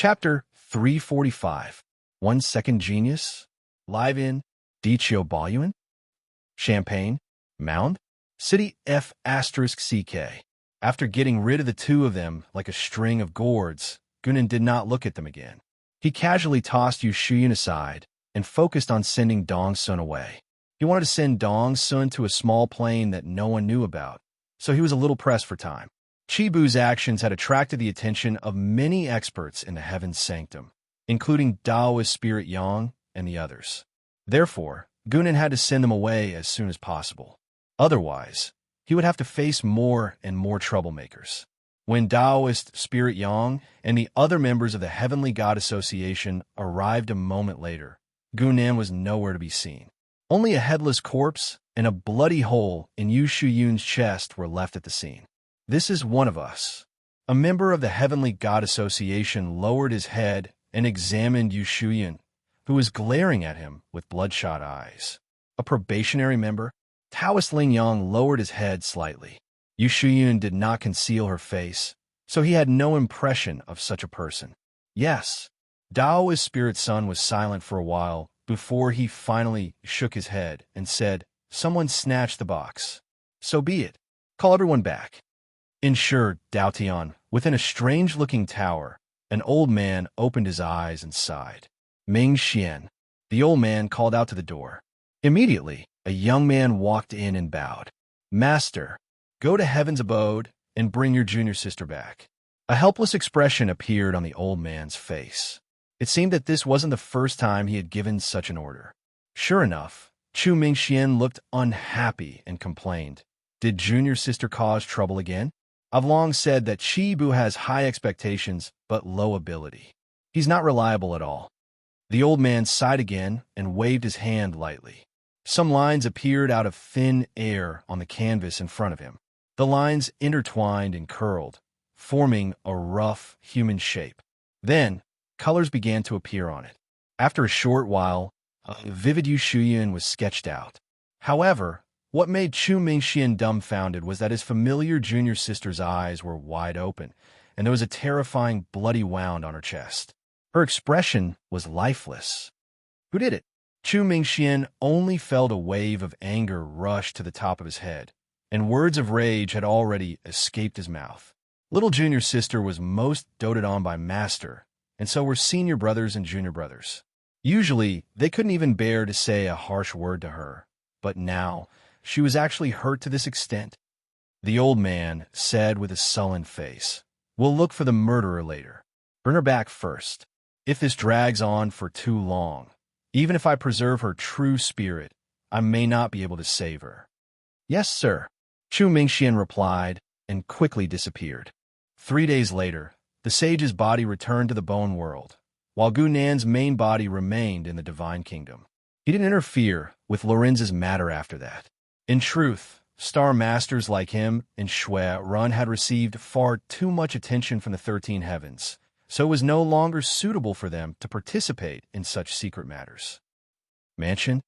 Chapter 345. 1 Second Genius. Live in Dicio Boluin. Champagne. Mound. City F *CK. After getting rid of the two of them like a string of gourds, Gunan did not look at them again. He casually tossed Yu Shuyun aside and focused on sending Dong Sun away. He wanted to send Dong Sun to a small plane that no one knew about, so he was a little pressed for time. Chibu's actions had attracted the attention of many experts in the Heaven's Sanctum, including Daoist Spirit Yang and the others. Therefore, Gunan had to send them away as soon as possible. Otherwise, he would have to face more and more troublemakers. When Daoist Spirit Yang and the other members of the Heavenly God Association arrived a moment later, Gunan was nowhere to be seen. Only a headless corpse and a bloody hole in Yu Shuyun's chest were left at the scene. "This is one of us." A member of the Heavenly God Association lowered his head and examined Yu Shuyun, who was glaring at him with bloodshot eyes. A probationary member? Taoist Ling Yang lowered his head slightly. Yu Shuyun did not conceal her face, so he had no impression of such a person. Yes. Daoist Spirit Sun was silent for a while before he finally shook his head and said, "Someone snatched the box. So be it. Call everyone back." In Shi Daotian, within a strange-looking tower, an old man opened his eyes and sighed. "Ming Xian." The old man called out to the door. Immediately, a young man walked in and bowed. "Master, go to Heaven's abode and bring your junior sister back." A helpless expression appeared on the old man's face. It seemed that this wasn't the first time he had given such an order. Sure enough, Chu Mingxian looked unhappy and complained. "Did junior sister cause trouble again? I've long said that Chibu has high expectations but low ability. He's not reliable at all." The old man sighed again and waved his hand lightly. Some lines appeared out of thin air on the canvas in front of him. The lines intertwined and curled, forming a rough human shape. Then, colors began to appear on it. After a short while, a vivid Yu Shuyun was sketched out. However, what made Chu Mingxian dumbfounded was that his familiar junior sister's eyes were wide open, and there was a terrifying bloody wound on her chest. Her expression was lifeless. Who did it? Chu Mingxian only felt a wave of anger rush to the top of his head, and words of rage had already escaped his mouth. Little junior sister was most doted on by Master, and so were senior brothers and junior brothers. Usually, they couldn't even bear to say a harsh word to her, but now she was actually hurt to this extent. The old man said with a sullen face, "We'll look for the murderer later. Bring her back first. If this drags on for too long, even if I preserve her true spirit, I may not be able to save her." "Yes, sir," Chu Mingxian replied and quickly disappeared. 3 days later, the sage's body returned to the bone world, while Gunan's main body remained in the divine kingdom. He didn't interfere with Lorenz's matter after that. In truth, star masters like him and Shui Run had received far too much attention from the 13 heavens, so it was no longer suitable for them to participate in such secret matters. Mansion?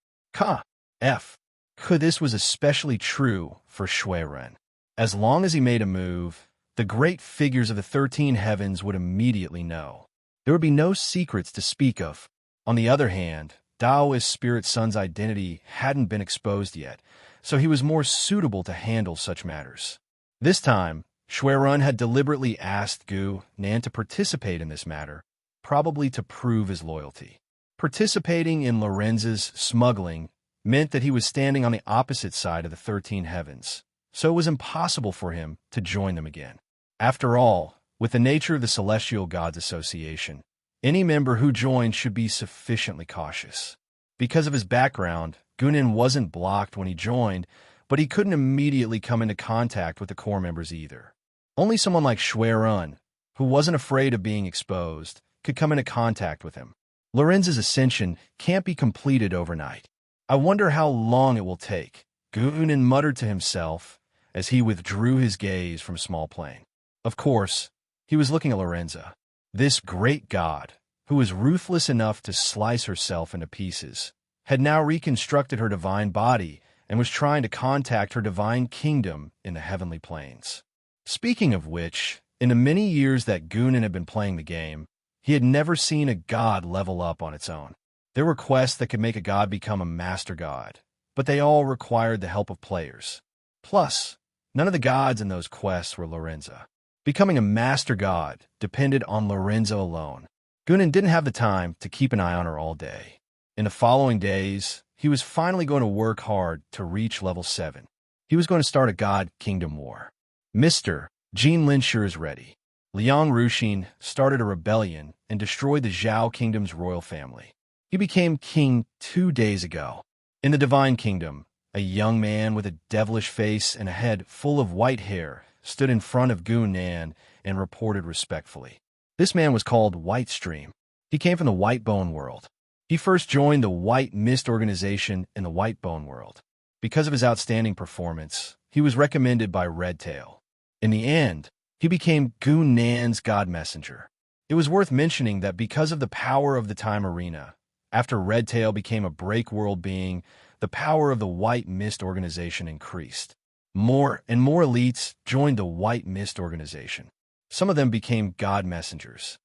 This was especially true for Shui Ren. As long as he made a move, the great figures of the 13 heavens would immediately know. There would be no secrets to speak of. On the other hand, Daoist Spirit Sun's identity hadn't been exposed yet, so he was more suitable to handle such matters. This time, Shui Run had deliberately asked Gu Nan to participate in this matter, probably to prove his loyalty. Participating in Lorenz's smuggling meant that he was standing on the opposite side of the 13 heavens, so it was impossible for him to join them again. After all, with the nature of the Celestial Gods Association, any member who joined should be sufficiently cautious. Because of his background, Gunan wasn't blocked when he joined, but he couldn't immediately come into contact with the core members either. Only someone like Shui Run, who wasn't afraid of being exposed, could come into contact with him. Lorenz's ascension can't be completed overnight. I wonder how long it will take, Gunan muttered to himself as he withdrew his gaze from Small Plane. Of course, he was looking at Lorenza, this great god, who was ruthless enough to slice herself into pieces, had now reconstructed her divine body and was trying to contact her divine kingdom in the heavenly planes. Speaking of which, in the many years that Gunan had been playing the game, He had never seen a god level up on its own. There were quests that could make a god become a master god, but they all required the help of players. Plus, none of the gods in those quests were Lorenzo. Becoming a master god depended on Lorenzo alone. Gunan didn't have the time to keep an eye on her all day. In the following days, he was finally going to work hard to reach level 7. He was going to start a god kingdom war. Mr. Jean Linshur is ready. Liang Ruxin started a rebellion and destroyed the Zhao kingdom's royal family. He became king 2 days ago. In the Divine Kingdom, a young man with a devilish face and a head full of white hair stood in front of Gunan and reported respectfully. This man was called Whitestream. He came from the Whitebone world. He first joined the White Mist organization in the Whitebone world. Because of his outstanding performance, he was recommended by Redtail. In the end, he became Gunan's god messenger. It was worth mentioning that because of the power of the Time Arena, after Redtail became a break world being, the power of the White Mist organization increased. More and more elites joined the White Mist organization. Some of them became god messengers.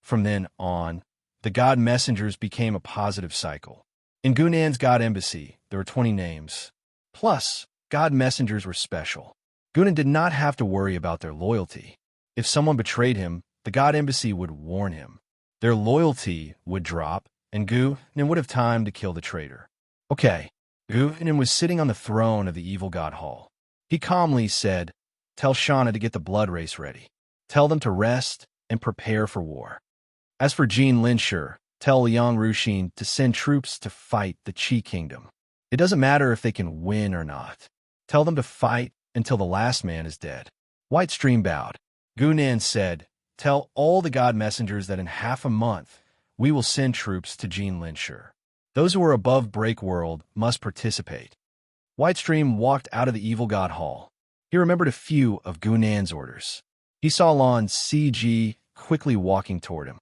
From then on, the god messengers became a positive cycle. In Gunan's god embassy, there were 20 names. Plus, god messengers were special. Gunan did not have to worry about their loyalty. If someone betrayed him, the god embassy would warn him. Their loyalty would drop, and Gunan would have time to kill the traitor. Okay, Gunan was sitting on the throne of the evil god hall. He calmly said, "Tell Shauna to get the blood race ready. Tell them to rest and prepare for war. As for Jean Linshur, tell Liang Ruxin to send troops to fight the Qi Kingdom. It doesn't matter if they can win or not. Tell them to fight until the last man is dead." Whitestream bowed. Gunan said, "Tell all the god messengers that in half a month, we will send troops to Jean Linshur. Those who are above Break World must participate." Whitestream walked out of the evil god hall. He remembered a few of Gunan's orders. He saw Lon CG quickly walking toward him.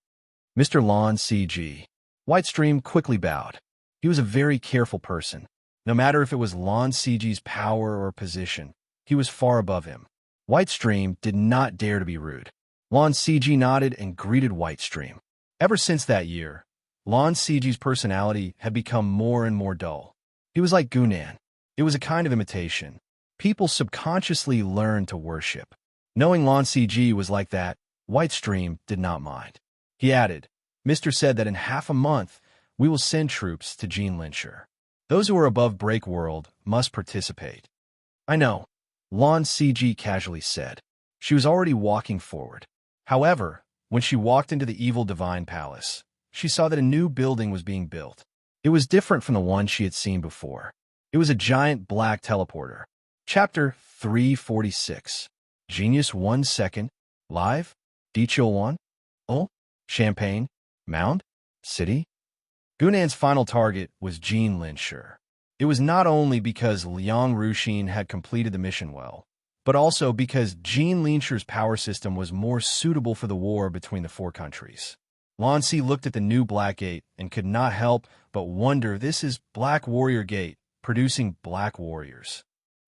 "Mr. Lon CG." Whitestream quickly bowed. He was a very careful person. No matter if it was Lon CG's power or position, he was far above him. Whitestream did not dare to be rude. Lon CG nodded and greeted Whitestream. Ever since that year, Lon CG's personality had become more and more dull. He was like Gunan. It was a kind of imitation. People subconsciously learned to worship. Knowing Lon CG was like that, Whitestream did not mind. He added, "Mr. said that in half a month, we will send troops to Jean Linshur. Those who are above Break World must participate." "I know," Lon CG casually said. She was already walking forward. However, when she walked into the evil Divine Palace, she saw that a new building was being built. It was different from the one she had seen before. It was a giant black teleporter. Chapter 346. Genius 1 second. Live. Detail 1. Oh. Champagne. Mound. City. Gunan's final target was Jean Linshur. It was not only because Liang Ruxin had completed the mission well, but also because Jean Linshur's power system was more suitable for the war between the four countries. Lon C looked at the new Black Gate and could not help but wonder, this is Black Warrior Gate, producing Black Warriors.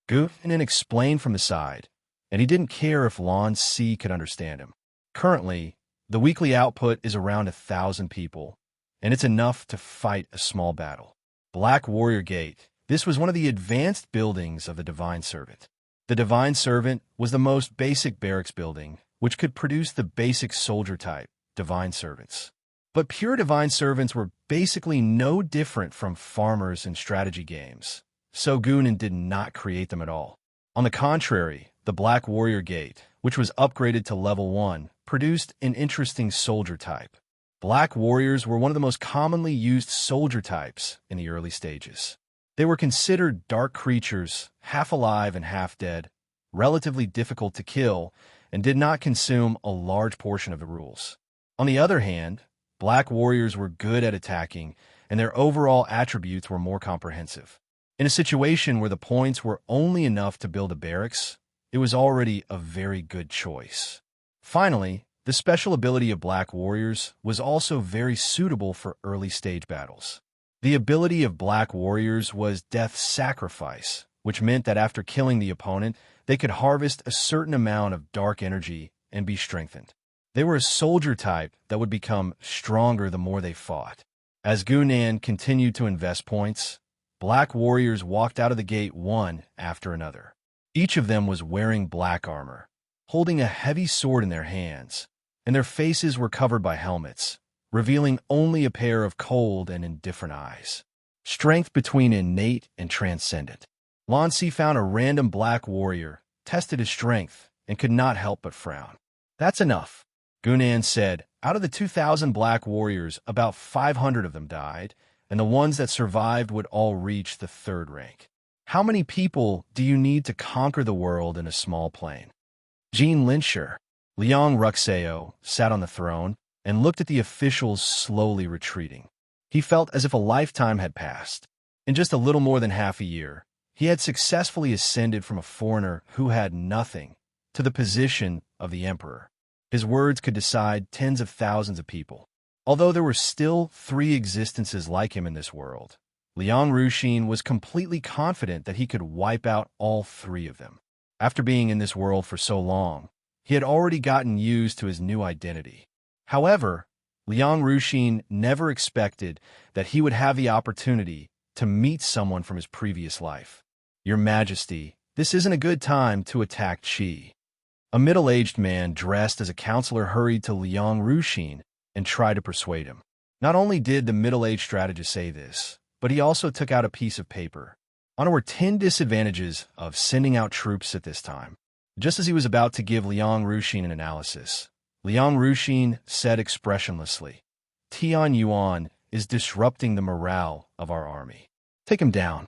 Gunan explained from the side, and he didn't care if Lon C could understand him. Currently, the weekly output is around 1,000 people, and it's enough to fight a small battle. Black Warrior Gate. This was one of the advanced buildings of the Divine Servant. The Divine Servant was the most basic barracks building, which could produce the basic soldier type, Divine Servants. But pure Divine Servants were basically no different from farmers in strategy games, so Gunan did not create them at all. On the contrary, the Black Warrior Gate, which was upgraded to level 1, produced an interesting soldier type. Black Warriors were one of the most commonly used soldier types in the early stages. They were considered dark creatures, half alive and half dead, relatively difficult to kill, and did not consume a large portion of the rules. On the other hand, Black Warriors were good at attacking, and their overall attributes were more comprehensive. In a situation where the points were only enough to build a barracks, it was already a very good choice. Finally, the special ability of Black Warriors was also very suitable for early-stage battles. The ability of Black Warriors was Death Sacrifice, which meant that after killing the opponent, they could harvest a certain amount of dark energy and be strengthened. They were a soldier type that would become stronger the more they fought. As Gunan continued to invest points, black warriors walked out of the gate one after another. Each of them was wearing black armor, holding a heavy sword in their hands, and their faces were covered by helmets, revealing only a pair of cold and indifferent eyes. Strength between innate and transcendent. Lancy found a random black warrior, tested his strength, and could not help but frown. "That's enough," Gunan said. "Out of the 2,000 black warriors, about 500 of them died, and the ones that survived would all reach the 3rd rank. How many people do you need to conquer the world in a small plane?" Jean Lyncher, Liang Ruxeo, sat on the throne and looked at the officials slowly retreating. He felt as if a lifetime had passed. In just a little more than half a year, he had successfully ascended from a foreigner who had nothing to the position of the emperor. His words could decide tens of thousands of people. Although there were still 3 existences like him in this world, Liang Ruxin was completely confident that he could wipe out all 3 of them. After being in this world for so long, he had already gotten used to his new identity. However, Liang Ruxin never expected that he would have the opportunity to meet someone from his previous life. "Your Majesty, this isn't a good time to attack Qi." A middle-aged man dressed as a counselor hurried to Liang Ruxin and tried to persuade him. Not only did the middle-aged strategist say this, but he also took out a piece of paper. On were 10 disadvantages of sending out troops at this time. Just as he was about to give Liang Ruxin an analysis, Liang Ruxin said expressionlessly, "Tian Yuan is disrupting the morale of our army. Take him down."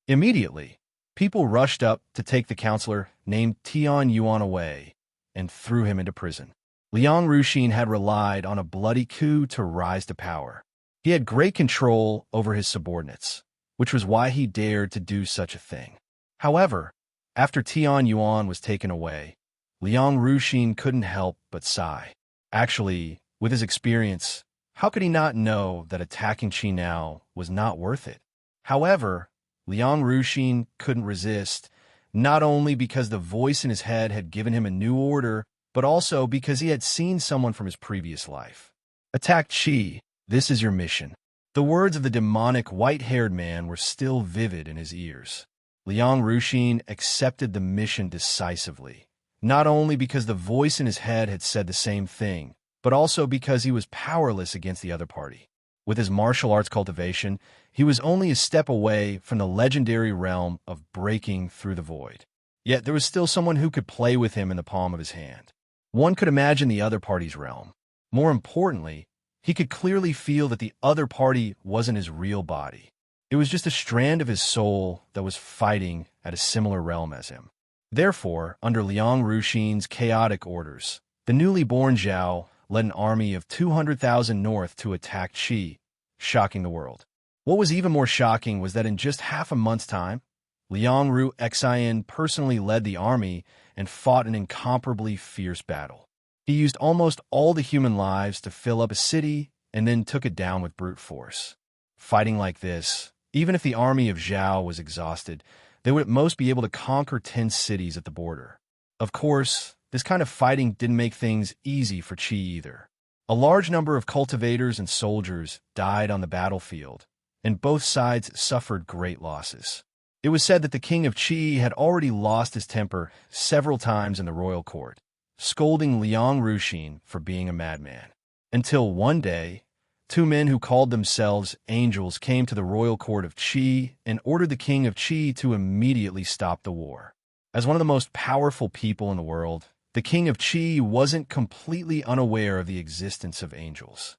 Immediately, people rushed up to take the counselor named Tian Yuan away and threw him into prison. Liang Ruxin had relied on a bloody coup to rise to power. He had great control over his subordinates, which was why he dared to do such a thing. However, after Tian Yuan was taken away, Liang Ruxin couldn't help but sigh. Actually, with his experience, how could he not know that attacking Qi now was not worth it? However, Liang Ruxin couldn't resist, not only because the voice in his head had given him a new order, but also because he had seen someone from his previous life. "Attack Qi. This is your mission." The words of the demonic white-haired man were still vivid in his ears. Liang Ruxin accepted the mission decisively, not only because the voice in his head had said the same thing, but also because he was powerless against the other party. With his martial arts cultivation, he was only a step away from the legendary realm of breaking through the void. Yet there was still someone who could play with him in the palm of his hand. One could imagine the other party's realm. More importantly, he could clearly feel that the other party wasn't his real body. It was just a strand of his soul that was fighting at a similar realm as him. Therefore, under Liang Ruxin's chaotic orders, the newly born Zhao led an army of 200,000 north to attack Qi, shocking the world. What was even more shocking was that in just half a month's time, Liang Ruxin personally led the army and fought an incomparably fierce battle. He used almost all the human lives to fill up a city and then took it down with brute force. Fighting like this, even if the army of Zhao was exhausted, they would at most be able to conquer 10 cities at the border. Of course, this kind of fighting didn't make things easy for Qi either. A large number of cultivators and soldiers died on the battlefield, and both sides suffered great losses. It was said that the king of Qi had already lost his temper several times in the royal court, scolding Liang Ruxin for being a madman. Until one day, 2 men who called themselves angels came to the royal court of Qi and ordered the king of Qi to immediately stop the war. As one of the most powerful people in the world, the king of Qi wasn't completely unaware of the existence of angels.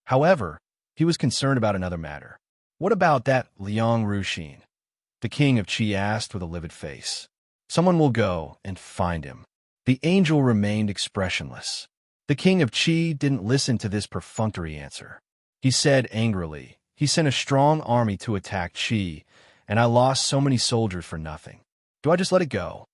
However, he was concerned about another matter. "What about that Liang Ruxin?" the king of Qi asked with a livid face. "Someone will go and find him." The angel remained expressionless. The king of Qi didn't listen to this perfunctory answer. He said angrily, "He sent a strong army to attack Qi, and I lost so many soldiers for nothing. Do I just let it go?"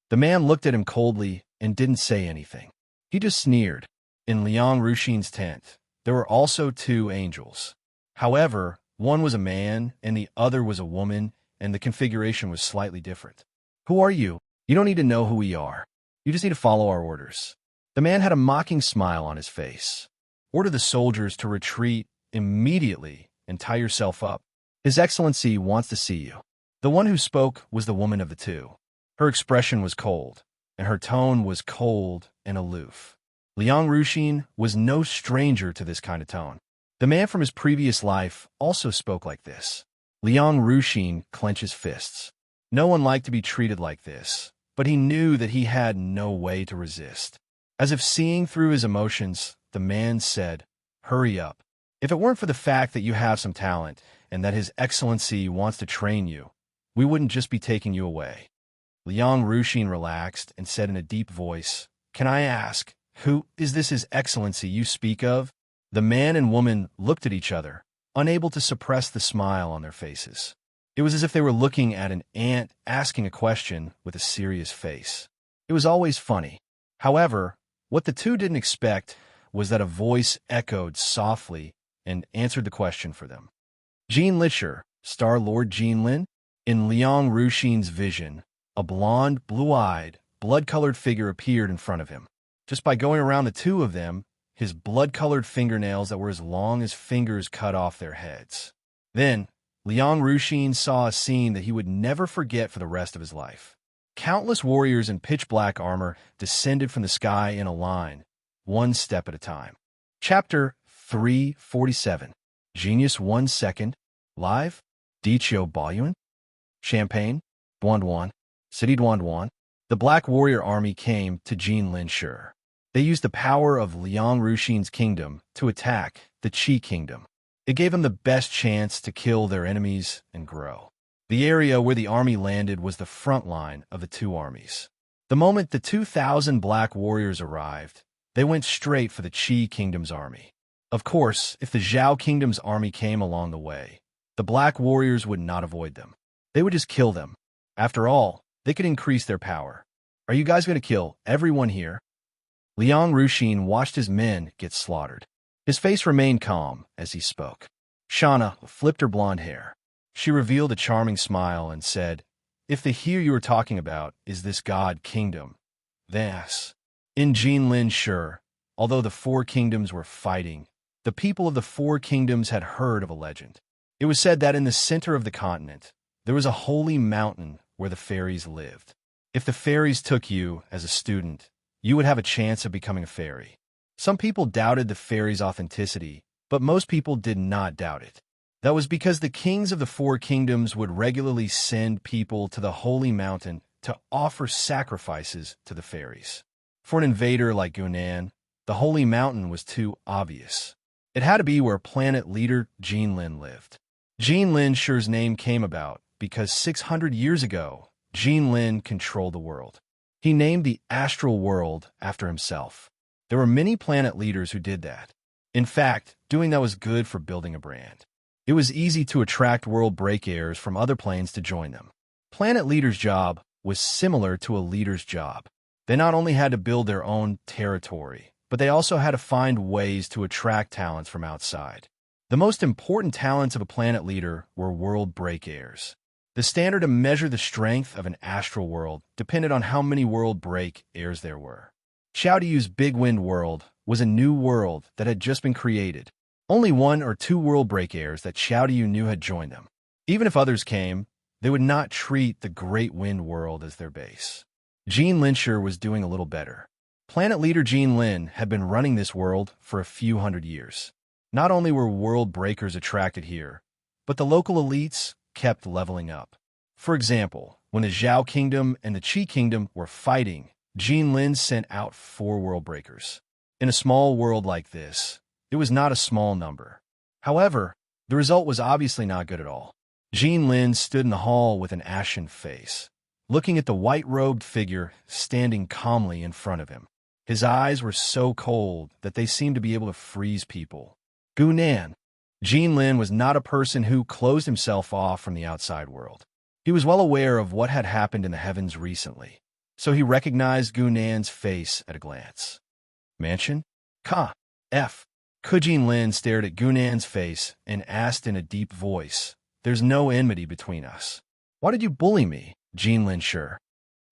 The man looked at him coldly and didn't say anything. He just sneered. In Liang Ruxin's tent, there were also 2 angels. However, one was a man and the other was a woman, and the configuration was slightly different. "Who are you? You don't need to know who we are. You just need to follow our orders." The The man had a mocking smile on his face. Order the soldiers to retreat immediately and tie yourself up. His Excellency wants to see you. The one who spoke was the woman of the two. Her expression was cold, and her tone was cold and aloof. Liang Ruxin was no stranger to this kind of tone. The man from his previous life also spoke like this. Liang Ruxin clenched his fists. No one liked to be treated like this, but he knew that he had no way to resist. As if seeing through his emotions, the man said, "Hurry up. If it weren't for the fact that you have some talent and that His Excellency wants to train you, we wouldn't just be taking you away." Liang Ruxin relaxed and said in a deep voice, "Can I ask, who is this His Excellency you speak of?" The man and woman looked at each other, unable to suppress the smile on their faces. It was as if they were looking at an ant asking a question with a serious face. It was always funny. However, what the two didn't expect was that a voice echoed softly and answered the question for them. Jean Licher, Star Lord Jean Lin? In Liang Ruxin's vision, a blonde, blue-eyed, blood-colored figure appeared in front of him. Just by going around the two of them, his blood-colored fingernails that were as long as fingers cut off their heads. Then, Liang Ruxin saw a scene that he would never forget for the rest of his life. Countless warriors in pitch-black armor descended from the sky in a line, one step at a time. Chapter 347. Genius 1 second. Live. Dichio Baoyuan. Champagne. Duanduan. City Duanduan. The Black Warrior Army came to Jin Lin Shi. They used the power of Liang Ruxin's kingdom to attack the Qi kingdom. It gave them the best chance to kill their enemies and grow. The area where the army landed was the front line of the two armies. The moment the 2,000 black warriors arrived, they went straight for the Qi kingdom's army. Of course, if the Zhao kingdom's army came along the way, the black warriors would not avoid them. They would just kill them. After all, they could increase their power. Are you guys going to kill everyone here? Liang Ruxin watched his men get slaughtered. His face remained calm as he spoke. Shauna flipped her blonde hair. She revealed a charming smile and said, "If the here you are talking about is this god kingdom, then yes." In Jin Lin Shi, although the four kingdoms were fighting, the people of the four kingdoms had heard of a legend. It was said that in the center of the continent, there was a holy mountain where the fairies lived. If the fairies took you as a student, you would have a chance of becoming a fairy. Some people doubted the fairies' authenticity, but most people did not doubt it. That was because the kings of the four kingdoms would regularly send people to the holy mountain to offer sacrifices to the fairies. For an invader like Gunan, the holy mountain was too obvious. It had to be where planet leader Jin Lin lived. Jin Lin Shi's name came about because 600 years ago, Jin Lin controlled the world. He named the astral world after himself. There were many planet leaders who did that. In fact, doing that was good for building a brand. It was easy to attract world break heirs from other planes to join them. Planet leaders' job was similar to a leader's job. They not only had to build their own territory, but they also had to find ways to attract talents from outside. The most important talents of a planet leader were world break heirs. The standard to measure the strength of an astral world depended on how many world break heirs there were. Xiaodiyu's Big Wind World was a new world that had just been created. Only 1 or 2 world break heirs that Xiaodiyu knew had joined them. Even if others came, they would not treat the Great Wind World as their base. Jin Lin Shi was doing a little better. Planet leader Jin Lin had been running this world for a few hundred years. Not only were world breakers attracted here, but the local elites kept leveling up. For example, when the Zhao Kingdom and the Qi Kingdom were fighting, Jin Lin sent out 4 world breakers. In a small world like this, it was not a small number. However, the result was obviously not good at all. Jin Lin stood in the hall with an ashen face, looking at the white-robed figure standing calmly in front of him. His eyes were so cold that they seemed to be able to freeze people. Gunan. Jin Lin was not a person who closed himself off from the outside world. He was well aware of what had happened in the heavens recently, so he recognized Gunan's face at a glance. Mansion? Ka. F. Jin Lin stared at Gunan's face and asked in a deep voice, "There's no enmity between us. Why did you bully me, Jin Lin Shi?"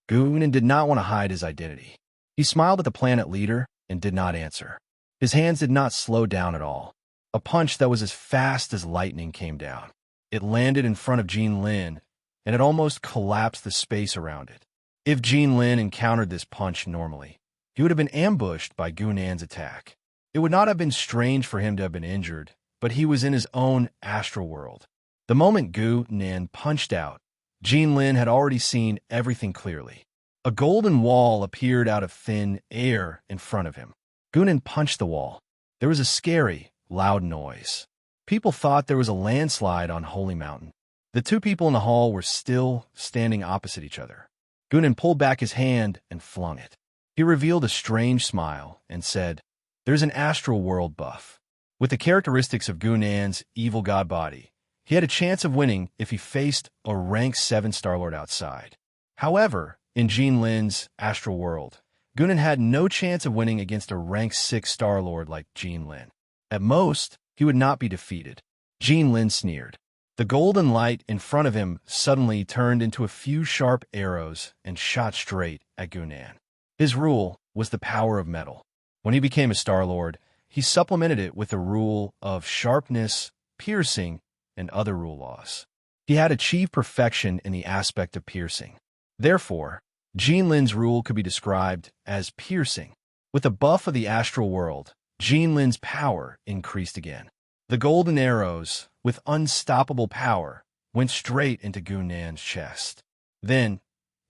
Gunan did not want to hide his identity. He smiled at the planet leader and did not answer. His hands did not slow down at all. A punch that was as fast as lightning came down. It landed in front of Jean Lin, and it almost collapsed the space around it. If Jean Lin encountered this punch normally, he would have been ambushed by Gunan's attack. It would not have been strange for him to have been injured, but he was in his own astral world. The moment Gu Nan punched out, Jean Lin had already seen everything clearly. A golden wall appeared out of thin air in front of him. Gu Nan punched the wall. There was a scary, loud noise. People thought there was a landslide on Holy Mountain. The two people in the hall were still standing opposite each other. Gu Nan pulled back his hand and flung it. He revealed a strange smile and said, "There's an astral world buff." With the characteristics of Gu Nan's evil god body, he had a chance of winning if he faced a rank 7 Starlord outside. However, in Jean Lin's astral world, Gu Nan had no chance of winning against a rank 6 Starlord like Jean Lin. At most, he would not be defeated. Jean Lin sneered. The golden light in front of him suddenly turned into a few sharp arrows and shot straight at Gu Nan. His rule was the power of metal. When he became a Starlord, he supplemented it with a rule of sharpness, piercing, and other rule laws. He had achieved perfection in the aspect of piercing. Therefore, Jean Lin's rule could be described as piercing. With the buff of the astral world, Jean Lin's power increased again. The golden arrows, with unstoppable power, went straight into Gu Nan's chest. Then,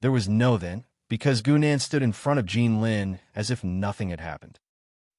there was no then, because Gu Nan stood in front of Jean Lin as if nothing had happened.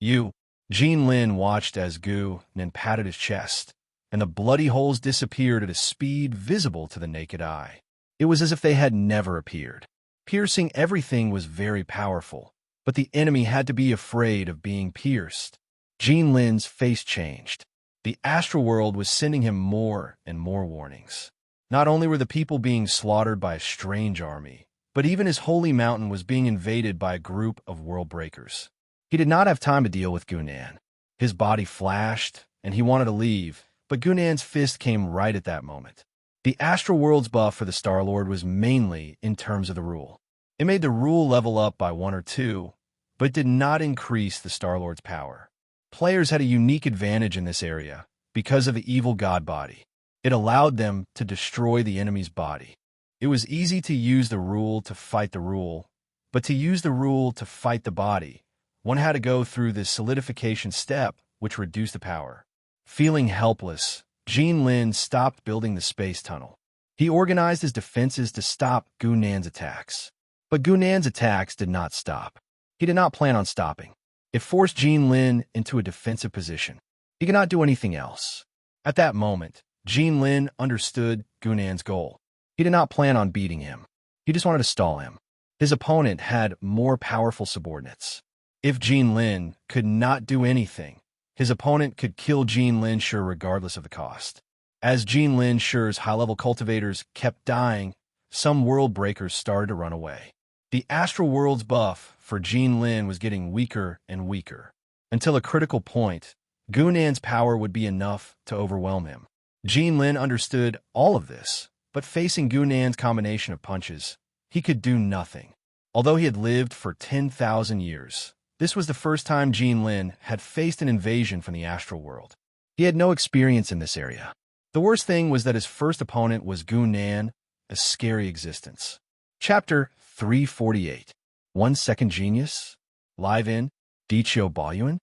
Jean Lin watched as Gu Nan patted his chest, and the bloody holes disappeared at a speed visible to the naked eye. It was as if they had never appeared. Piercing everything was very powerful, but the enemy had to be afraid of being pierced. Jean Lin's face changed. The astral world was sending him more and more warnings. Not only were the people being slaughtered by a strange army, but even his holy mountain was being invaded by a group of world breakers. He did not have time to deal with Gu Nan. His body flashed, and he wanted to leave, but Gu Nan's fist came right at that moment. The astral world's buff for the Starlord was mainly in terms of the rule. It made the rule level up by 1 or 2, but it did not increase the Starlord's power. Players had a unique advantage in this area because of the evil god body. It allowed them to destroy the enemy's body. It was easy to use the rule to fight the rule, but to use the rule to fight the body, one had to go through this solidification step, which reduced the power. Feeling helpless, Jean Lin stopped building the space tunnel. He organized his defenses to stop Gu Nan's attacks. But Gu Nan's attacks did not stop. He did not plan on stopping. It forced Jean Lin into a defensive position. He could not do anything else. At that moment, Jean Lin understood Gu Nan's goal. He did not plan on beating him. He just wanted to stall him. His opponent had more powerful subordinates. If Jean Lin could not do anything, his opponent could kill Jean Lin Sure regardless of the cost. As Jean Lin Sure's high-level cultivators kept dying, some world breakers started to run away. The astral world's buff for Jean Lin was getting weaker and weaker. Until a critical point, Gu Nan's power would be enough to overwhelm him. Jean Lin understood all of this, but facing Gu Nan's combination of punches, he could do nothing. Although he had lived for 10,000 years, this was the first time Jean Lin had faced an invasion from the astral world. He had no experience in this area. The worst thing was that his first opponent was Gu Nan, a scary existence. Chapter 348. 1 Second Genius. Live in Dichio Baoyuan.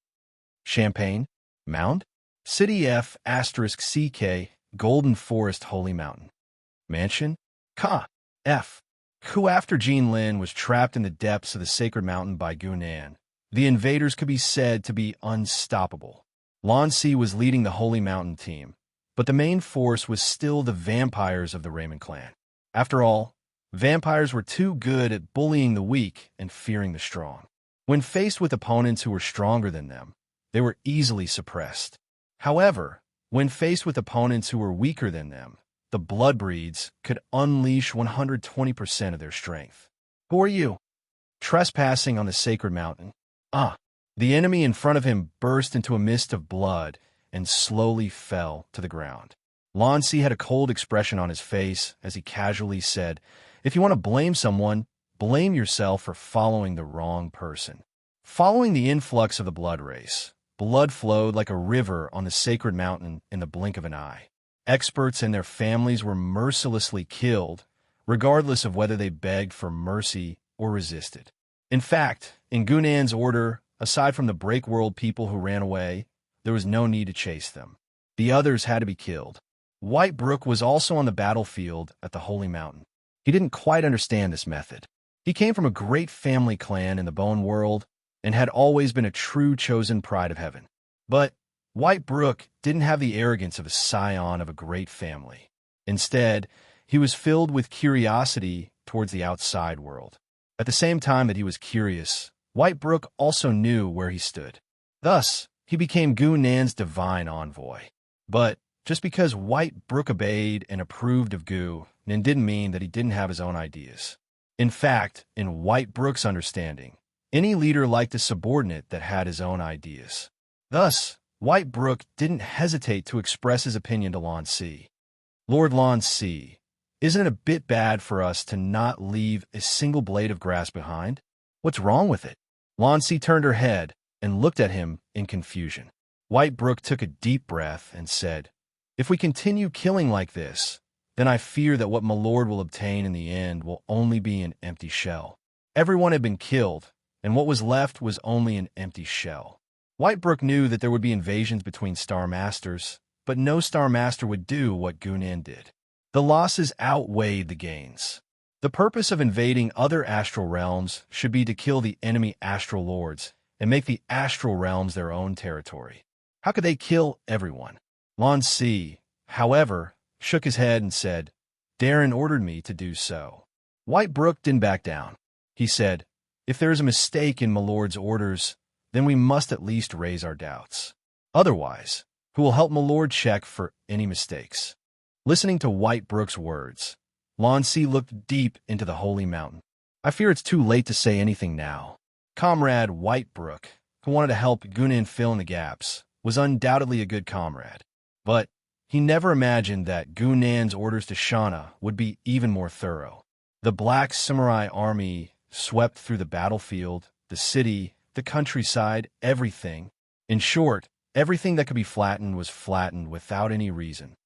Champagne. Mound. City F *CK. Golden Forest Holy Mountain. Mansion. Ka. F. Who after Jean Lin was trapped in the depths of the sacred mountain by Gu Nan, the invaders could be said to be unstoppable. Lan Si was leading the Holy Mountain team, but the main force was still the vampires of the Raymond clan. After all, vampires were too good at bullying the weak and fearing the strong. When faced with opponents who were stronger than them, they were easily suppressed. However, when faced with opponents who were weaker than them, the Bloodbreeds could unleash 120% of their strength. Who are you? Trespassing on the sacred mountain. The enemy in front of him burst into a mist of blood and slowly fell to the ground. Lan Si had a cold expression on his face as he casually said, "If you want to blame someone, blame yourself for following the wrong person." Following the influx of the blood race, blood flowed like a river on the sacred mountain in the blink of an eye. Experts and their families were mercilessly killed, regardless of whether they begged for mercy or resisted. In fact, in Gunan's order, aside from the Breakworld people who ran away, there was no need to chase them. The others had to be killed. White Brook was also on the battlefield at the Holy Mountain. He didn't quite understand this method. He came from a great family clan in the Bone World and had always been a true chosen pride of heaven. But White Brook didn't have the arrogance of a scion of a great family. Instead, he was filled with curiosity towards the outside world. At the same time that he was curious, White Brook also knew where he stood. Thus, he became Gunan's divine envoy. But just because White Brook obeyed and approved of Gunan didn't mean that he didn't have his own ideas. In fact, in White Brook's understanding, any leader liked a subordinate that had his own ideas. Thus, White Brook didn't hesitate to express his opinion to Lan Si. Lord Lan Si, isn't it a bit bad for us to not leave a single blade of grass behind? What's wrong with it? Lan Si turned her head and looked at him in confusion. White Brook took a deep breath and said, "If we continue killing like this, then I fear that what my lord will obtain in the end will only be an empty shell." Everyone had been killed, and what was left was only an empty shell. White Brook knew that there would be invasions between Star Masters, but no Star Master would do what Gunan did. The losses outweighed the gains. The purpose of invading other astral realms should be to kill the enemy astral lords and make the astral realms their own territory. How could they kill everyone? Lan Si, however, shook his head and said, "Darren ordered me to do so." White Brook didn't back down. He said, "If there is a mistake in my lord's orders, then we must at least raise our doubts. Otherwise, who will help my lord check for any mistakes?" Listening to White Brook's words, Lan Si looked deep into the holy mountain. "I fear it's too late to say anything now." Comrade White Brook, who wanted to help Gunan fill in the gaps, was undoubtedly a good comrade. But he never imagined that Gunan's orders to Shauna would be even more thorough. The Black Samurai army swept through the battlefield, the city, the countryside, everything. In short, everything that could be flattened was flattened without any reason.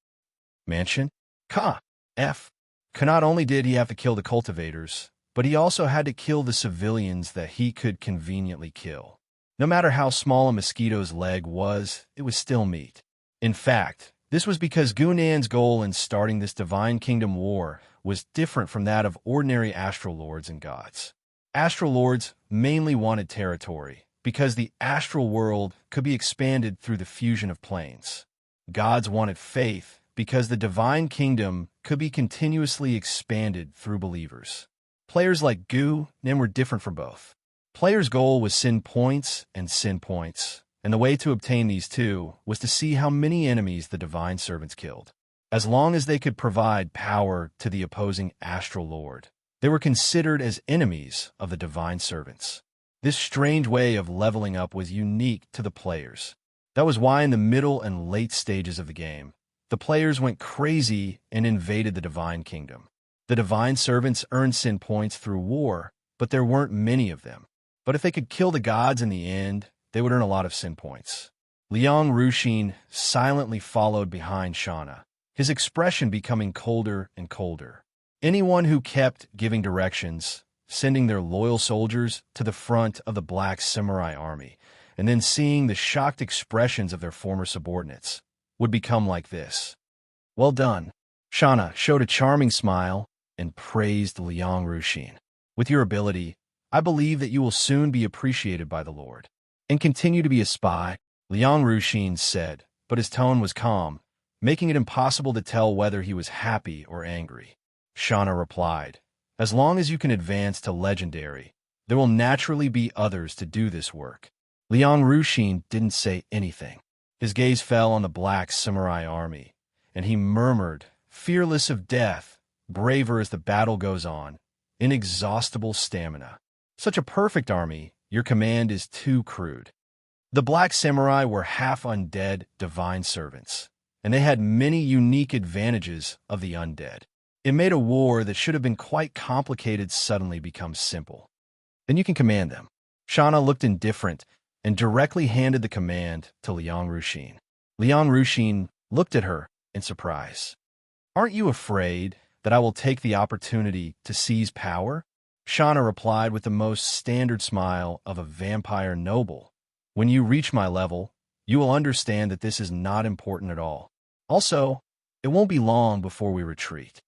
Mansion? Not only did he have to kill the cultivators, but he also had to kill the civilians that he could conveniently kill. No matter how small a mosquito's leg was, it was still meat. In fact, this was because Gunan's goal in starting this Divine Kingdom war was different from that of ordinary astral lords and gods. Astral lords mainly wanted territory, because the astral world could be expanded through the fusion of planes. Gods wanted faith, because the Divine Kingdom could be continuously expanded through believers. Players like Gunan were different from both. Players' goal was sin points, and the way to obtain these two was to see how many enemies the Divine Servants killed. As long as they could provide power to the opposing astral lord, they were considered as enemies of the Divine Servants. This strange way of leveling up was unique to the players. That was why in the middle and late stages of the game, the players went crazy and invaded the Divine Kingdom. The Divine Servants earned sin points through war, but there weren't many of them. But if they could kill the gods in the end, they would earn a lot of sin points. Liang Ruxin silently followed behind Shauna, his expression becoming colder and colder. Anyone who kept giving directions, sending their loyal soldiers to the front of the Black Samurai army, and then seeing the shocked expressions of their former subordinates, would become like this. "Well done." Shauna showed a charming smile and praised Liang Ruxin. "With your ability, I believe that you will soon be appreciated by the Lord and continue to be a spy," Liang Ruxin said, but his tone was calm, making it impossible to tell whether he was happy or angry. Shauna replied, "As long as you can advance to legendary, there will naturally be others to do this work." Liang Ruxin didn't say anything. His gaze fell on the Black Samurai army, and he murmured, "Fearless of death, braver as the battle goes on, inexhaustible stamina. Such a perfect army, your command is too crude." The Black Samurai were half undead divine servants, and they had many unique advantages of the undead. It made a war that should have been quite complicated suddenly become simple. "Then you can command them." Shauna looked indifferent and directly handed the command to Liang Ruxin. Liang Ruxin looked at her in surprise. "Aren't you afraid that I will take the opportunity to seize power?" Shauna replied with the most standard smile of a vampire noble. "When you reach my level, you will understand that this is not important at all. Also, it won't be long before we retreat."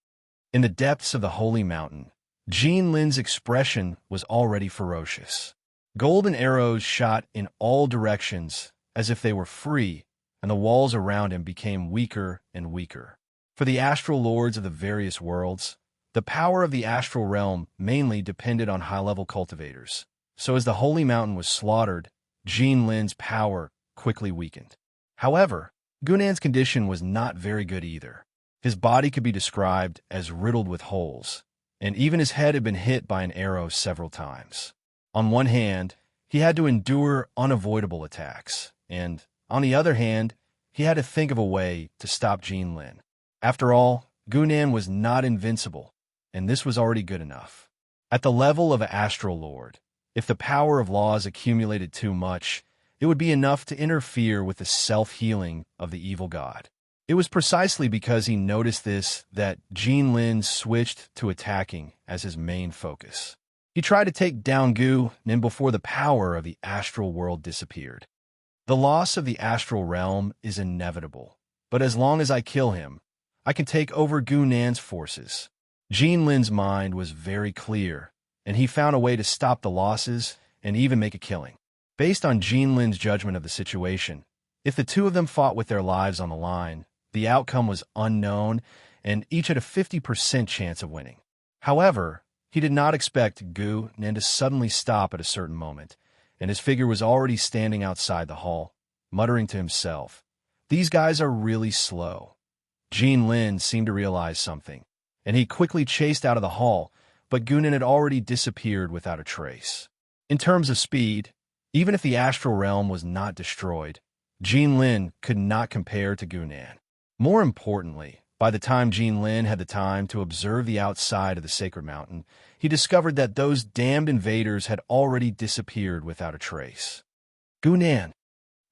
In the depths of the holy mountain, Jean Lin's expression was already ferocious. Golden arrows shot in all directions as if they were free, and the walls around him became weaker and weaker. For the astral lords of the various worlds, the power of the astral realm mainly depended on high-level cultivators. So as the holy mountain was slaughtered, Jean Lin's power quickly weakened. However, Gunan's condition was not very good either. His body could be described as riddled with holes, and even his head had been hit by an arrow several times. On one hand, he had to endure unavoidable attacks, and, on the other hand, he had to think of a way to stop Jean Lin. After all, Gunan was not invincible, and this was already good enough. At the level of an astral lord, if the power of laws accumulated too much, it would be enough to interfere with the self-healing of the evil god. It was precisely because he noticed this that Jean Lin switched to attacking as his main focus. He tried to take down Gu Nin before the power of the astral world disappeared. The loss of the astral realm is inevitable, but as long as I kill him, I can take over Gu Nan's forces. Jean Lin's mind was very clear, and he found a way to stop the losses and even make a killing. Based on Jean Lin's judgment of the situation, if the two of them fought with their lives on the line, the outcome was unknown, and each had a 50% chance of winning. However, he did not expect Gu Nin to suddenly stop at a certain moment, and his figure was already standing outside the hall, muttering to himself, "These guys are really slow." Jean Lin seemed to realize something, and he quickly chased out of the hall, but Gu Nin had already disappeared without a trace. In terms of speed, even if the astral realm was not destroyed, Jean Lin could not compare to Gu Nin. More importantly, by the time Jean Lin had the time to observe the outside of the sacred mountain, he discovered that those damned invaders had already disappeared without a trace. "Gu Nin!"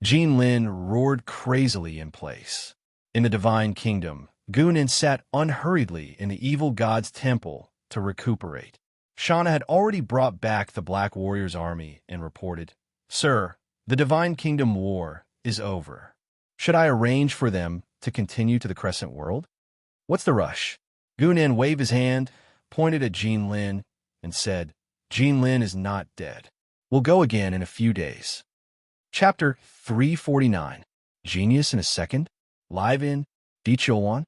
Jean Lin roared crazily in place. In the divine kingdom, Gu Nin sat unhurriedly in the evil god's temple to recuperate. Shauna had already brought back the Black Warriors' army and reported, "Sir, the divine kingdom war is over. Should I arrange for them to continue to the Crescent World? What's the rush?" Gu Nin waved his hand, pointed at Jean Lin, and said, "Jean Lin is not dead. We'll go again in a few days." Chapter 349. Genius in a Second. Live in Dichuan.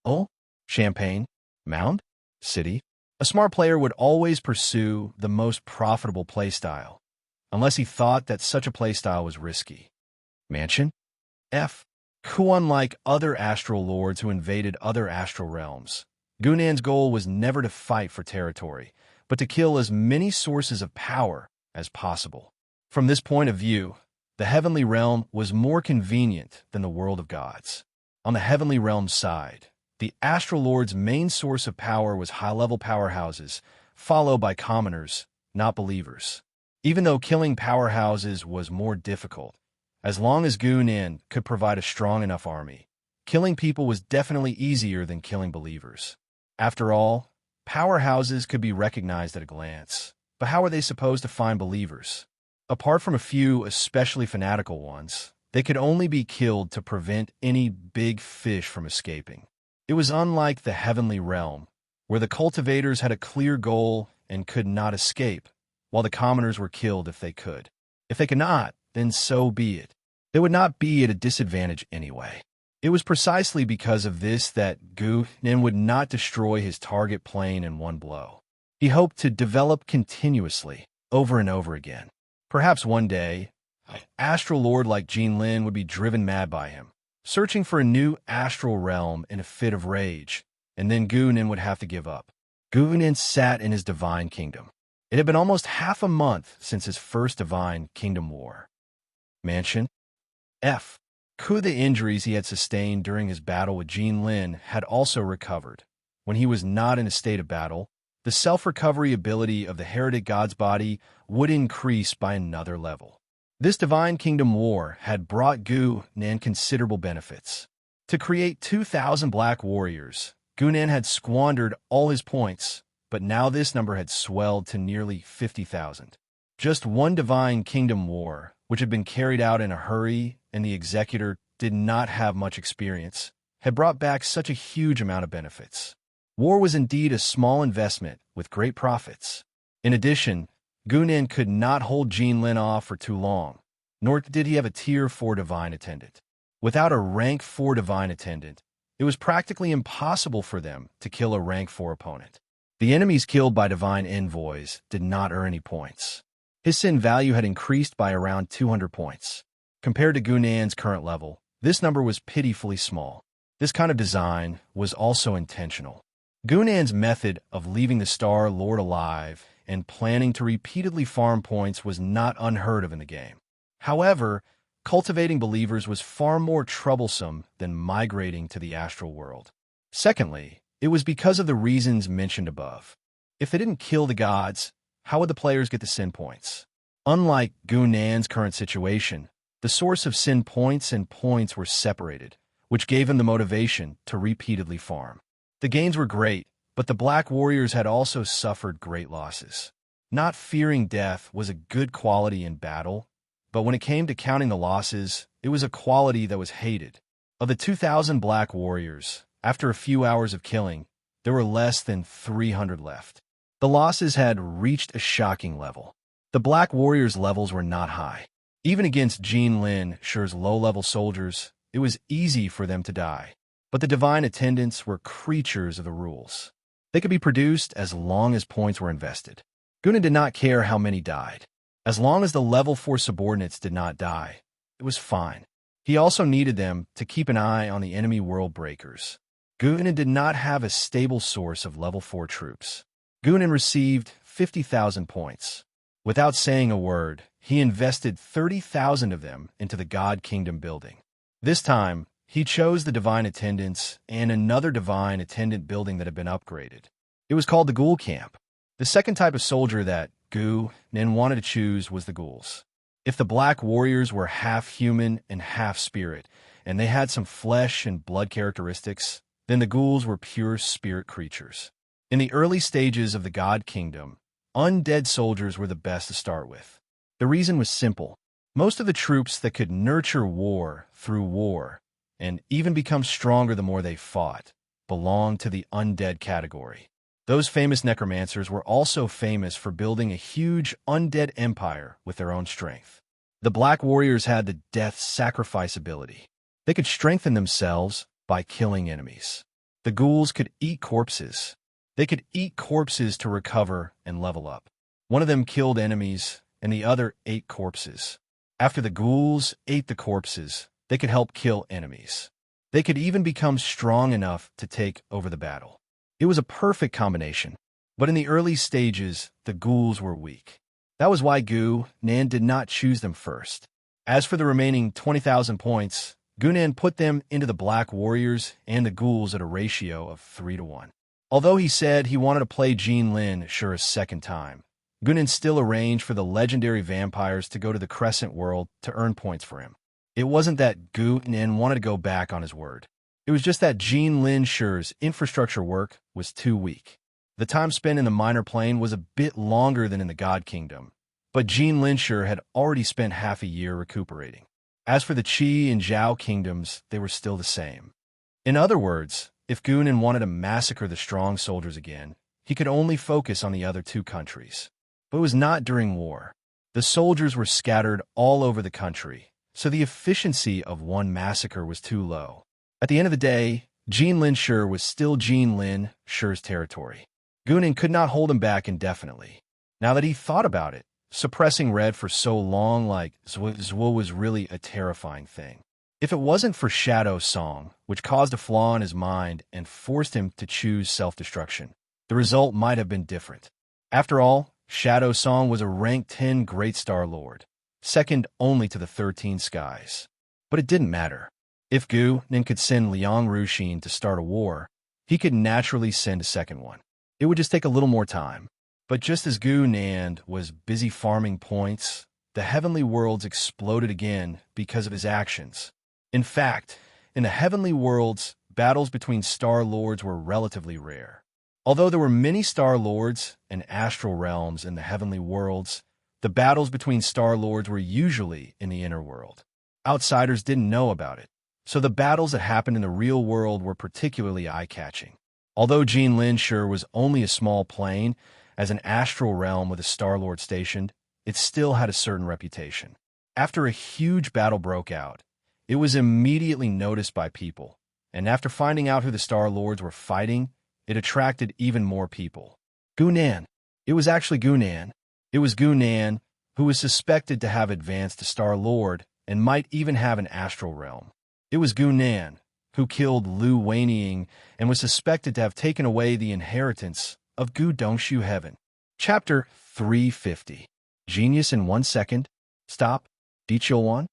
Oh, Champagne. Mound. City. A smart player would always pursue the most profitable playstyle, unless he thought that such a playstyle was risky. Mansion. F. Unlike other astral lords who invaded other astral realms, Gunan's goal was never to fight for territory, but to kill as many sources of power as possible. From this point of view, the heavenly realm was more convenient than the world of gods. On the heavenly realm's side, the astral lord's main source of power was high-level powerhouses, followed by commoners, not believers. Even though killing powerhouses was more difficult, as long as Gu Nin could provide a strong enough army, killing people was definitely easier than killing believers. After all, powerhouses could be recognized at a glance, but how were they supposed to find believers? Apart from a few especially fanatical ones, they could only be killed to prevent any big fish from escaping. It was unlike the heavenly realm, where the cultivators had a clear goal and could not escape, while the commoners were killed if they could. If they could not, then so be it. They would not be at a disadvantage anyway. It was precisely because of this that Gu Nin would not destroy his target plane in one blow. He hoped to develop continuously, over and over again. Perhaps one day, an astral lord like Jean Lin would be driven mad by him, searching for a new astral realm in a fit of rage, and then Gu Nin would have to give up. Gu Nin sat in his divine kingdom. It had been almost half a month since his first divine kingdom war. Mansion. F. The injuries he had sustained during his battle with Jean Lin had also recovered. When he was not in a state of battle, the self-recovery ability of the heretic god's body would increase by another level. This Divine Kingdom War had brought Gu-Nan considerable benefits. To create 2,000 Black Warriors, Gu-Nan had squandered all his points, but now this number had swelled to nearly 50,000. Just one Divine Kingdom War, which had been carried out in a hurry and the executor did not have much experience, had brought back such a huge amount of benefits. War was indeed a small investment with great profits. In addition, Gu-Nan could not hold Jin Lin off for too long, nor did he have a Tier 4 Divine Attendant. Without a Rank 4 Divine Attendant, it was practically impossible for them to kill a Rank 4 opponent. The enemies killed by Divine Envoys did not earn any points. His sin value had increased by around 200 points. Compared to Gu-Nan's current level, this number was pitifully small. This kind of design was also intentional. Gu-Nan's method of leaving the Star Lord alive and planning to repeatedly farm points was not unheard of in the game. However, cultivating believers was far more troublesome than migrating to the astral world. Secondly, it was because of the reasons mentioned above. If they didn't kill the gods, how would the players get the sin points? Unlike Gu-Nan's current situation, the source of sin points and points were separated, which gave him the motivation to repeatedly farm. The gains were great, but the Black Warriors had also suffered great losses. Not fearing death was a good quality in battle, but when it came to counting the losses, it was a quality that was hated. Of the 2,000 Black Warriors, after a few hours of killing, there were less than 300 left. The losses had reached a shocking level. The Black Warriors' levels were not high. Even against Jin Lin Shi's low-level soldiers, it was easy for them to die. But the Divine Attendants were creatures of the rules. They could be produced as long as points were invested. Gu-Nan did not care how many died. As long as the level 4 subordinates did not die, it was fine. He also needed them to keep an eye on the enemy world breakers. Gu-Nan did not have a stable source of level 4 troops. Gu-Nan received 50,000 points. Without saying a word, he invested 30,000 of them into the God Kingdom building. This time, he chose the Divine Attendants and another Divine Attendant building that had been upgraded. It was called the Ghoul Camp. The second type of soldier that Gu-Nan wanted to choose was the ghouls. If the Black Warriors were half human and half spirit, and they had some flesh and blood characteristics, then the ghouls were pure spirit creatures. In the early stages of the God Kingdom, undead soldiers were the best to start with. The reason was simple. Most of the troops that could nurture war through war, and even become stronger the more they fought, belonged to the undead category. Those famous necromancers were also famous for building a huge undead empire with their own strength. The Black Warriors had the death sacrifice ability. They could strengthen themselves by killing enemies. The ghouls could eat corpses. They could eat corpses to recover and level up. One of them killed enemies, and the other ate corpses. After the ghouls ate the corpses, they could help kill enemies. They could even become strong enough to take over the battle. It was a perfect combination, but in the early stages, the ghouls were weak. That was why Gu-Nan did not choose them first. As for the remaining 20,000 points, Gu-Nan put them into the Black Warriors and the ghouls at a ratio of 3-1. Although he said he wanted to play Jin Lin Shi a second time, Gu-Nan still arranged for the legendary vampires to go to the Crescent World to earn points for him. It wasn't that Gu-Nan wanted to go back on his word. It was just that Jin Lin Shi's infrastructure work was too weak. The time spent in the Minor Plane was a bit longer than in the God Kingdom, but Jin Lin Shi had already spent half a year recuperating. As for the Qi and Zhao kingdoms, they were still the same. In other words, if Gu-Nan wanted to massacre the strong soldiers again, he could only focus on the other two countries. But it was not during war. The soldiers were scattered all over the country, so the efficiency of one massacre was too low. At the end of the day, Jin Lin Shi was still Jin Lin Shi's territory. Gu-Nan could not hold him back indefinitely. Now that he thought about it, suppressing Red for so long like Zwo was really a terrifying thing. If it wasn't for Shadow Song, which caused a flaw in his mind and forced him to choose self-destruction, the result might have been different. After all, Shadow Song was a rank 10 Great Star Lord, second only to the 13 Skies. But it didn't matter. If Gu-Nan could send Liang Ruxin to start a war, he could naturally send a second one. It would just take a little more time. But just as Gu Nand was busy farming points, the heavenly worlds exploded again because of his actions. In fact, in the heavenly worlds, battles between Star Lords were relatively rare. Although there were many Star Lords and astral realms in the heavenly worlds, the battles between Star Lords were usually in the inner world. Outsiders didn't know about it, so the battles that happened in the real world were particularly eye-catching. Although Jinlin was only a small plane, as an astral realm with a Star Lord stationed, it still had a certain reputation. After a huge battle broke out, it was immediately noticed by people, and after finding out who the Star Lords were fighting, it attracted even more people. Gunan. It was actually Gunan. It was Gunan, who was suspected to have advanced to Star Lord and might even have an astral realm. It was Gunan, who killed Lu Wenying and was suspected to have taken away the inheritance of Gu Dongshu Heaven. Chapter 350. Genius in 1 second. Stop. Dichilwan.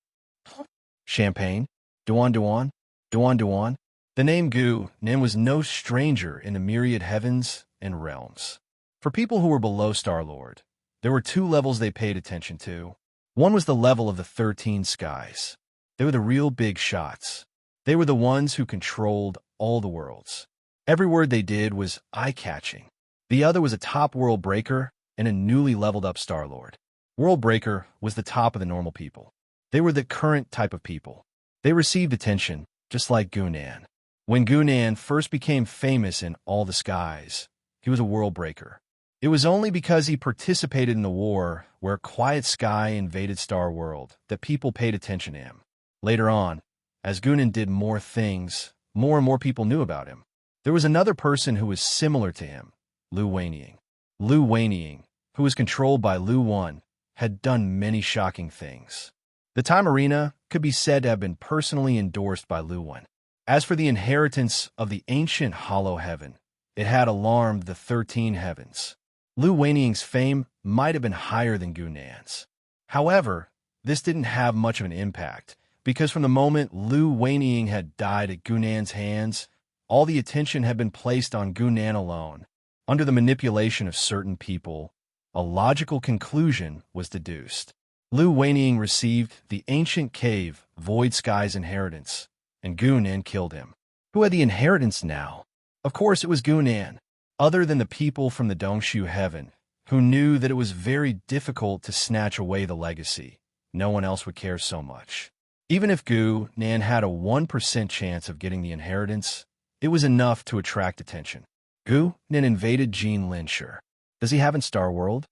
Champagne. Duan Duan. Duan Duan. The name Gu Nin was no stranger in the myriad heavens and realms. For people who were below Star-Lord, there were 2 levels they paid attention to. One was the level of the 13 skies. They were the real big shots. They were the ones who controlled all the worlds. Every word they did was eye-catching. The other was a top world breaker and a newly leveled up Star-Lord. World breaker was the top of the normal people. They were the current type of people. They received attention, just like Gunan. When Gunan first became famous in all the skies, he was a world breaker. It was only because he participated in the war where Quiet Sky invaded Star World that people paid attention to him. Later on, as Gunan did more things, more and more people knew about him. There was another person who was similar to him, Lu Wenying. Lu Wenying, who was controlled by Lu Wan, had done many shocking things. The Time Arena could be said to have been personally endorsed by Lu Wan. As for the inheritance of the ancient Hollow Heaven, it had alarmed the 13 heavens. Lu Wenying's fame might have been higher than Gunan's. However, this didn't have much of an impact, because from the moment Lu Wenying had died at Gunan's hands, all the attention had been placed on Gunan alone. Under the manipulation of certain people, a logical conclusion was deduced. Lu Wenying received the ancient cave Void Sky's inheritance, and Gunan killed him. Who had the inheritance now? Of course it was Gunan. Other than the people from the Dongshu Heaven, who knew that it was very difficult to snatch away the legacy, no one else would care so much. Even if Gunan had a 1% chance of getting the inheritance, it was enough to attract attention. Gunan invaded Jinlin. Does he have in Star World?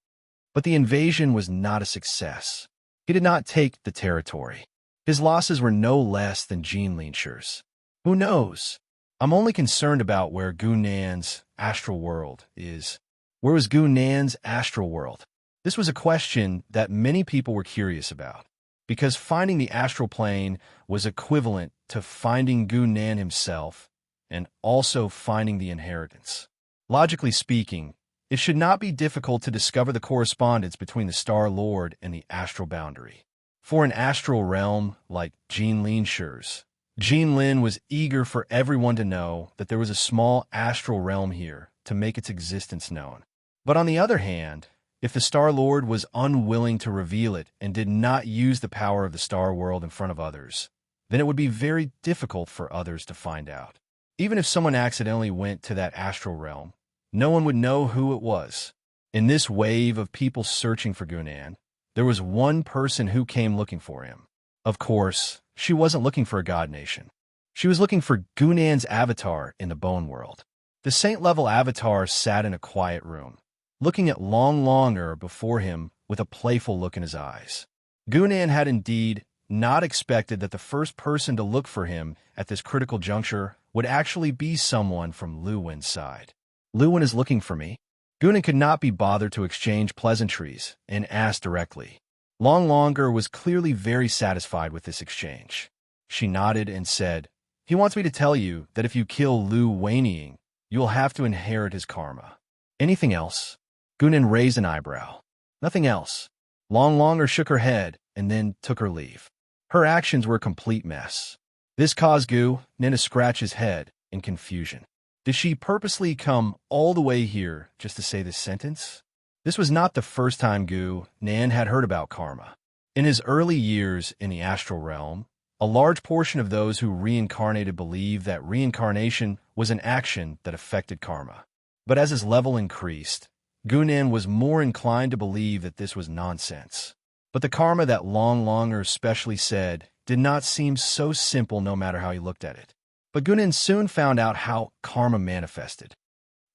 But the invasion was not a success. He did not take the territory. His losses were no less than Jinlin's. Who knows? I'm only concerned about where Gunan's astral world is. Where was Gunan's astral world? This was a question that many people were curious about, because finding the astral plane was equivalent to finding Gunan himself and also finding the inheritance. Logically speaking, it should not be difficult to discover the correspondence between the Star Lord and the astral boundary. For an astral realm like Jinlin's, Jinlin was eager for everyone to know that there was a small astral realm here to make its existence known. But on the other hand, if the Star Lord was unwilling to reveal it and did not use the power of the Star World in front of others, then it would be very difficult for others to find out. Even if someone accidentally went to that astral realm, no one would know who it was. In this wave of people searching for Gunan, there was one person who came looking for him. Of course, she wasn't looking for a god nation. She was looking for Gunan's avatar in the bone world. The saint-level avatar sat in a quiet room, looking at Longer before him with a playful look in his eyes. Gunan had indeed not expected that the first person to look for him at this critical juncture would actually be someone from Lu Wen's side. Lu Wen is looking for me. Gunan could not be bothered to exchange pleasantries and asked directly. Longer was clearly very satisfied with this exchange. She nodded and said, "He wants me to tell you that if you kill Lu Wenying, you will have to inherit his karma." Anything else? Gunan raised an eyebrow. Nothing else. Longer shook her head and then took her leave. Her actions were a complete mess. This caused Gunan to scratch his head in confusion. Did she purposely come all the way here just to say this sentence? This was not the first time Gu Nan had heard about karma. In his early years in the astral realm, a large portion of those who reincarnated believed that reincarnation was an action that affected karma. But as his level increased, Gu Nan was more inclined to believe that this was nonsense. But the karma that Longer specially said did not seem so simple no matter how he looked at it. But Gu Nan soon found out how karma manifested.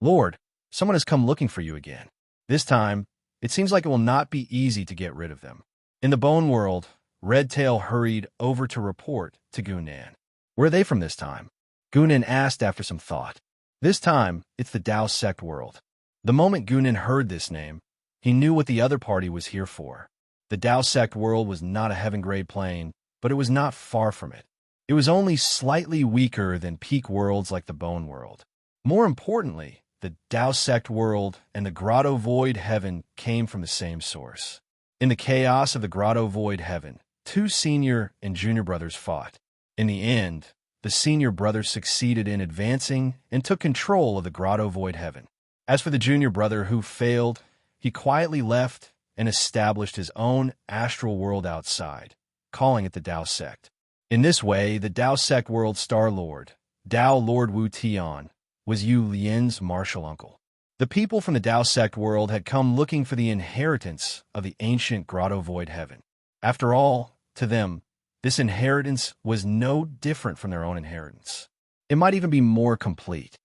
Lord, someone has come looking for you again. This time, it seems like it will not be easy to get rid of them. In the bone world, Redtail hurried over to report to Gu Nan. Where are they from this time? Gu Nan asked after some thought. This time, it's the Dao sect world. The moment Gu Nan heard this name, he knew what the other party was here for. The Dao sect world was not a heaven-grade plane, but it was not far from it. It was only slightly weaker than peak worlds like the bone world. More importantly, the Dao sect world and the Grotto Void Heaven came from the same source. In the chaos of the Grotto Void Heaven, two senior and junior brothers fought. In the end, the senior brother succeeded in advancing and took control of the Grotto Void Heaven. As for the junior brother who failed, he quietly left and established his own astral world outside, calling it the Dao sect. In this way, the Dao sect world Star Lord, Dao Lord Wu Tian, was Yu Lian's martial uncle. The people from the Dao sect world had come looking for the inheritance of the ancient Grotto Void Heaven. After all, to them, this inheritance was no different from their own inheritance. It might even be more complete.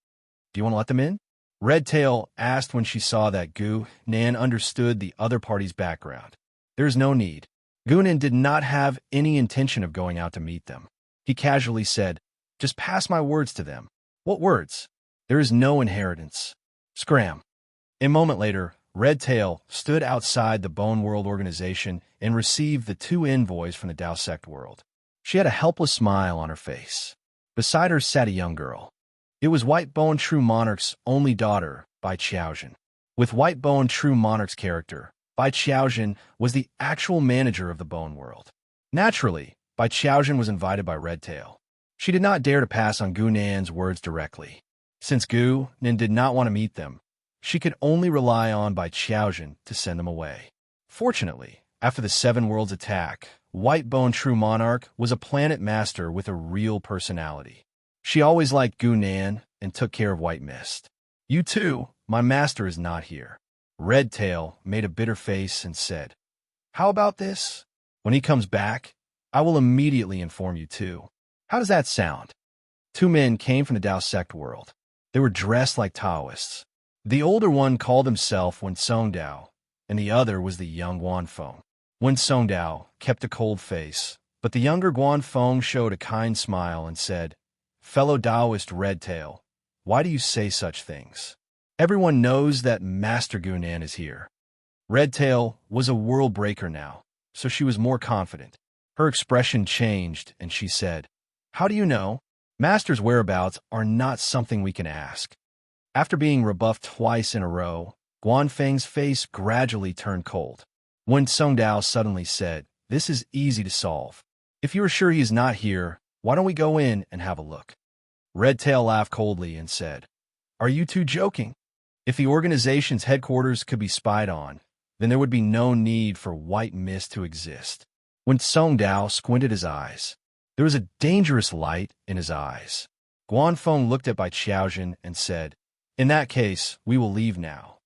Do you want to let them in? Redtail asked when she saw that Gu Nan understood the other party's background. There is no need. Gu Nan did not have any intention of going out to meet them. He casually said, "Just pass my words to them." "What words?" "There is no inheritance." Scram. A moment later, Redtail stood outside the Bone World organization and received the two envoys from the Dao sect world. She had a helpless smile on her face. Beside her sat a young girl. It was White Bone True Monarch's only daughter, Bai Qiaojin. With White Bone True Monarch's character, Bai Qiaojin was the actual manager of the Bone World. Naturally, Bai Qiaojin was invited by Redtail. She did not dare to pass on Gu Nan's words directly. Since Gu Nan did not want to meet them, she could only rely on Bai Qiaojin to send them away. Fortunately, after the Seven Worlds attack, White Bone True Monarch was a planet master with a real personality. She always liked Gu Nan and took care of White Mist. "You too, my master is not here." Redtail made a bitter face and said, "How about this? When he comes back, I will immediately inform you too. How does that sound?" Two men came from the Dao sect world. They were dressed like Taoists. The older one called himself Wen Songdao, and the other was the young Guanfeng. Wen Songdao kept a cold face, but the younger Guanfeng showed a kind smile and said, "Fellow Taoist Redtail, why do you say such things? Everyone knows that Master Gu Nan is here." Redtail was a world breaker now, so she was more confident. Her expression changed, and she said, "How do you know? Master's whereabouts are not something we can ask." After being rebuffed twice in a row, Guanfeng's face gradually turned cold. Wen Songdao suddenly said, "This is easy to solve. If you are sure he is not here, why don't we go in and have a look?" Redtail laughed coldly and said, "Are you two joking? If the organization's headquarters could be spied on, then there would be no need for White Mist to exist." Wen Songdao squinted his eyes. There was a dangerous light in his eyes. Guanfeng looked at Bai Qiaojin and said, "In that case, we will leave now."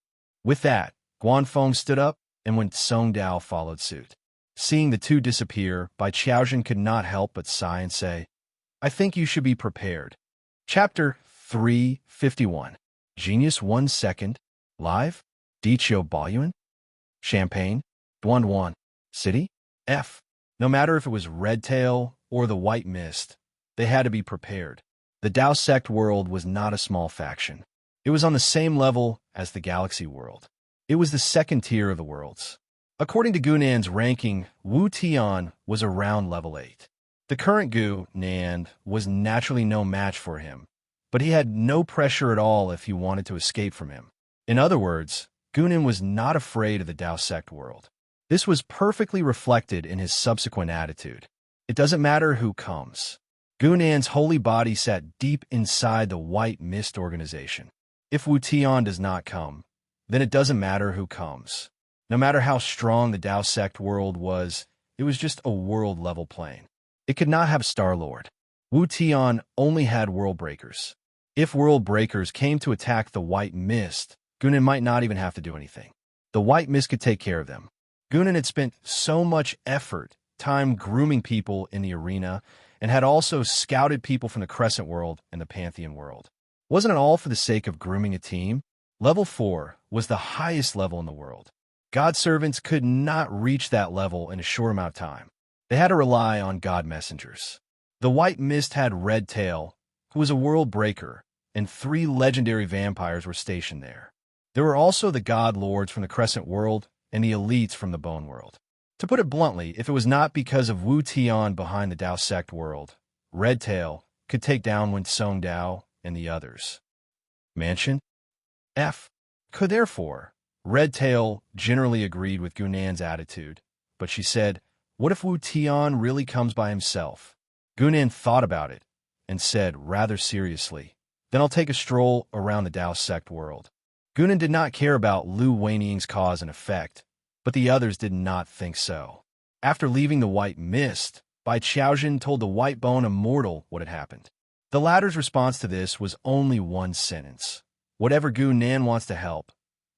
With that, Guanfeng stood up, and Wen Songdao followed suit. Seeing the two disappear, Bai Qiaojin could not help but sigh and say, "I think you should be prepared." Chapter 351. Genius 1 second. Live. Dichio Baoyuan. Champagne. Duan. City. F. No matter if it was Redtail or the White Mist, they had to be prepared. The Dao sect world was not a small faction. It was on the same level as the Galaxy world. It was the second tier of the worlds. According to Gu Nan's ranking, Wu Tian was around level 8. The current Gu Nan was naturally no match for him, but he had no pressure at all if he wanted to escape from him. In other words, Gu Nan was not afraid of the Dao sect world. This was perfectly reflected in his subsequent attitude. It doesn't matter who comes. Gunnan's holy body sat deep inside the White Mist organization. If Wu Tian does not come, then it doesn't matter who comes. No matter how strong the Dao sect world was, it was just a world-level plane. It could not have Star-Lord. Wu Tian only had world breakers. If world breakers came to attack the White Mist, Gunnan might not even have to do anything. The White Mist could take care of them. Gunnan had spent so much time grooming people in the arena, and had also scouted people from the Crescent world and the Pantheon world. Wasn't it all for the sake of grooming a team? Level 4 was the highest level in the world. God's servants could not reach that level in a short amount of time. They had to rely on God messengers. The White Mist had Red Tail, who was a world breaker, and 3 legendary vampires were stationed there. There were also the God Lords from the Crescent world and the elites from the Bone world. To put it bluntly, if it was not because of Wu Tian behind the Dao sect world, Red Tail could take down Wen Song Dao and the others. Mansion F. Could therefore, Red Tail generally agreed with Gunnan's attitude, but she said, "What if Wu Tian really comes by himself?" Gunnan thought about it and said rather seriously, "Then I'll take a stroll around the Dao sect world." Gunnan did not care about Lu Weining's cause and effect, but the others did not think so. After leaving the White Mist, Bai Qiaojin told the White Bone Immortal what had happened. The latter's response to this was only one sentence. "Whatever Gunnan wants to help,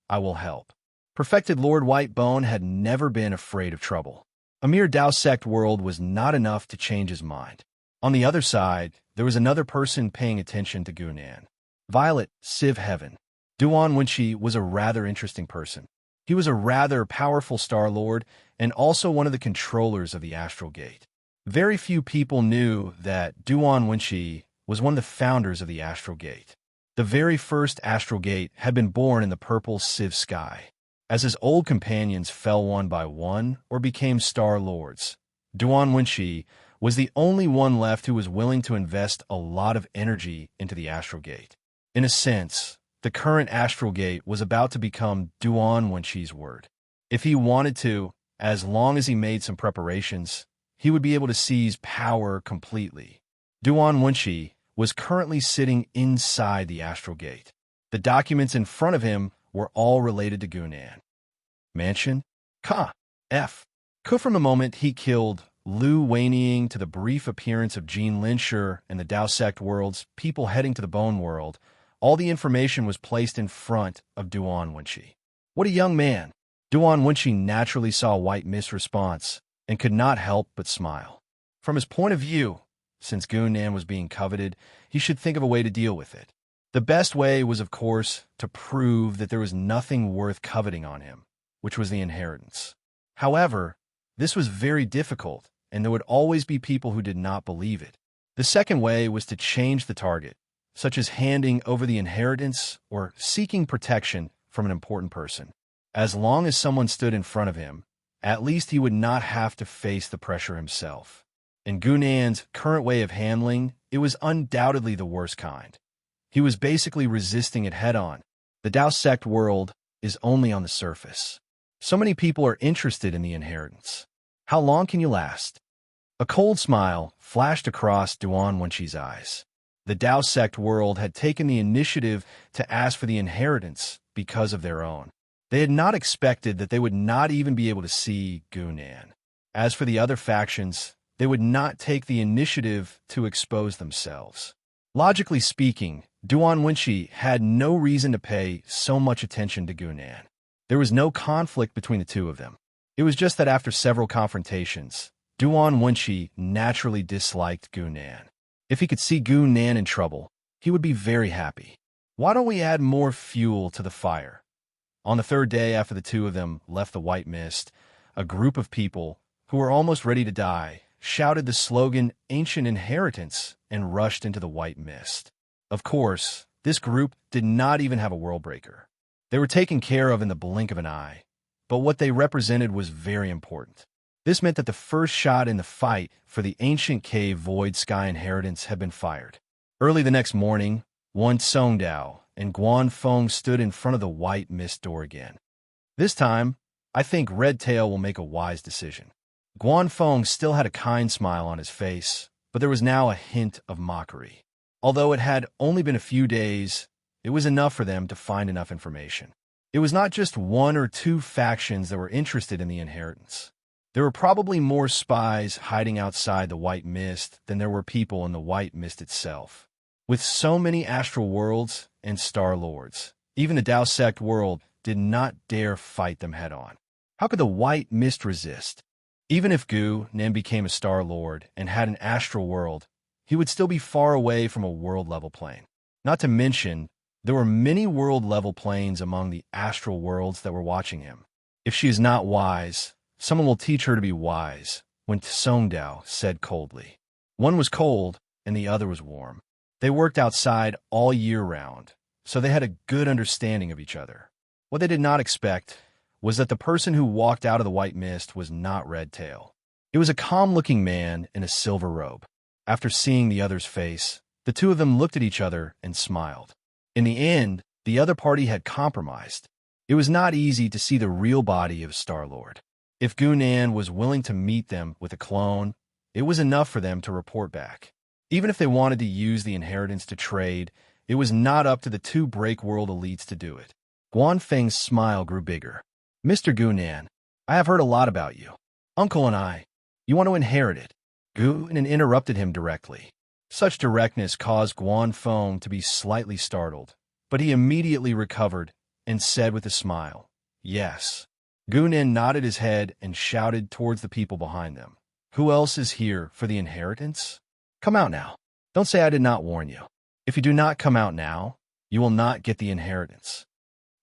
I will help." Perfected Lord White Bone had never been afraid of trouble. A mere Dao sect world was not enough to change his mind. On the other side, there was another person paying attention to Gunnan. Violet Civ Heaven. Duan Wenqi was a rather interesting person. He was a rather powerful Star Lord and also one of the controllers of the Astral Gate. Very few people knew that Duan Wenqi was one of the founders of the Astral Gate. The very first Astral Gate had been born in the purple Civ sky. As his old companions fell one by one or became Star Lords, Duan Wenqi was the only one left who was willing to invest a lot of energy into the Astral Gate. In a sense, the current Astral Gate was about to become Duan Wenqi's word. If he wanted to, as long as he made some preparations, he would be able to seize power completely. Duan Wenqi was currently sitting inside the Astral Gate. The documents in front of him were all related to Gunnan. Mansion Ka F. Ku from the moment he killed Lu Weining to the brief appearance of Jean Linsher and the Dao sect world's people heading to the Bone world, all the information was placed in front of Duan Wenqi. What a young man! Duan Wenqi naturally saw White Mist's response and could not help but smile. From his point of view, since Gunnan was being coveted, he should think of a way to deal with it. The best way was, of course, to prove that there was nothing worth coveting on him, which was the inheritance. However, this was very difficult, and there would always be people who did not believe it. The second way was to change the target, such as handing over the inheritance or seeking protection from an important person. As long as someone stood in front of him, at least he would not have to face the pressure himself. In Gunnan's current way of handling, it was undoubtedly the worst kind. He was basically resisting it head-on. The Dao sect world is only on the surface. So many people are interested in the inheritance. How long can you last? A cold smile flashed across Duan Wenqi's eyes. The Dao sect world had taken the initiative to ask for the inheritance because of their own. They had not expected that they would not even be able to see Gunnan. As for the other factions, they would not take the initiative to expose themselves. Logically speaking, Duan Wenqi had no reason to pay so much attention to Gunnan. There was no conflict between the two of them. It was just that after several confrontations, Duan Wenqi naturally disliked Gunnan. If he could see Gunnan in trouble, he would be very happy. Why don't we add more fuel to the fire? On the third day after the two of them left the White Mist, a group of people, who were almost ready to die, shouted the slogan "Ancient Inheritance" and rushed into the White Mist. Of course, this group did not even have a world breaker. They were taken care of in the blink of an eye, but what they represented was very important. This meant that the first shot in the fight for the ancient cave Void Sky inheritance had been fired. Early the next morning, Wen Song Dao and Guan Feng stood in front of the White Mist door again. This time, I think Red Tail will make a wise decision. Guan Feng still had a kind smile on his face, but there was now a hint of mockery. Although it had only been a few days, it was enough for them to find enough information. It was not just one or two factions that were interested in the inheritance. There were probably more spies hiding outside the White Mist than there were people in the White Mist itself. With so many astral worlds and star lords, even the Dao Sect world did not dare fight them head-on. How could the White Mist resist? Even if Gu Nen became a star lord and had an astral world, he would still be far away from a world-level plane. Not to mention, there were many world-level planes among the astral worlds that were watching him. If she is not wise, someone will teach her to be wise, when Tsongdao said coldly. One was cold, and the other was warm. They worked outside all year round, so they had a good understanding of each other. What they did not expect was that the person who walked out of the White Mist was not Red Tail. It was a calm-looking man in a silver robe. After seeing the other's face, the two of them looked at each other and smiled. In the end, the other party had compromised. It was not easy to see the real body of Star-Lord. If Gu Nen was willing to meet them with a clone, it was enough for them to report back. Even if they wanted to use the inheritance to trade, it was not up to the two Break-World elites to do it. Guanfeng's smile grew bigger. Mr. Gu Nen, I have heard a lot about you. Uncle and I, you want to inherit it. Gu Nen interrupted him directly. Such directness caused Guanfeng to be slightly startled, but he immediately recovered and said with a smile, yes. Gu Nen nodded his head and shouted towards the people behind them. Who else is here for the inheritance? Come out now. Don't say I did not warn you. If you do not come out now, you will not get the inheritance.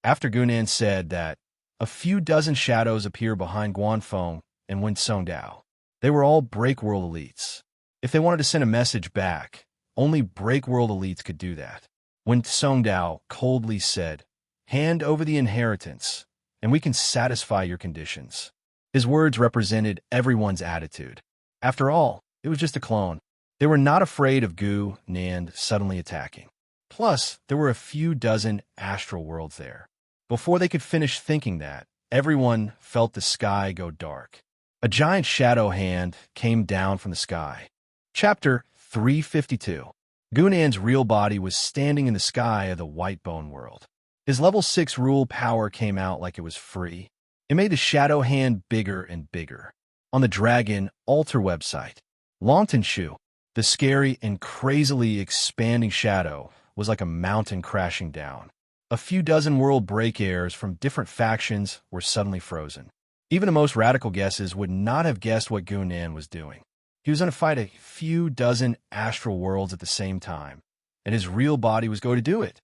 After Gu Nen said that, a few dozen shadows appeared behind Guanfeng and Wen Songdao. They were all Break-World elites. If they wanted to send a message back, only Break-World elites could do that. Wen Songdao coldly said, hand over the inheritance, and we can satisfy your conditions. His words represented everyone's attitude. After all, it was just a clone. They were not afraid of Gu Nen suddenly attacking. Plus, there were a few dozen astral worlds there. Before they could finish thinking that, everyone felt the sky go dark. A giant shadow hand came down from the sky. Chapter 352. Gu Nen's real body was standing in the sky of the White Bone world. His level 6 rule power came out like it was free. It made the shadow hand bigger and bigger. On the Dragon Altar website, Longtonshu, the scary and crazily expanding shadow, was like a mountain crashing down. A few dozen world break heirs from different factions were suddenly frozen. Even the most radical guesses would not have guessed what Gu Nen was doing. He was going to fight a few dozen astral worlds at the same time, and his real body was going to do it.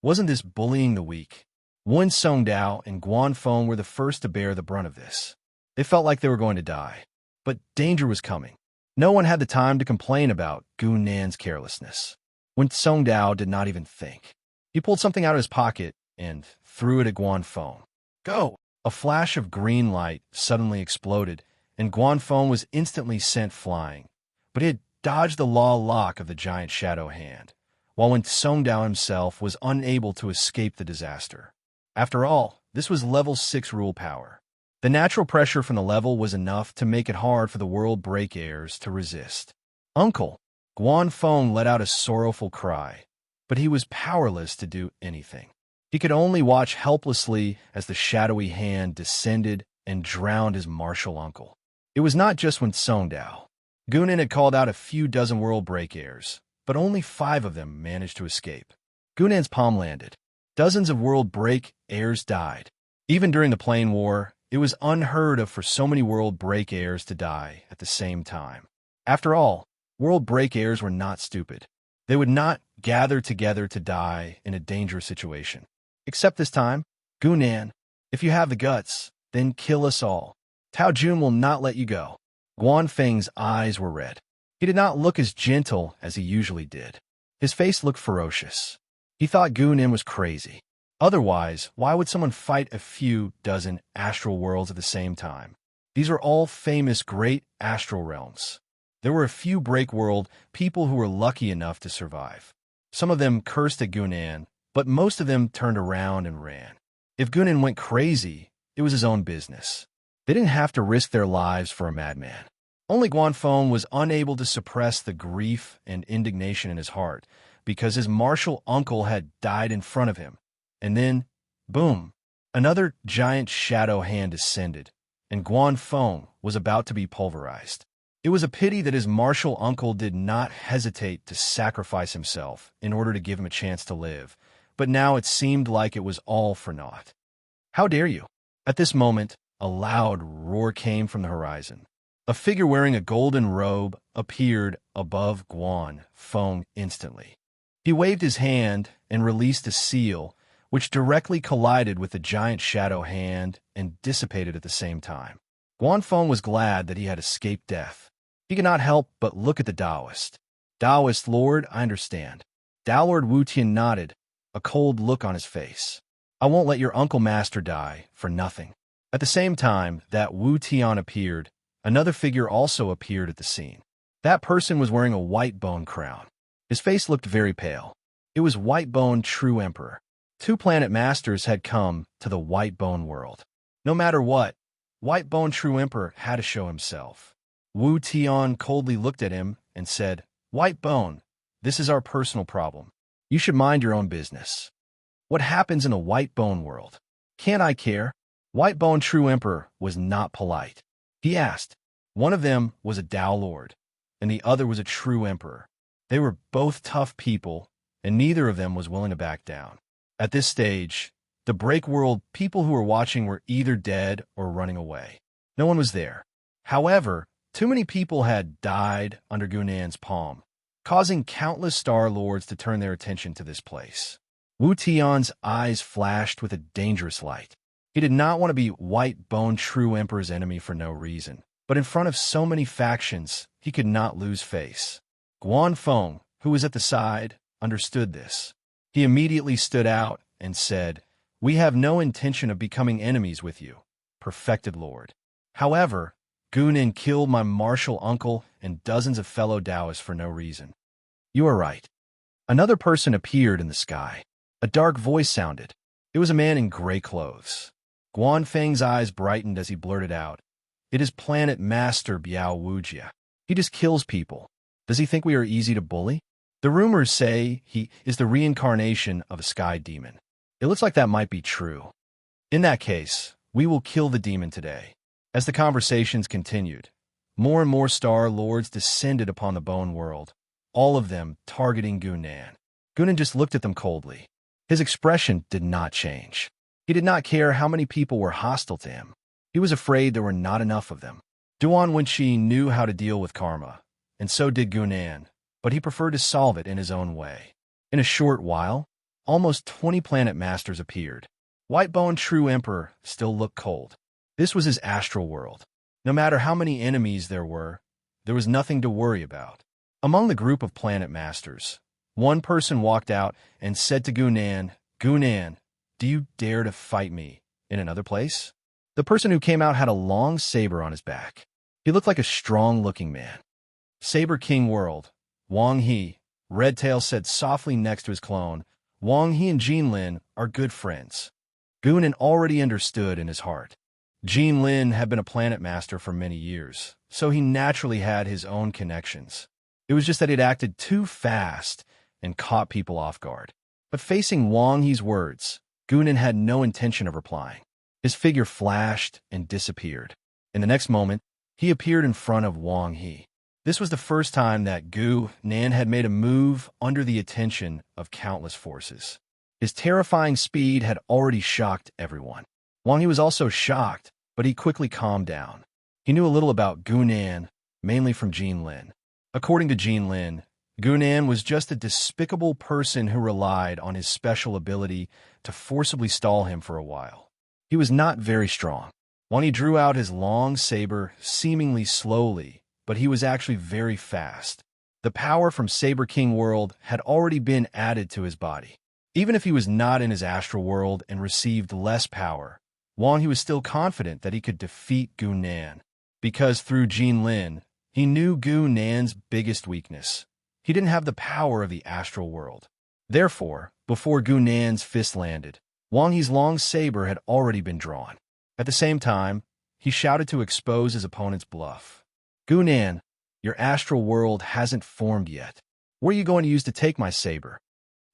Wasn't this bullying the weak? Wen Songdao and Guanfeng were the first to bear the brunt of this. They felt like they were going to die. But danger was coming. No one had the time to complain about Gu Nen's carelessness. Wen Songdao did not even think. He pulled something out of his pocket and threw it at Guanfeng. Go! A flash of green light suddenly exploded, and Guanfeng was instantly sent flying. But he had dodged the law lock of the giant shadow hand, while Wen Songdao himself was unable to escape the disaster. After all, this was level 6 rule power. The natural pressure from the level was enough to make it hard for the world break heirs to resist. Uncle! Guanfeng let out a sorrowful cry, but he was powerless to do anything. He could only watch helplessly as the shadowy hand descended and drowned his martial uncle. It was not just Wen Songdao. Gu Nen had called out a few dozen world break heirs, but only 5 of them managed to escape. Gu Nen's palm landed. Dozens of world break heirs died. Even during the Plane War, it was unheard of for so many world break heirs to die at the same time. After all, world break heirs were not stupid. They would not gather together to die in a dangerous situation. Except this time, Gu Nen, if you have the guts, then kill us all. Tao Jun will not let you go. Guanfeng's eyes were red. He did not look as gentle as he usually did. His face looked ferocious. He thought Gu Nen was crazy. Otherwise, why would someone fight a few dozen astral worlds at the same time? These are all famous great astral realms. There were a few break-world people who were lucky enough to survive. Some of them cursed at Gu Nen, but most of them turned around and ran. If Gu Nen went crazy, it was his own business. They didn't have to risk their lives for a madman. Only Guanfeng was unable to suppress the grief and indignation in his heart because his martial uncle had died in front of him. And then, boom, another giant shadow hand descended, and Guanfeng was about to be pulverized. It was a pity that his martial uncle did not hesitate to sacrifice himself in order to give him a chance to live, but now it seemed like it was all for naught. How dare you? At this moment, a loud roar came from the horizon. A figure wearing a golden robe appeared above Guanfeng instantly. He waved his hand and released a seal, which directly collided with the giant shadow hand and dissipated at the same time. Guanfeng was glad that he had escaped death. He could not help but look at the Taoist. Taoist Lord, I understand. Tao Lord Wu Tian nodded, a cold look on his face. I won't let your uncle master die for nothing. At the same time that Wu Tian appeared, another figure also appeared at the scene. That person was wearing a white bone crown. His face looked very pale. It was White Bone True Emperor. 2 planet masters had come to the White Bone world. No matter what, White Bone True Emperor had to show himself. Wu Tian coldly looked at him and said, White Bone, this is our personal problem. You should mind your own business. What happens in a White Bone world? Can't I care? White Bone True Emperor was not polite. He asked. One of them was a Tao Lord, and the other was a true emperor. They were both tough people, and neither of them was willing to back down. At this stage, the break world people who were watching were either dead or running away. No one was there. However, too many people had died under Gunan's palm, causing countless Star Lords to turn their attention to this place. Wu Tian's eyes flashed with a dangerous light. He did not want to be White Bone True Emperor's enemy for no reason, but in front of so many factions, he could not lose face. Guanfeng, who was at the side, understood this. He immediately stood out and said, We have no intention of becoming enemies with you, perfected Lord. However, Gunan killed my martial uncle and dozens of fellow Taoists for no reason. You are right. Another person appeared in the sky. A dark voice sounded. It was a man in gray clothes. Guanfeng's eyes brightened as he blurted out, It is Planet Master Biao Wujia. He just kills people. Does he think we are easy to bully? The rumors say he is the reincarnation of a sky demon. It looks like that might be true. In that case, we will kill the demon today. As the conversations continued, more and more Star Lords descended upon the Bone World, all of them targeting Gunan. Gunan just looked at them coldly. His expression did not change. He did not care how many people were hostile to him. He was afraid there were not enough of them. Duan Wenqi knew how to deal with karma, and so did Gunan, but he preferred to solve it in his own way. In a short while, almost 20 planet masters appeared. White Bone True Emperor still looked cold. This was his astral world. No matter how many enemies there was nothing to worry about. Among the group of planet masters, one person walked out and said to Gunan, Gunan, do you dare to fight me in another place? The person who came out had a long saber on his back. He looked like a strong-looking man. Saber King World, Wang He, Redtail said softly next to his clone, Wang He and Jinlin are good friends. Gunan already understood in his heart. Jinlin had been a planet master for many years, so he naturally had his own connections. It was just that he'd acted too fast and caught people off guard. But facing Wang He's words, Gunan had no intention of replying. His figure flashed and disappeared. In the next moment, he appeared in front of Wang He. This was the first time that Gunan had made a move under the attention of countless forces. His terrifying speed had already shocked everyone. Wang He was also shocked, but he quickly calmed down. He knew a little about Gunan, mainly from Jinlin. According to Jinlin, Gunan was just a despicable person who relied on his special ability to forcibly stall him for a while. He was not very strong. Wang He drew out his long saber seemingly slowly, but he was actually very fast. The power from Saber King World had already been added to his body. Even if he was not in his astral world and received less power, Wang He was still confident that he could defeat Gunan, because through Jinlin, he knew Gunan's biggest weakness. He didn't have the power of the astral world. Therefore, before Gunan's fist landed, Wang He's long saber had already been drawn. At the same time, he shouted to expose his opponent's bluff. Gunan, your astral world hasn't formed yet. What are you going to use to take my saber?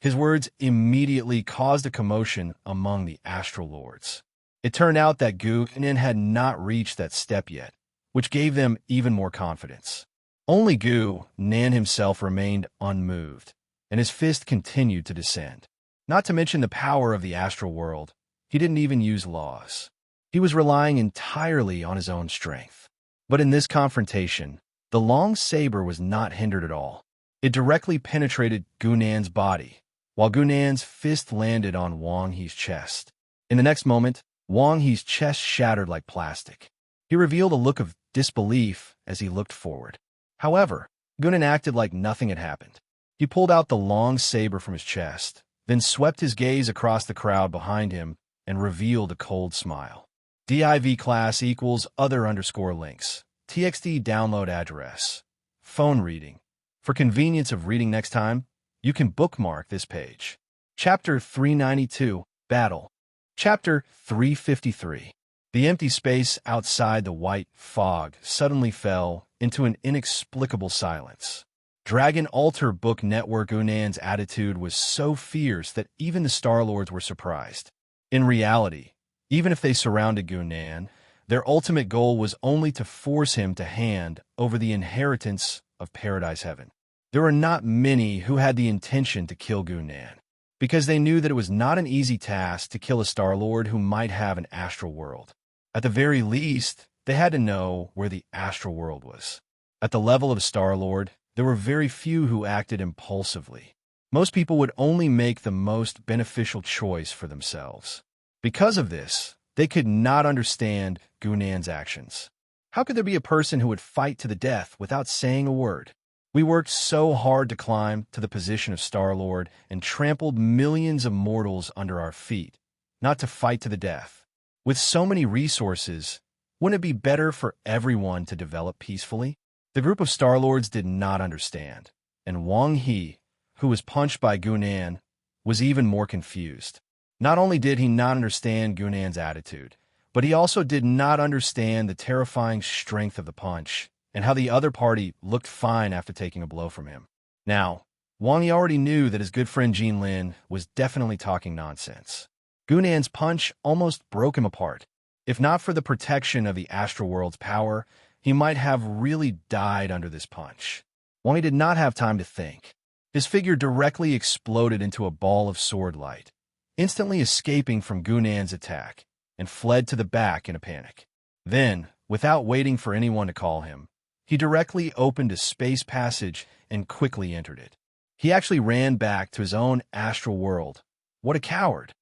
His words immediately caused a commotion among the astral lords. It turned out that Gunan had not reached that step yet, which gave them even more confidence. Only Gunan himself remained unmoved, and his fist continued to descend. Not to mention the power of the astral world, he didn't even use laws. He was relying entirely on his own strength. But in this confrontation, the long saber was not hindered at all. It directly penetrated Gunan's body, while Gunan's fist landed on Wang He's chest. In the next moment, Wang He's chest shattered like plastic. He revealed a look of disbelief as he looked forward. However, Gunan acted like nothing had happened. He pulled out the long saber from his chest, then swept his gaze across the crowd behind him and revealed a cold smile. Div class equals other_links. TXT download address. Phone reading. For convenience of reading next time, you can bookmark this page. Chapter 392, Battle. Chapter 353. The empty space outside the white fog suddenly fell into an inexplicable silence. Dragon Altar Book Network Gunan's attitude was so fierce that even the Star-Lords were surprised. In reality, even if they surrounded Gunan, their ultimate goal was only to force him to hand over the inheritance of Paradise Heaven. There were not many who had the intention to kill Gunan, because they knew that it was not an easy task to kill a Star-Lord who might have an astral world. At the very least, they had to know where the astral world was. At the level of Star-Lord, there were very few who acted impulsively. Most people would only make the most beneficial choice for themselves. Because of this, they could not understand Gunan's actions. How could there be a person who would fight to the death without saying a word? We worked so hard to climb to the position of Star-Lord and trampled millions of mortals under our feet, not to fight to the death. With so many resources, wouldn't it be better for everyone to develop peacefully? The group of Star-Lords did not understand, and Wang He, who was punched by Gunan, was even more confused. Not only did he not understand Gunan's attitude, but he also did not understand the terrifying strength of the punch and how the other party looked fine after taking a blow from him. Now, Wang He already knew that his good friend Jin Lin was definitely talking nonsense. Gunan's punch almost broke him apart. If not for the protection of the astral world's power, he might have really died under this punch. Wang He did not have time to think. His figure directly exploded into a ball of sword light, instantly escaping from Gunan's attack, and fled to the back in a panic. Then, without waiting for anyone to call him, he directly opened a space passage and quickly entered it. He actually ran back to his own astral world. What a coward!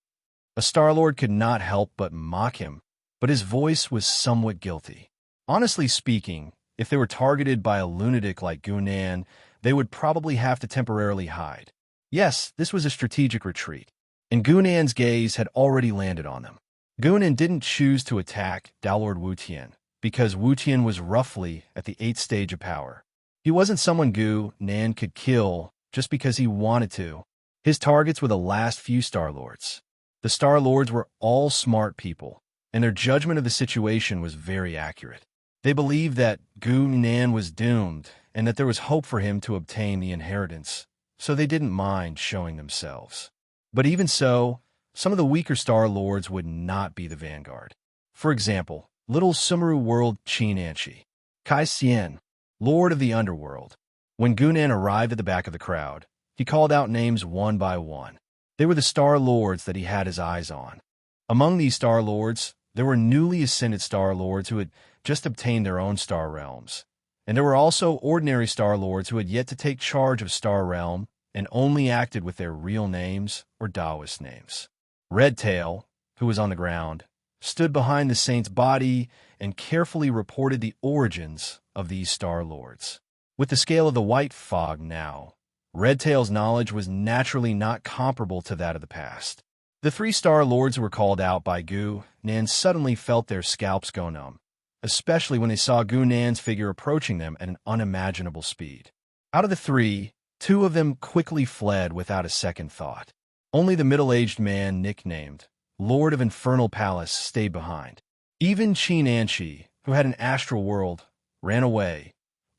A Star-Lord could not help but mock him, but his voice was somewhat guilty. Honestly speaking, if they were targeted by a lunatic like Gunan, they would probably have to temporarily hide. Yes, this was a strategic retreat, and Gunan's gaze had already landed on them. Gunan didn't choose to attack Dalord Wutian, because Wutian was roughly at the 8th stage of power. He wasn't someone Gunan could kill just because he wanted to. His targets were the last few Star-Lords. The Star-Lords were all smart people, and their judgment of the situation was very accurate. They believed that Gunan was doomed and that there was hope for him to obtain the inheritance, so they didn't mind showing themselves. But even so, some of the weaker Star-Lords would not be the vanguard. For example, Little Sumeru World Qin Anshi, Kai Xian, Lord of the Underworld. When Gunan arrived at the back of the crowd, he called out names one by one. They were the Star-Lords that he had his eyes on. Among these Star-Lords, there were newly ascended Star-Lords who had just obtained their own Star Realms. And there were also ordinary Star-Lords who had yet to take charge of Star Realm and only acted with their real names or Taoist names. Redtail, who was on the ground, stood behind the saint's body and carefully reported the origins of these Star-Lords. With the scale of the white fog now, Redtail's knowledge was naturally not comparable to that of the past. The 3 Star-Lords who were called out by Gunan suddenly felt their scalps go numb, especially when they saw Gunan's figure approaching them at an unimaginable speed. Out of the 3, 2 of them quickly fled without a second thought. Only the middle-aged man nicknamed Lord of Infernal Palace stayed behind. Even Qin Anshi, who had an astral world, ran away,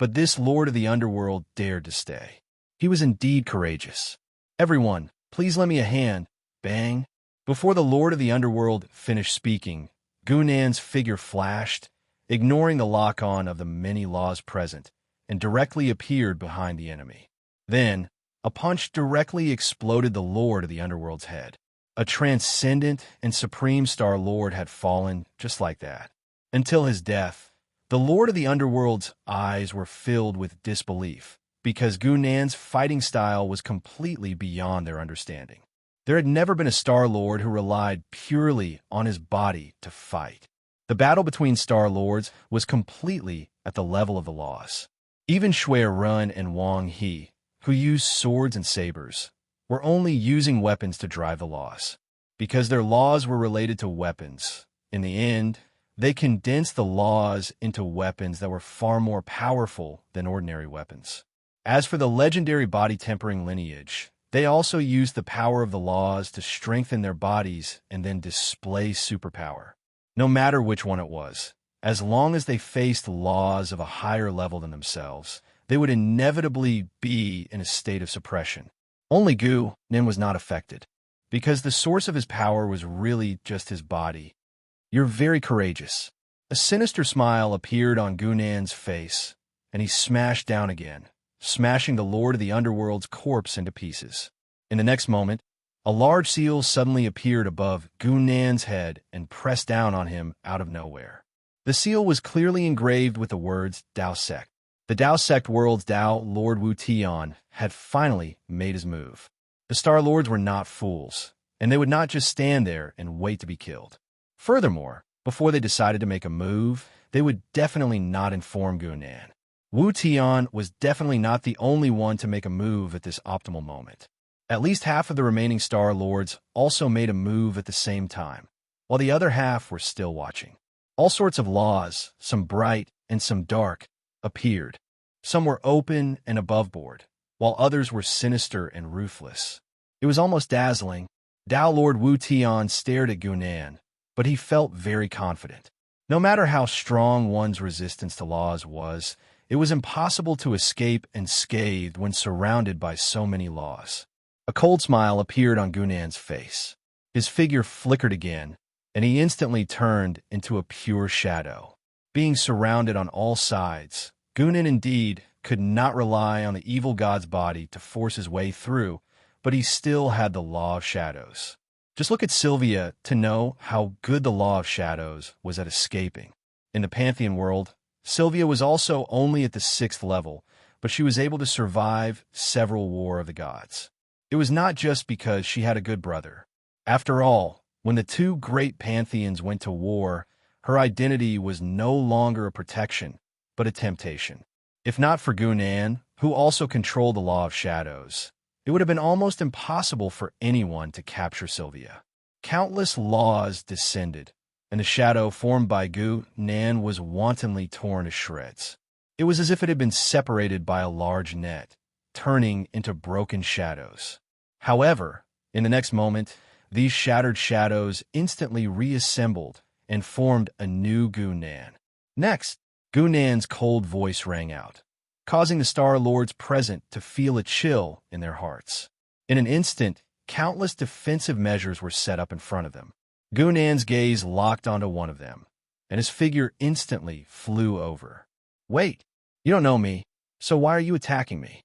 But this lord of the underworld dared to stay. He was indeed courageous. "Everyone, please lend me a hand." Bang! Before the lord of the underworld finished speaking, Gunan's figure flashed, ignoring the lock-on of the many laws present, and directly appeared behind the enemy. Then, a punch directly exploded the lord of the underworld's head. A transcendent and supreme Star Lord had fallen just like that. Until his death, the lord of the underworld's eyes were filled with disbelief, because Gunan's fighting style was completely beyond their understanding. There had never been a Star Lord who relied purely on his body to fight. The battle between Star Lords was completely at the level of the laws. Even Shui Run and Wang He, who used swords and sabers, were only using weapons to drive the laws. Because their laws were related to weapons, in the end, they condensed the laws into weapons that were far more powerful than ordinary weapons. As for the legendary body-tempering lineage, they also used the power of the laws to strengthen their bodies and then display superpower. No matter which one it was, as long as they faced laws of a higher level than themselves, they would inevitably be in a state of suppression. Only Gu-nin was not affected, because the source of his power was really just his body. "You're very courageous." A sinister smile appeared on Gunan's face, and he smashed down again, smashing the lord of the underworld's corpse into pieces. In the next moment, a large seal suddenly appeared above Gunan's head and pressed down on him out of nowhere. The seal was clearly engraved with the words Dao Sect. The Dao Sect world's Dao Lord Wu Tian had finally made his move. The Star Lords were not fools, and they would not just stand there and wait to be killed. Furthermore, before they decided to make a move, they would definitely not inform Gunan. Wu Tian was definitely not the only one to make a move at this optimal moment. At least half of the remaining Star Lords also made a move at the same time, while the other half were still watching. All sorts of laws, some bright and some dark, appeared. Some were open and above board, while others were sinister and ruthless. It was almost dazzling. Dao Lord Wu Tian stared at Gunan, but he felt very confident. No matter how strong one's resistance to laws was, it was impossible to escape unscathed when surrounded by so many laws. A cold smile appeared on Gunan's face. His figure flickered again, and he instantly turned into a pure shadow. Being surrounded on all sides, Gunan indeed could not rely on the evil god's body to force his way through, but he still had the law of shadows. Just look at Sylvia to know how good the law of shadows was at escaping. In the Pantheon world, Sylvia was also only at the 6th level, but she was able to survive several War of the Gods. It was not just because she had a good brother. After all, when the two great pantheons went to war, her identity was no longer a protection, but a temptation. If not for Gunan, who also controlled the law of shadows, it would have been almost impossible for anyone to capture Sylvia. Countless laws descended, and the shadow formed by Gunan was wantonly torn to shreds. It was as if it had been separated by a large net, turning into broken shadows. However, in the next moment, these shattered shadows instantly reassembled and formed a new Gunan. Next, Gunan's cold voice rang out, causing the Star Lords present to feel a chill in their hearts. In an instant, countless defensive measures were set up in front of them. Gunan's gaze locked onto one of them, and his figure instantly flew over. "Wait, you don't know me, so why are you attacking me?"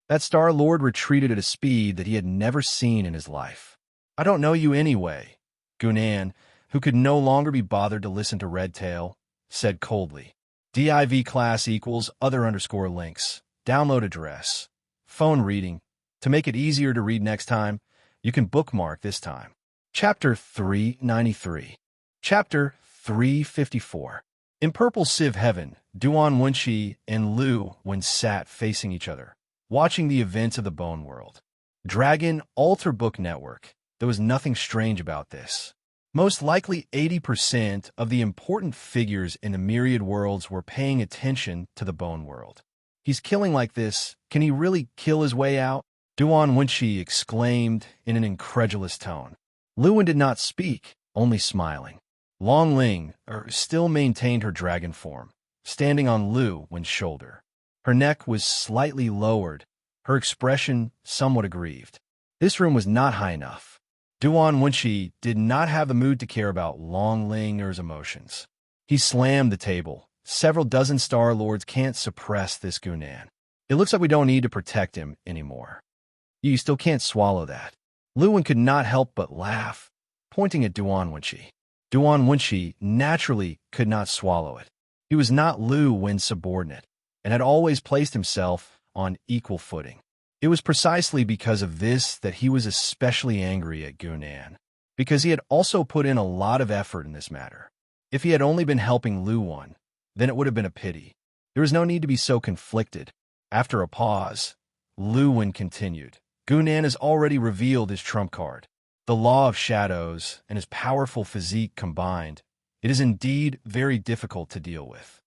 That Star Lord retreated at a speed that he had never seen in his life. "I don't know you anyway," Gunan, who could no longer be bothered to listen to Redtail, said coldly. "Div class equals other_links. Download address. Phone reading. To make it easier to read next time, you can bookmark this time." Chapter 393. Chapter 354. In purple Civ heaven, Duan Wenshi and Lu Wen sat facing each other, watching the events of the Bone World. Dragon Altar Book Network. There was nothing strange about this. Most likely 80% of the important figures in the myriad worlds were paying attention to the Bone World. "He's killing like this. Can he really kill his way out?" Duan Wenshi exclaimed in an incredulous tone. Luwen did not speak, only smiling. Long Ling still maintained her dragon form, standing on Lu Wen's shoulder. Her neck was slightly lowered, her expression somewhat aggrieved. This room was not high enough. Duan Wenshi did not have the mood to care about Long Linger's emotions. He slammed the table. Several dozen Star Lords can't suppress this Gunan. It looks like we don't need to protect him anymore. You still can't swallow that. Luwen could not help but laugh, pointing at Duan Wenshi. Duan Wenshi naturally could not swallow it. He was not Lu Wen's subordinate, and had always placed himself on equal footing. It was precisely because of this that he was especially angry at Gunan, because he had also put in a lot of effort in this matter. If he had only been helping Lu Wen, then it would have been a pity. There was no need to be so conflicted. After a pause, Lu Wen continued. Gunan has already revealed his trump card. The law of shadows and his powerful physique combined, it is indeed very difficult to deal with.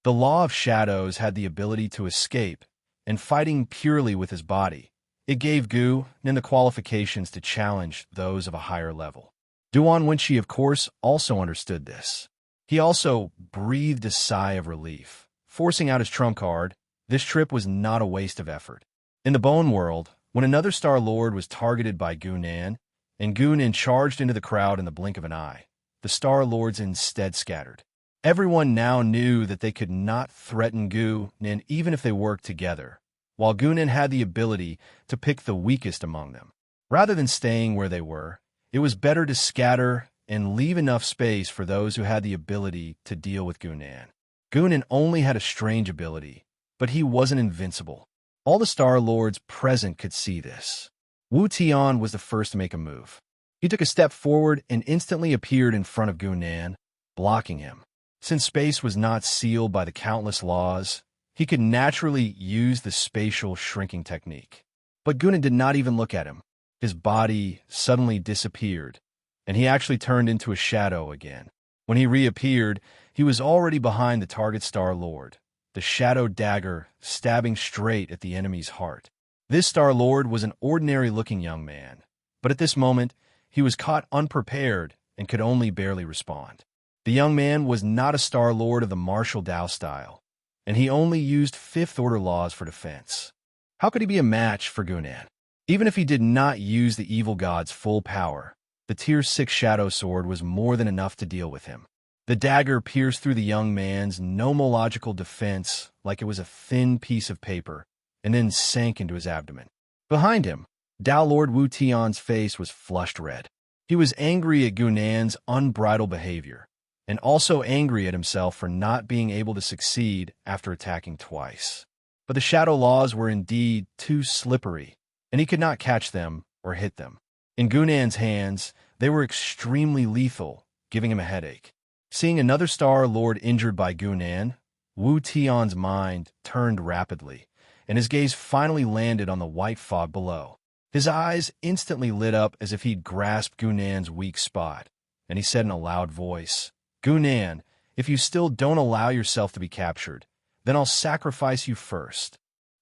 The law of shadows had the ability to escape, and fighting purely with his body, it gave Gunan the qualifications to challenge those of a higher level. Duan Wenshi, of course, also understood this. He also breathed a sigh of relief. Forcing out his trump card, this trip was not a waste of effort. In the Bone World, when another Star Lord was targeted by Gunan, and Gunan charged into the crowd in the blink of an eye, the Star Lords instead scattered. Everyone now knew that they could not threaten Gunan even if they worked together, while Gunan had the ability to pick the weakest among them. Rather than staying where they were, it was better to scatter and leave enough space for those who had the ability to deal with Gunan. Gunan only had a strange ability, but he wasn't invincible. All the Star Lords present could see this. Wu Tian was the first to make a move. He took a step forward and instantly appeared in front of Gunan, blocking him. Since space was not sealed by the countless laws, he could naturally use the spatial shrinking technique. But Gunan did not even look at him. His body suddenly disappeared, and he actually turned into a shadow again. When he reappeared, he was already behind the target Star Lord, the shadow dagger stabbing straight at the enemy's heart. This Star Lord was an ordinary-looking young man, but at this moment, he was caught unprepared and could only barely respond. The young man was not a Star Lord of the martial Dao style, and he only used fifth-order laws for defense. How could he be a match for Gunan? Even if he did not use the evil god's full power, the Tier 6 Shadow Sword was more than enough to deal with him. The dagger pierced through the young man's nomological defense like it was a thin piece of paper, and then sank into his abdomen. Behind him, Dao Lord Wu Tian's face was flushed red. He was angry at Gunan's unbridled behavior, and also angry at himself for not being able to succeed after attacking twice. But the shadow laws were indeed too slippery, and he could not catch them or hit them. In Gunan's hands, they were extremely lethal, giving him a headache. Seeing another Star Lord injured by Gunan, Wu Tian's mind turned rapidly, and his gaze finally landed on the white fog below. His eyes instantly lit up as if he'd grasped Gunan's weak spot, and he said in a loud voice, "Gunan, if you still don't allow yourself to be captured, then I'll sacrifice you first."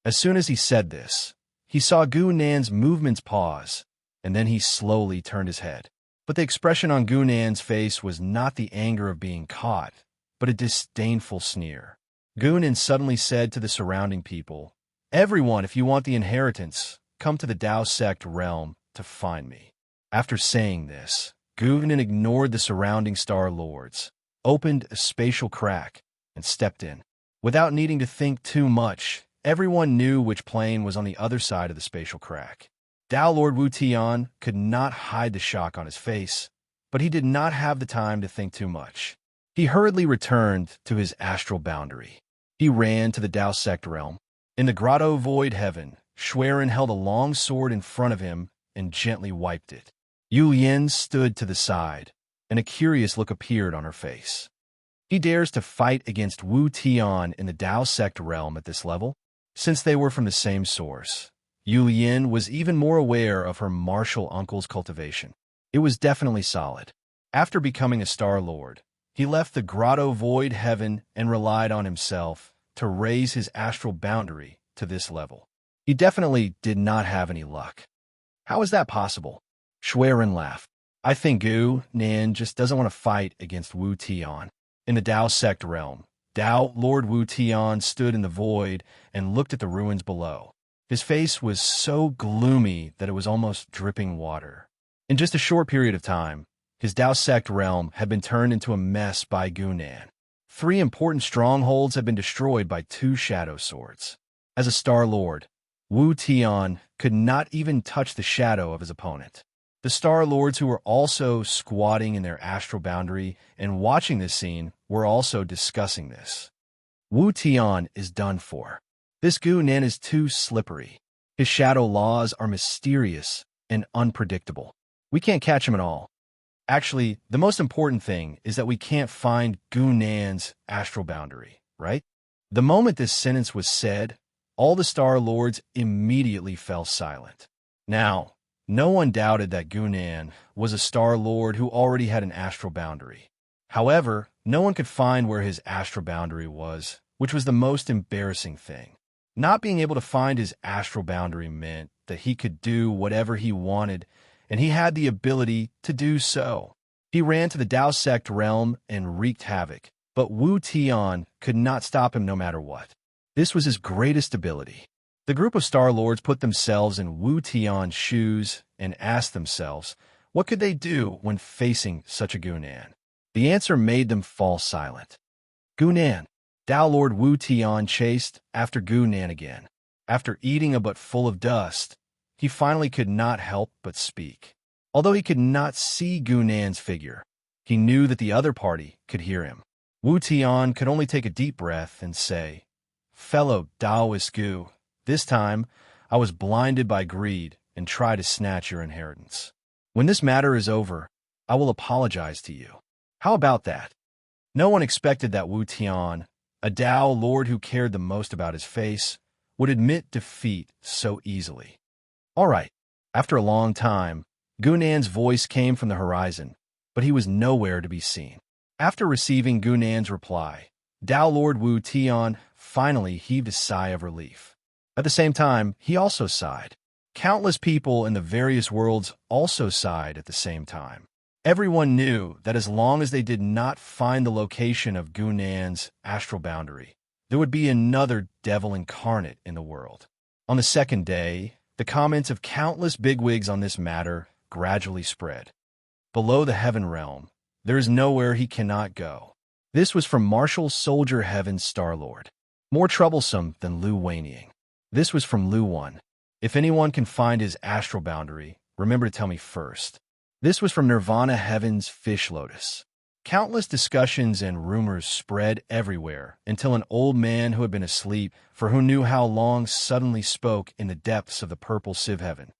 As soon as he said this, he saw Gunan's movements pause, and then he slowly turned his head. But the expression on Gunan's face was not the anger of being caught, but a disdainful sneer. Gunan suddenly said to the surrounding people, "Everyone, if you want the inheritance, come to the Dao Sect realm to find me." After saying this, Gunan ignored the surrounding Star Lords, opened a spatial crack, and stepped in. Without needing to think too much, everyone knew which plane was on the other side of the spatial crack. Dao Lord Wu Tian could not hide the shock on his face, but he did not have the time to think too much. He hurriedly returned to his astral boundary. He ran to the Dao Sect realm. In the grotto void heaven, Schwerin held a long sword in front of him and gently wiped it. Yu Yin stood to the side, and a curious look appeared on her face. He dares to fight against Wu Tian in the Dao Sect realm at this level? Since they were from the same source, Yu Yin was even more aware of her martial uncle's cultivation. It was definitely solid. After becoming a Star Lord, he left the grotto void heaven and relied on himself to raise his astral boundary to this level. He definitely did not have any luck. How is that possible? Schwerin laughed. I think Gunan just doesn't want to fight against Wu Tian. In the Dao Sect realm, Tao Lord Wu Tian stood in the void and looked at the ruins below. His face was so gloomy that it was almost dripping water. In just a short period of time, his Dao sect realm had been turned into a mess by Gunan. 3 important strongholds had been destroyed by 2 shadow swords. As a Star Lord, Wu Tian could not even touch the shadow of his opponent. The Star Lords who were also squatting in their astral boundary and watching this scene were also discussing this. Wu Tian is done for. This Gunan is too slippery. His shadow laws are mysterious and unpredictable. We can't catch him at all. Actually, the most important thing is that we can't find Gunan's astral boundary, right? The moment this sentence was said, all the Star Lords immediately fell silent. Now, no one doubted that Gunan was a Star Lord who already had an astral boundary. However, no one could find where his astral boundary was, which was the most embarrassing thing. Not being able to find his astral boundary meant that he could do whatever he wanted, and he had the ability to do so. He ran to the Dao sect realm and wreaked havoc, but Wu Tian could not stop him no matter what. This was his greatest ability. The group of Star Lords put themselves in Wu Tian's shoes and asked themselves, what could they do when facing such a Gunan? The answer made them fall silent. Gunan. Dao Lord Wu Tian chased after Gunan again. After eating a butt full of dust, he finally could not help but speak. Although he could not see Gunan's figure, he knew that the other party could hear him. Wu Tian could only take a deep breath and say, "Fellow Taoist Gu, this time I was blinded by greed and tried to snatch your inheritance. When this matter is over, I will apologize to you." How about that? No one expected that Wu Tian, a Dao Lord who cared the most about his face, would admit defeat so easily. All right. After a long time, Gunan's voice came from the horizon, but he was nowhere to be seen. After receiving Gunan's reply, Dao Lord Wu Tian finally heaved a sigh of relief. At the same time, he also sighed. Countless people in the various worlds also sighed at the same time. Everyone knew that as long as they did not find the location of Gunan's astral boundary, there would be another devil incarnate in the world. On the second day, the comments of countless bigwigs on this matter gradually spread. Below the heaven realm, there is nowhere he cannot go. This was from Marshal Soldier Heaven's Star Lord. More troublesome than Lu Wanying. This was from Lu One. If anyone can find his astral boundary, remember to tell me first. This was from Nirvana Heaven's Fish Lotus. Countless discussions and rumors spread everywhere until an old man who had been asleep for who knew how long suddenly spoke in the depths of the purple Civ Heaven.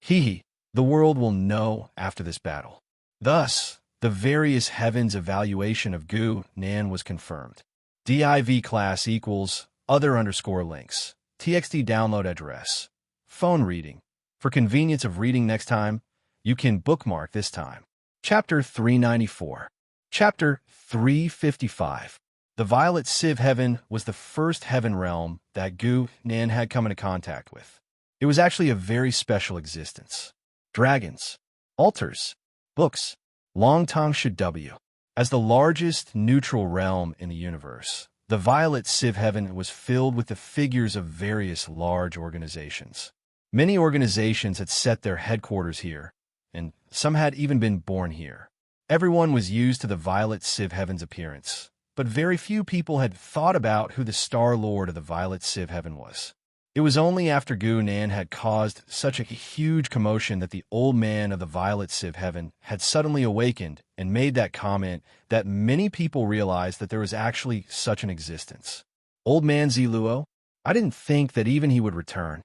The world will know after this battle. Thus, the various heavens' evaluation of Gu Nan was confirmed. div class equals other_links. TXT download address. Phone reading. For convenience of reading next time, you can bookmark this time. Chapter 394. Chapter 355. The Violet Civ Heaven was the first heaven realm that Gu Nan had come into contact with. It was actually a very special existence. Dragons, altars, books, Long Tong Shu W. As the largest neutral realm in the universe, the Violet Civ Heaven was filled with the figures of various large organizations. Many organizations had set their headquarters here, and some had even been born here. Everyone was used to the Violet Civ Heaven's appearance, but very few people had thought about who the Star Lord of the Violet Civ Heaven was. It was only after Gu Nan had caused such a huge commotion that the old man of the Violet Civ Heaven had suddenly awakened and made that comment that many people realized that there was actually such an existence. Old man Ziluo? I didn't think that even he would return.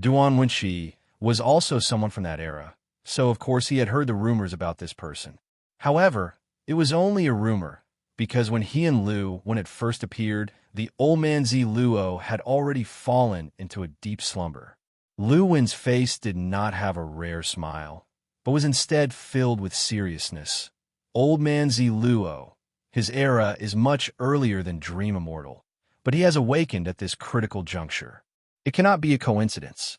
Duan Wenshi was also someone from that era, so of course he had heard the rumors about this person. However, it was only a rumor, because when he and Lu, when it first appeared, the old man Ziluo had already fallen into a deep slumber. Lu Wen's face did not have a rare smile, but was instead filled with seriousness. Old man Ziluo, his era is much earlier than Dream Immortal, but he has awakened at this critical juncture. It cannot be a coincidence.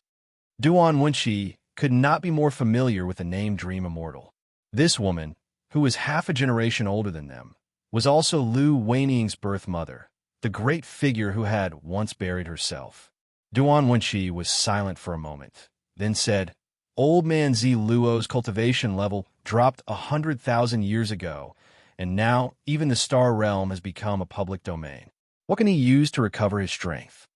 Duan Wenshi could not be more familiar with the name Dream Immortal. This woman, who was half a generation older than them, was also Lu Wanying's birth mother, the great figure who had once buried herself. Duan Wenqi was silent for a moment, then said, "Old man Zi Luo's cultivation level dropped 100,000 years ago, and now even the star realm has become a public domain. What can he use to recover his strength?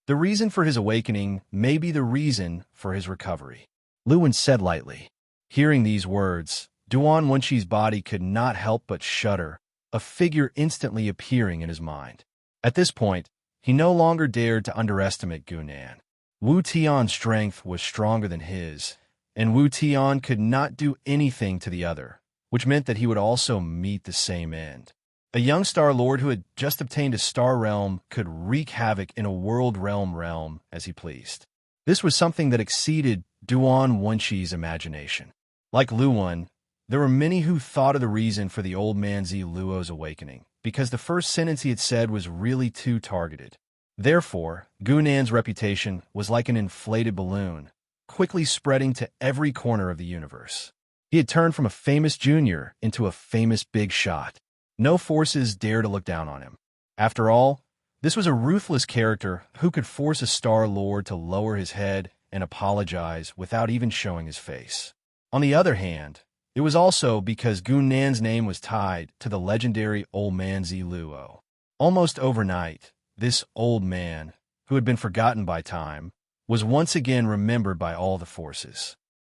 The reason for his awakening may be the reason for his recovery," Luan said lightly. Hearing these words, Duan Wenqi's body could not help but shudder, a figure instantly appearing in his mind. At this point, he no longer dared to underestimate Gunan. Wu Tian's strength was stronger than his, and Wu Tian could not do anything to the other, which meant that he would also meet the same end. A young Star Lord who had just obtained a star realm could wreak havoc in a world realm as he pleased. This was something that exceeded Duan Wenqi's imagination. Like Luan, there were many who thought of the reason for the old man Zi Luo's awakening, because the first sentence he had said was really too targeted. Therefore, Gunan's reputation was like an inflated balloon, quickly spreading to every corner of the universe. He had turned from a famous junior into a famous big shot. No forces dared to look down on him. After all, this was a ruthless character who could force a Star Lord to lower his head and apologize without even showing his face. On the other hand, it was also because Gunan's name was tied to the legendary old man Zi Luo. Almost overnight, this old man, who had been forgotten by time, was once again remembered by all the forces.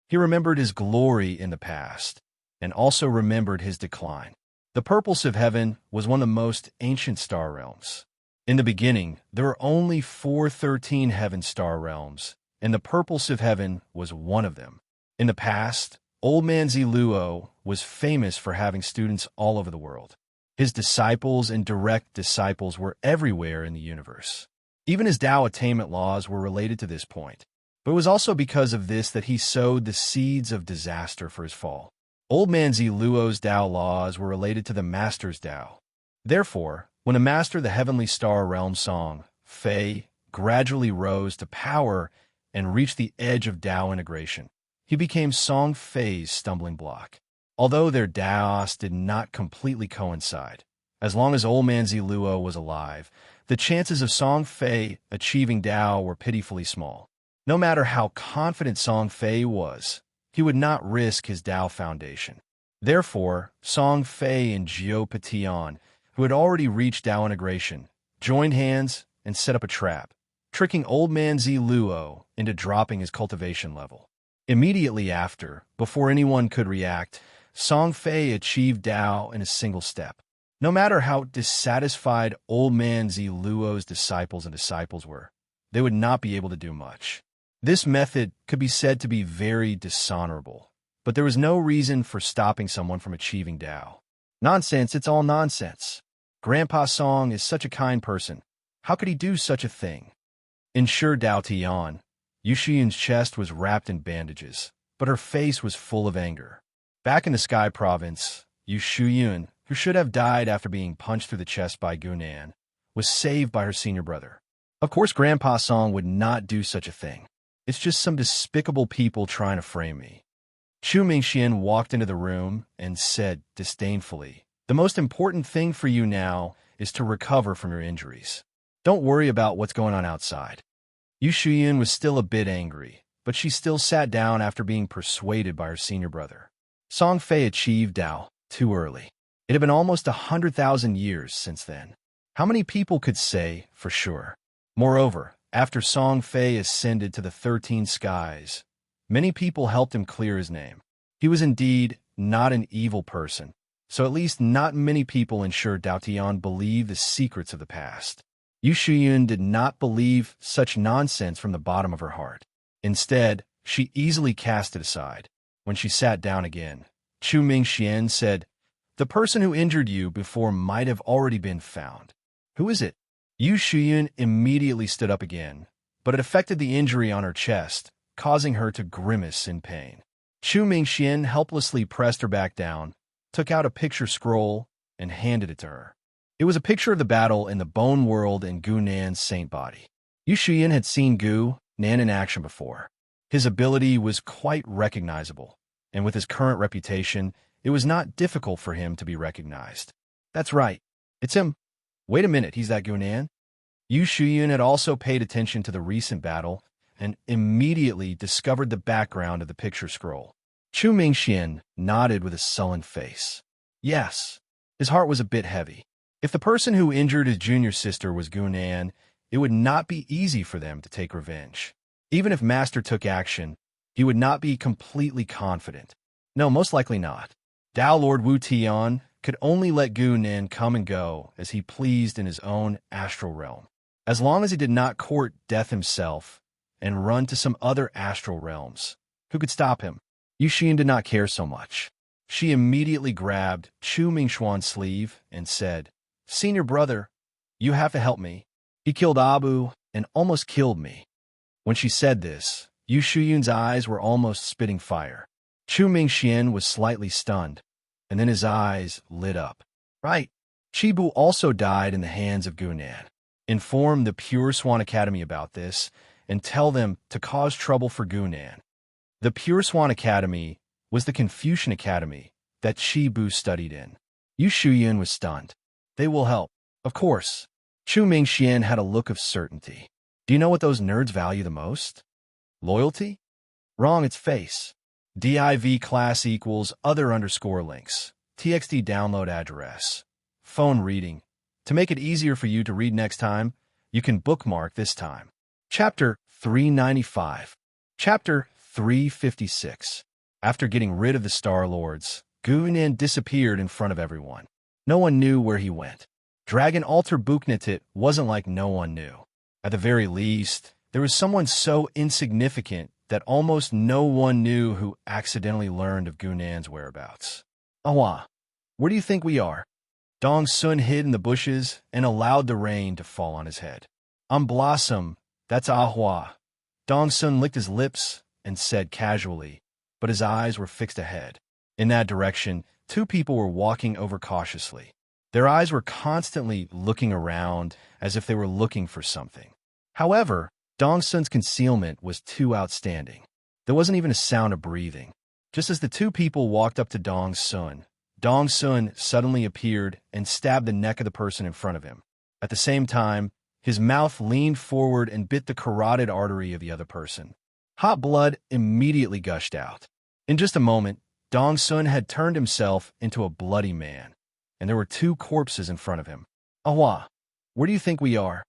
He remembered his glory in the past, and also remembered his decline. The Purple Sieve Heaven was one of the most ancient star realms. In the beginning, there were only 413 heaven star realms, and the Purple Sieve Heaven was one of them. In the past, Old Man Zi Luo was famous for having students all over the world. His disciples and direct disciples were everywhere in the universe. Even his Tao attainment laws were related to this point. But it was also because of this that he sowed the seeds of disaster for his fall. Old Man Zi Luo's Tao laws were related to the Master's Tao. Therefore, when a master of the Heavenly Star Realm Song, Fei, gradually rose to power and reached the edge of Tao integration, he became Song Fei's stumbling block. Although their Taos did not completely coincide, as long as Old Man Zi Luo was alive, the chances of Song Fei achieving Tao were pitifully small. No matter how confident Song Fei was, he would not risk his Tao foundation. Therefore, Song Fei and Jiao Patian, who had already reached Tao integration, joined hands and set up a trap, tricking Old Man Zi Luo into dropping his cultivation level. Immediately after, before anyone could react, Song Fei achieved Tao in a single step. No matter how dissatisfied Old Man Zi Luo's disciples were, they would not be able to do much. This method could be said to be very dishonorable, but there was no reason for stopping someone from achieving Tao. Nonsense, it's all nonsense. Grandpa Song is such a kind person. How could he do such a thing? In Shi Dao Tian, Yu Xiyun's chest was wrapped in bandages, but her face was full of anger. Back in the Sky Province, Yu Xiyun, who should have died after being punched through the chest by Gunan, was saved by her senior brother. Of course, Grandpa Song would not do such a thing. It's just some despicable people trying to frame me. Chu Mingxian walked into the room and said disdainfully, "The most important thing for you now is to recover from your injuries. Don't worry about what's going on outside." Yu Xiyun was still a bit angry, but she still sat down after being persuaded by her senior brother. Song Fei achieved Tao too early. It had been almost 100,000 years since then. How many people could say for sure? Moreover, after Song Fei ascended to the 13 skies, many people helped him clear his name. He was indeed not an evil person, so at least not many people in Shi Dao Tian believed the secrets of the past. Yu Xiyun did not believe such nonsense from the bottom of her heart. Instead, she easily cast it aside. When she sat down again, Chu Mingxian said, "The person who injured you before might have already been found. Who is it?" Yu Xiyun immediately stood up again, but it affected the injury on her chest, causing her to grimace in pain. Chu Mingxian helplessly pressed her back down, took out a picture scroll, and handed it to her. It was a picture of the battle in the Bone World and Gu Nan's saint body. Yu Xiyun had seen Gu Nan in action before. His ability was quite recognizable, and with his current reputation, it was not difficult for him to be recognized. "That's right. It's him." Wait a minute, he's that Gunan? Yu Shuyun had also paid attention to the recent battle and immediately discovered the background of the picture scroll. Chu Mingxian nodded with a sullen face. Yes, his heart was a bit heavy. If the person who injured his junior sister was Gunan, it would not be easy for them to take revenge. Even if Master took action, he would not be completely confident. No, most likely not. Tao Lord Wu Tian could only let Gunan come and go as he pleased in his own astral realm. As long as he did not court death himself and run to some other astral realms, who could stop him? Yu Xian did not care so much. She immediately grabbed Chu Mingxuan's sleeve and said, "Senior brother, you have to help me. He killed Abu and almost killed me." When she said this, Yu Shuyun's eyes were almost spitting fire. Chu Mingxian was slightly stunned, and then his eyes lit up. Right. Chibu also died in the hands of Gunan. Inform the Pure Swan Academy about this and tell them to cause trouble for Gunan. The Pure Swan Academy was the Confucian Academy that Chibu studied in. Yu Shuyun was stunned. They will help. Of course. Chu Mingxian had a look of certainty. Do you know what those nerds value the most? Loyalty? Wrong, it's face. div class equals other underscore links. txt download address. Phone reading. To make it easier for you to read next time, you can bookmark this time. Chapter 395. Chapter 356. After getting rid of the Star Lords, Gunan disappeared in front of everyone. No one knew where he went. Dragon Altar Buknatit wasn't like no one knew. At the very least, there was someone so insignificant that almost no one knew who accidentally learned of Gunan's whereabouts. Ahwa, where do you think we are? Dong Sun hid in the bushes and allowed the rain to fall on his head. I'm Blossom, that's Ahwa. Dong Sun licked his lips and said casually, but his eyes were fixed ahead. In that direction, two people were walking over cautiously. Their eyes were constantly looking around as if they were looking for something. However, Dong Sun's concealment was too outstanding. There wasn't even a sound of breathing. Just as the two people walked up to Dong Sun suddenly appeared and stabbed the neck of the person in front of him. At the same time, his mouth leaned forward and bit the carotid artery of the other person. Hot blood immediately gushed out. In just a moment, Dong Sun had turned himself into a bloody man, and there were two corpses in front of him. Ahwa, where do you think we are?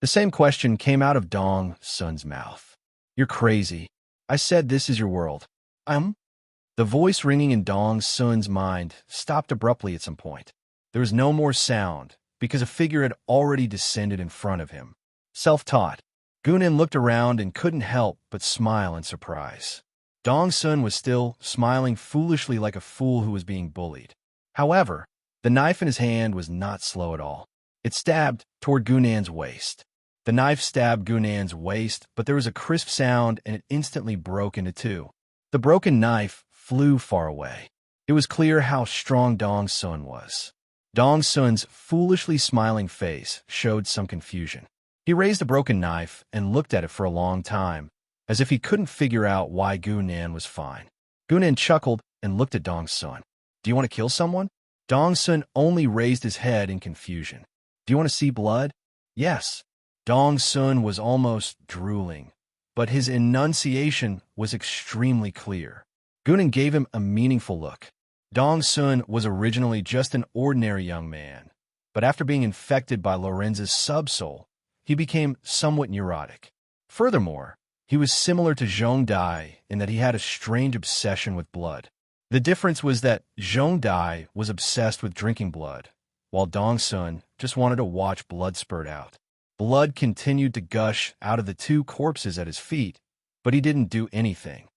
The same question came out of Dong Sun's mouth. You're crazy. I said this is your world. The voice ringing in Dong Sun's mind stopped abruptly at some point. There was no more sound, because a figure had already descended in front of him. Self-taught, Gunan looked around and couldn't help but smile in surprise. Dong Sun was still smiling foolishly like a fool who was being bullied. However, the knife in his hand was not slow at all. It stabbed toward Gunan's waist. The knife stabbed Gunan's waist, but there was a crisp sound and it instantly broke into two. The broken knife flew far away. It was clear how strong Dong Sun was. Dong Sun's foolishly smiling face showed some confusion. He raised the broken knife and looked at it for a long time, as if he couldn't figure out why Gunan was fine. Gunan chuckled and looked at Dong Sun. Do you want to kill someone? Dong Sun only raised his head in confusion. Do you want to see blood? Yes. Dong Sun was almost drooling, but his enunciation was extremely clear. Gunan gave him a meaningful look. Dong Sun was originally just an ordinary young man, but after being infected by Lorenz's subsoul, he became somewhat neurotic. Furthermore, he was similar to Zhong Dai in that he had a strange obsession with blood. The difference was that Zhong Dai was obsessed with drinking blood, while Dong Sun just wanted to watch blood spurt out. Blood continued to gush out of the two corpses at his feet, but he didn't do anything.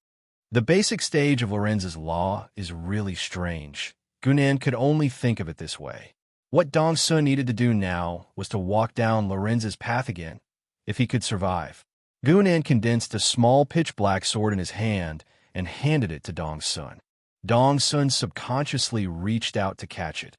The basic stage of Lorenz's law is really strange. Gunan could only think of it this way. What Dong Sun needed to do now was to walk down Lorenz's path again, if he could survive. Gunan condensed a small pitch-black sword in his hand and handed it to Dong Sun. Dong Sun subconsciously reached out to catch it,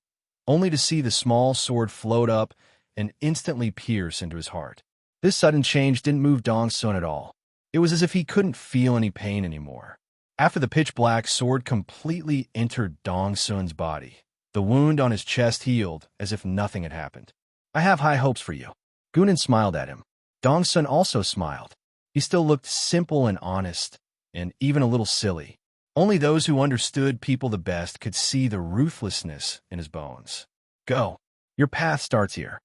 only to see the small sword float up and instantly pierce into his heart. This sudden change didn't move Dong Sun at all. It was as if he couldn't feel any pain anymore. After the pitch-black sword completely entered Dong Sun's body, the wound on his chest healed as if nothing had happened. I have high hopes for you. Gunan smiled at him. Dongsun also smiled. He still looked simple and honest, and even a little silly. Only those who understood people the best could see the ruthlessness in his bones. Go. Your path starts here.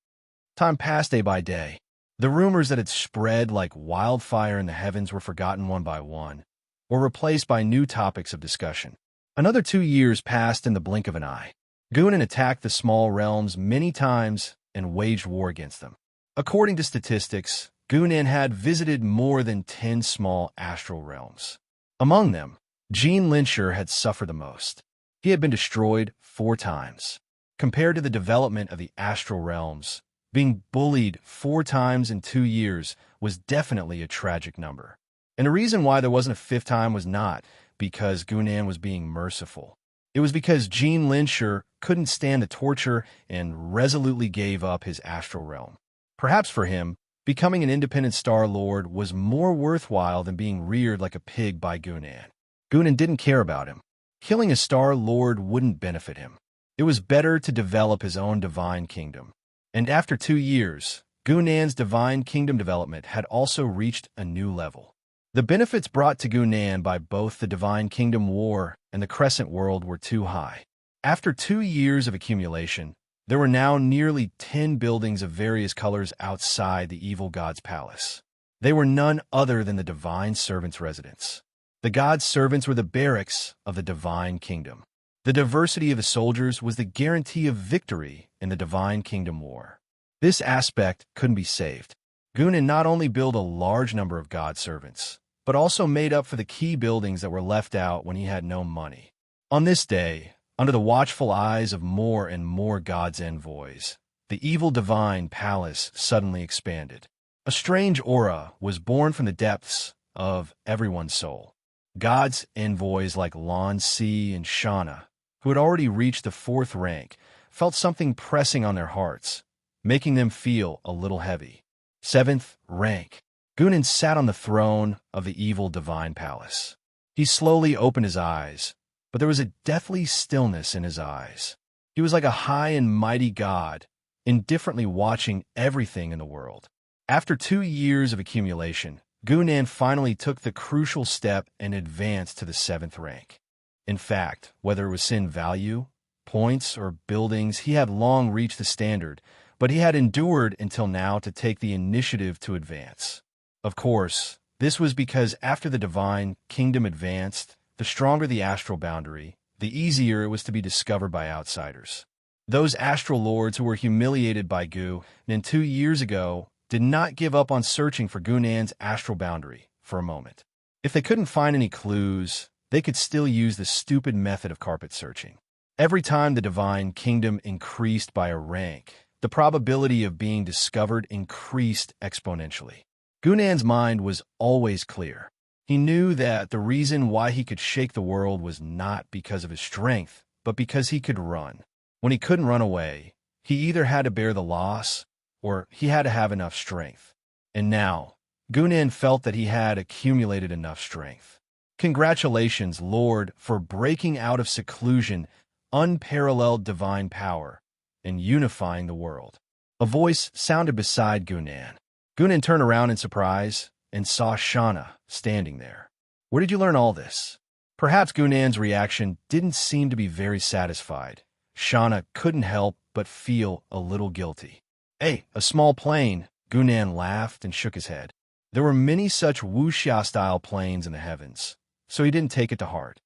Time passed day by day. The rumors that had spread like wildfire in the heavens were forgotten one by one, or replaced by new topics of discussion. Another 2 years passed in the blink of an eye. Gunan attacked the small realms many times and waged war against them. According to statistics, Gunan had visited more than 10 small astral realms. Among them, Jean Lyncher had suffered the most. He had been destroyed 4 times. Compared to the development of the astral realms, being bullied 4 times in 2 years was definitely a tragic number. And the reason why there wasn't a 5th time was not because Gunan was being merciful. It was because Jean Lyncher couldn't stand the torture and resolutely gave up his astral realm. Perhaps for him, becoming an independent Star Lord was more worthwhile than being reared like a pig by Gunan. Gunan didn't care about him. Killing a Star Lord wouldn't benefit him. It was better to develop his own divine kingdom. And after 2 years, Gunan's divine kingdom development had also reached a new level. The benefits brought to Gunan by both the Divine Kingdom War and the Crescent World were too high. After 2 years of accumulation, there were now nearly 10 buildings of various colors outside the evil god's palace. They were none other than the divine servants' residence. The god's servants were the barracks of the divine kingdom. The diversity of the soldiers was the guarantee of victory in the Divine Kingdom War. This aspect couldn't be saved. Gunan not only built a large number of god servants, but also made up for the key buildings that were left out when he had no money. On this day, under the watchful eyes of more and more gods' envoys, the evil divine palace suddenly expanded. A strange aura was born from the depths of everyone's soul. Gods' envoys like Lan Si and Shauna, who had already reached the 4th rank, felt something pressing on their hearts, making them feel a little heavy. 7th rank. Gunan sat on the throne of the evil divine palace. He slowly opened his eyes, but there was a deathly stillness in his eyes. He was like a high and mighty god, indifferently watching everything in the world. After 2 years of accumulation, Gunan finally took the crucial step and advanced to the 7th rank. In fact, whether it was in value, points, or buildings, he had long reached the standard, but he had endured until now to take the initiative to advance. Of course, this was because after the divine kingdom advanced, the stronger the astral boundary, the easier it was to be discovered by outsiders. Those astral lords who were humiliated by Gunan 2 years ago did not give up on searching for Gunan's astral boundary for a moment. If they couldn't find any clues, they could still use the stupid method of carpet searching. Every time the divine kingdom increased by a rank, the probability of being discovered increased exponentially. Gunan's mind was always clear. He knew that the reason why he could shake the world was not because of his strength, but because he could run. When he couldn't run away, he either had to bear the loss, or he had to have enough strength. And now, Gunan felt that he had accumulated enough strength. Congratulations, Lord, for breaking out of seclusion, unparalleled divine power, and unifying the world. A voice sounded beside Gunan. Gunan turned around in surprise and saw Shauna standing there. Where did you learn all this? Perhaps Gunan's reaction didn't seem to be very satisfied. Shauna couldn't help but feel a little guilty. Hey, a small plane, Gunan laughed and shook his head. There were many such wuxia-style planes in the heavens, so he didn't take it to heart.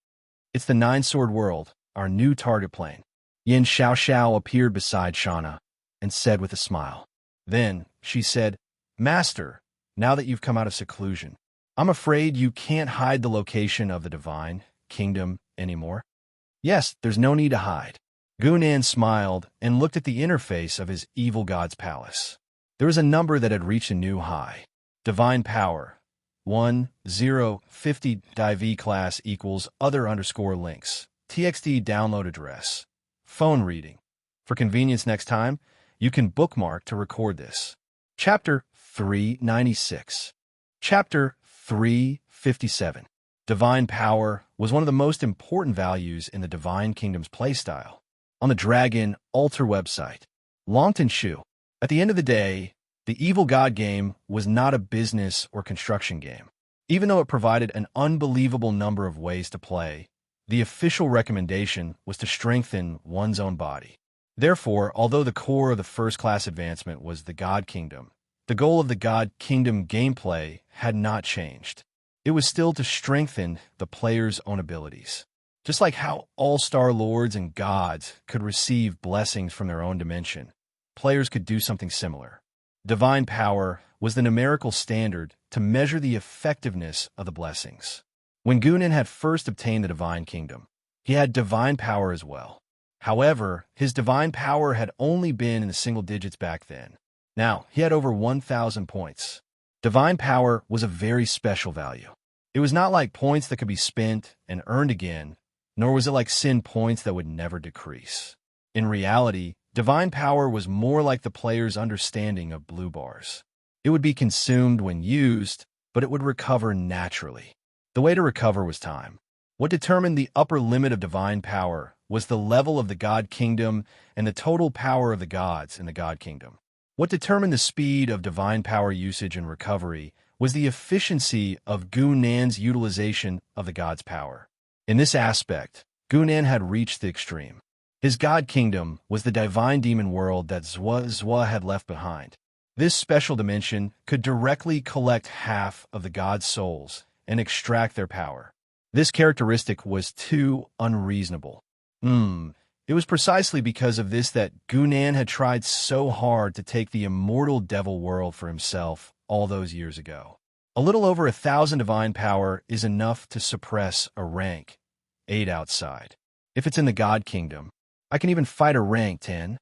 It's the 9-sword world, our new target plane. Yin Xiao appeared beside Shauna and said with a smile. Then she said, Master, now that you've come out of seclusion, I'm afraid you can't hide the location of the divine kingdom anymore. Yes, there's no need to hide. Gunan smiled and looked at the interface of his evil god's palace. There was a number that had reached a new high. Divine power, 1050 div class equals other underscore links. TXT download address. Phone reading. For convenience next time, you can bookmark to record this. Chapter 396. Chapter 357. Divine power was one of the most important values in the Divine Kingdom's playstyle. On the Dragon Altar website, Longton Shu, At the end of the day, the Evil God game was not a business or construction game. Even though it provided an unbelievable number of ways to play, the official recommendation was to strengthen one's own body. Therefore, although the core of the first-class advancement was the God Kingdom, the goal of the God Kingdom gameplay had not changed. It was still to strengthen the player's own abilities. Just like how all-star lords and gods could receive blessings from their own dimension, players could do something similar. Divine power was the numerical standard to measure the effectiveness of the blessings. When Gunan had first obtained the Divine Kingdom, he had divine power as well. However, his divine power had only been in the single digits back then. Now, he had over 1,000 points. Divine power was a very special value. It was not like points that could be spent and earned again, nor was it like sin points that would never decrease. In reality, divine power was more like the player's understanding of blue bars. It would be consumed when used, but it would recover naturally. The way to recover was time. What determined the upper limit of divine power was the level of the God Kingdom and the total power of the gods in the God Kingdom. What determined the speed of divine power usage and recovery was the efficiency of Gunan's utilization of the god's power. In this aspect, Gunan had reached the extreme. His God Kingdom was the divine demon world that Zwa had left behind. This special dimension could directly collect half of the god's souls and extract their power. This characteristic was too unreasonable. It was precisely because of this that Gunan had tried so hard to take the immortal devil world for himself all those years ago. A little over 1,000 divine power is enough to suppress a rank 8 outside. If it's in the God Kingdom, I can even fight a rank 10.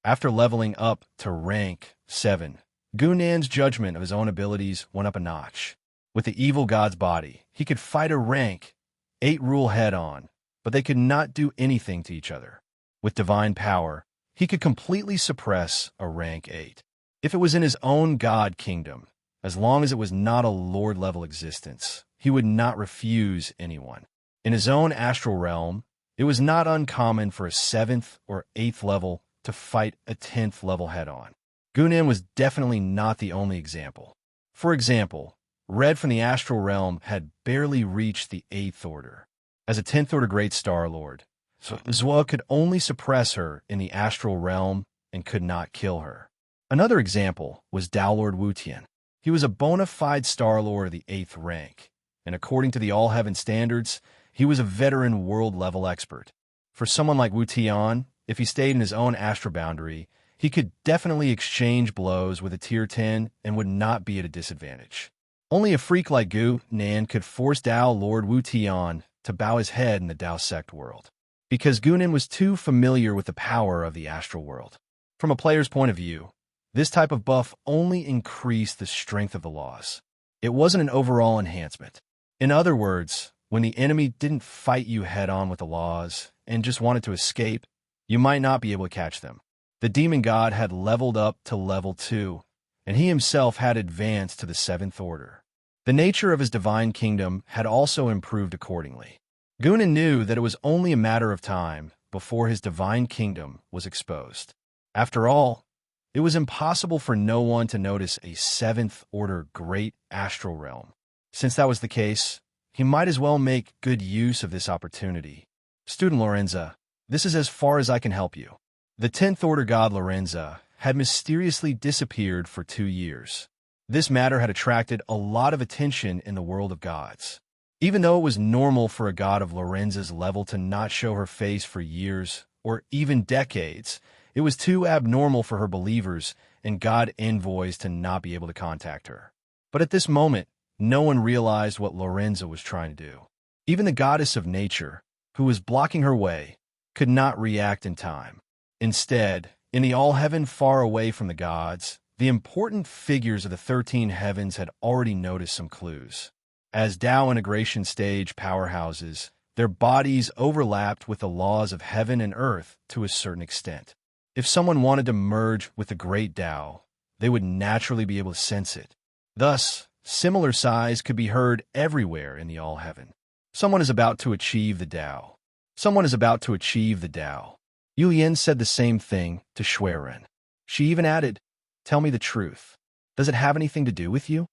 After leveling up to rank 7, Gunan's judgment of his own abilities went up a notch. With the evil god's body, he could fight a rank 8 rule head-on, but they could not do anything to each other. With divine power, he could completely suppress a rank 8. If it was in his own God Kingdom, as long as it was not a Lord-level existence, he would not refuse anyone. In his own astral realm, it was not uncommon for a 7th or 8th level to fight a 10th level head-on. Gunan was definitely not the only example. For example, Red from the astral realm had barely reached the 8th order. As a 10th order Great Star Lord, Zwa could only suppress her in the astral realm and could not kill her. Another example was Tao Lord Wutian. He was a bona fide Star Lord of the 8th rank, and according to the All-Heaven standards, he was a veteran world-level expert. For someone like Wutian, if he stayed in his own astral boundary, he could definitely exchange blows with a tier 10 and would not be at a disadvantage. Only a freak like Gunan could force Tao Lord Wutian to bow his head in the Tao sect world, because Gunan was too familiar with the power of the astral world. From a player's point of view, this type of buff only increased the strength of the laws. It wasn't an overall enhancement. In other words, when the enemy didn't fight you head-on with the laws and just wanted to escape, you might not be able to catch them. The demon god had leveled up to level 2, and he himself had advanced to the 7th order. The nature of his divine kingdom had also improved accordingly. Gunan knew that it was only a matter of time before his divine kingdom was exposed. After all, it was impossible for no one to notice a 7th order great astral realm. Since that was the case, he might as well make good use of this opportunity. Student Lorenza, this is as far as I can help you. The 10th order god Lorenza had mysteriously disappeared for 2 years. This matter had attracted a lot of attention in the world of gods. Even though it was normal for a god of Lorenza's level to not show her face for years or even decades, it was too abnormal for her believers and god envoys to not be able to contact her. But at this moment, no one realized what Lorenza was trying to do. Even the goddess of nature, who was blocking her way, could not react in time. Instead, in the all-heaven far away from the gods, the important figures of the 13 heavens had already noticed some clues. As Tao integration stage powerhouses, their bodies overlapped with the laws of heaven and earth to a certain extent. If someone wanted to merge with the great Tao, they would naturally be able to sense it. Thus, similar sighs could be heard everywhere in the all-heaven. Someone is about to achieve the Tao. Someone is about to achieve the Tao. Yulian said the same thing to Shuiren. She even added, Tell me the truth. Does it have anything to do with you?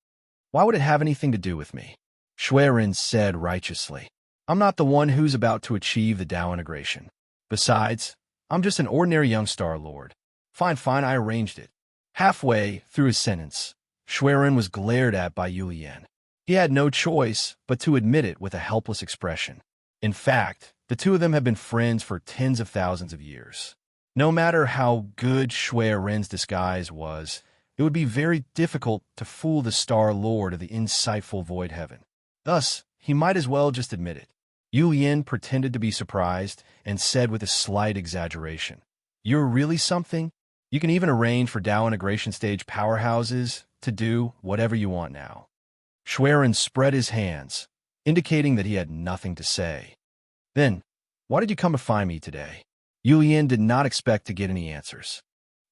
Why would it have anything to do with me? Shuiren said righteously. I'm not the one who's about to achieve the Tao integration. Besides, I'm just an ordinary young Star Lord. Fine, I arranged it. Halfway through his sentence, Shuiren was glared at by Yulian. He had no choice but to admit it with a helpless expression. In fact, the two of them had been friends for tens of thousands of years. No matter how good Shuiren's disguise was, it would be very difficult to fool the Star Lord of the insightful Void Heaven. Thus, he might as well just admit it. Yulian pretended to be surprised and said with a slight exaggeration, "You're really something? You can even arrange for Tao integration stage powerhouses to do whatever you want now." Shuiren spread his hands, indicating that he had nothing to say. Then, why did you come to find me today? Yulian did not expect to get any answers.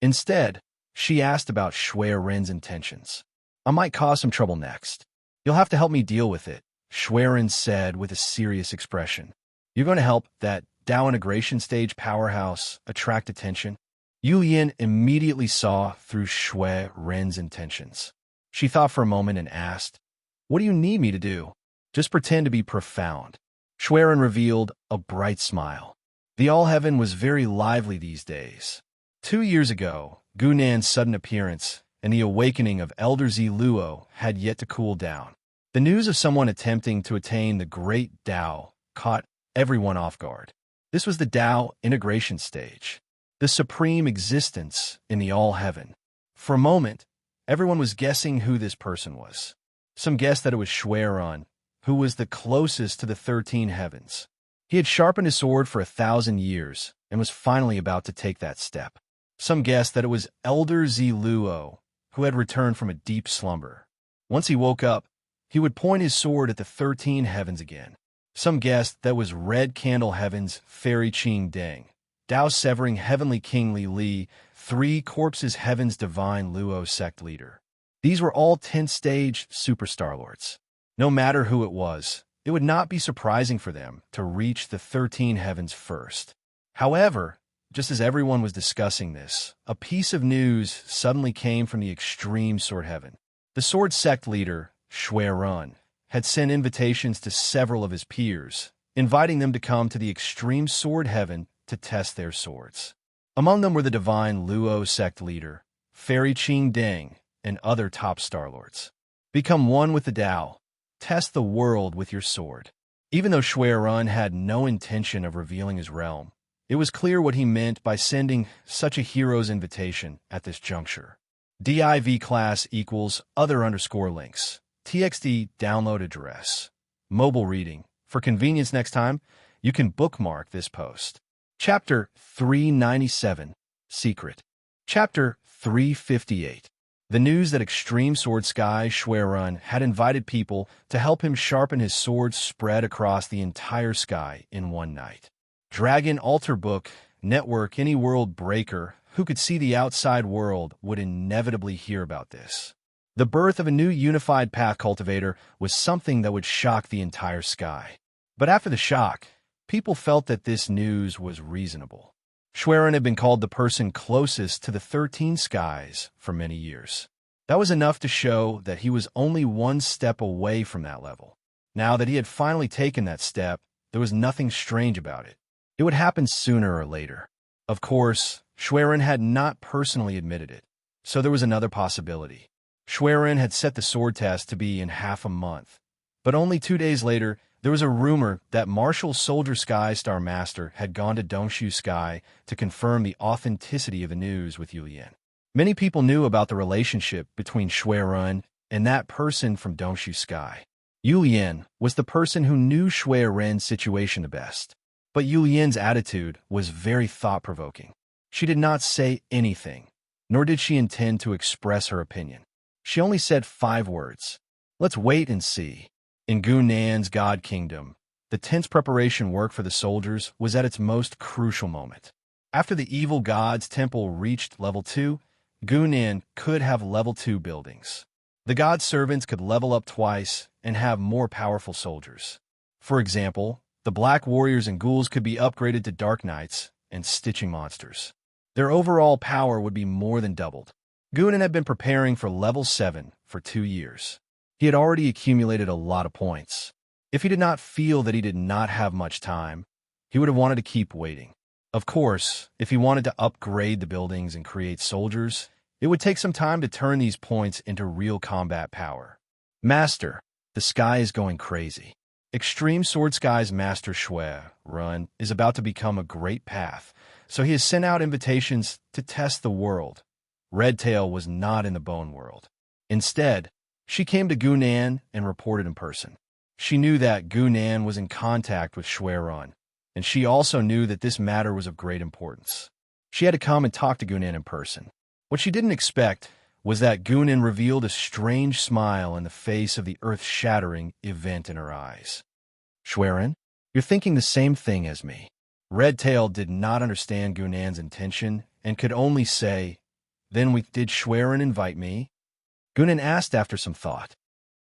Instead, she asked about Shuiren's intentions. I might cause some trouble next. You'll have to help me deal with it, Shuiren said with a serious expression. You're going to help that Tao integration stage powerhouse attract attention? Yulian immediately saw through Shuiren's intentions. She thought for a moment and asked, What do you need me to do? Just pretend to be profound. Shuiren revealed a bright smile. The All-Heaven was very lively these days. 2 years ago, Gunan's sudden appearance and the awakening of Elder Ziluo had yet to cool down. The news of someone attempting to attain the Great Tao caught everyone off guard. This was the Tao integration stage, the supreme existence in the All-Heaven. For a moment, everyone was guessing who this person was. Some guessed that it was Shuiren, who was the closest to the 13 heavens. He had sharpened his sword for 1,000 years and was finally about to take that step. Some guessed that it was Elder Ziluo, who had returned from a deep slumber. Once he woke up, he would point his sword at the 13 heavens again. Some guessed that was Red Candle Heaven's Fairy Qing Deng, Tao-severing Heavenly King Li Li, 3 Corpses Heaven's Divine Luo sect leader. These were all 10th-stage superstar lords. No matter who it was, it would not be surprising for them to reach the 13 heavens first. However, just as everyone was discussing this, a piece of news suddenly came from the extreme Sword Heaven. The Sword Sect leader, Shuiren, had sent invitations to several of his peers, inviting them to come to the extreme Sword Heaven to test their swords. Among them were the Divine Luo sect leader, Fairy Qing Deng, and other top Starlords. Become one with the Tao. Test the world with your sword. Even though Shuiren had no intention of revealing his realm, it was clear what he meant by sending such a hero's invitation at this juncture. div class equals other_links. TXT download address. Mobile reading. For convenience next time, you can bookmark this post. Chapter 397. Secret. Chapter 358. The news that Extreme Sword Sky Shuiren had invited people to help him sharpen his sword spread across the entire sky in one night. Dragon Altar Book Network Any World Breaker who could see the outside world would inevitably hear about this. The birth of a new unified path cultivator was something that would shock the entire sky. But after the shock, people felt that this news was reasonable. Shuiren had been called the person closest to the 13 skies for many years. That was enough to show that he was only one step away from that level. Now that he had finally taken that step, there was nothing strange about it. It would happen sooner or later. Of course, Shuiren had not personally admitted it, so there was another possibility. Shuiren had set the sword test to be in half a month, but only 2 days later, there was a rumor that Marshal Soldier Sky Star Master had gone to Dongshu Sky to confirm the authenticity of the news with Yulian. Many people knew about the relationship between Shuiren and that person from Dongshu Sky. Yulian was the person who knew Shuiren's situation the best, but Yulian's attitude was very thought-provoking. She did not say anything, nor did she intend to express her opinion. She only said 5 words. Let's wait and see. In Gunan's God Kingdom, the tense preparation work for the soldiers was at its most crucial moment. After the evil god's temple reached level 2, Gunan could have level 2 buildings. The god's servants could level up twice and have more powerful soldiers. For example, the black warriors and ghouls could be upgraded to dark knights and stitching monsters. Their overall power would be more than doubled. Gunan had been preparing for level 7 for 2 years. He had already accumulated a lot of points. If he did not feel that he did not have much time, he would have wanted to keep waiting. Of course, if he wanted to upgrade the buildings and create soldiers, it would take some time to turn these points into real combat power. Master, the sky is going crazy. Extreme Sword Sky's Master Shui Run is about to become a great path, so he has sent out invitations to test the world. Redtail was not in the bone world. Instead, she came to Gunan and reported in person. She knew that Gunan was in contact with Shui Run, and she also knew that this matter was of great importance. She had to come and talk to Gunan in person. What she didn't expect was that Gunan revealed a strange smile in the face of the earth-shattering event in her eyes. Schwerin, you're thinking the same thing as me. Redtail did not understand Gunan's intention and could only say, Then did Schwerin invite me? Gunan asked after some thought.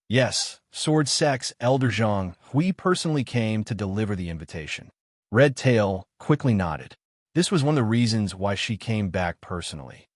Yes, Sword Sec's Elder Zhang, we personally came to deliver the invitation. Redtail quickly nodded. This was one of the reasons why she came back personally.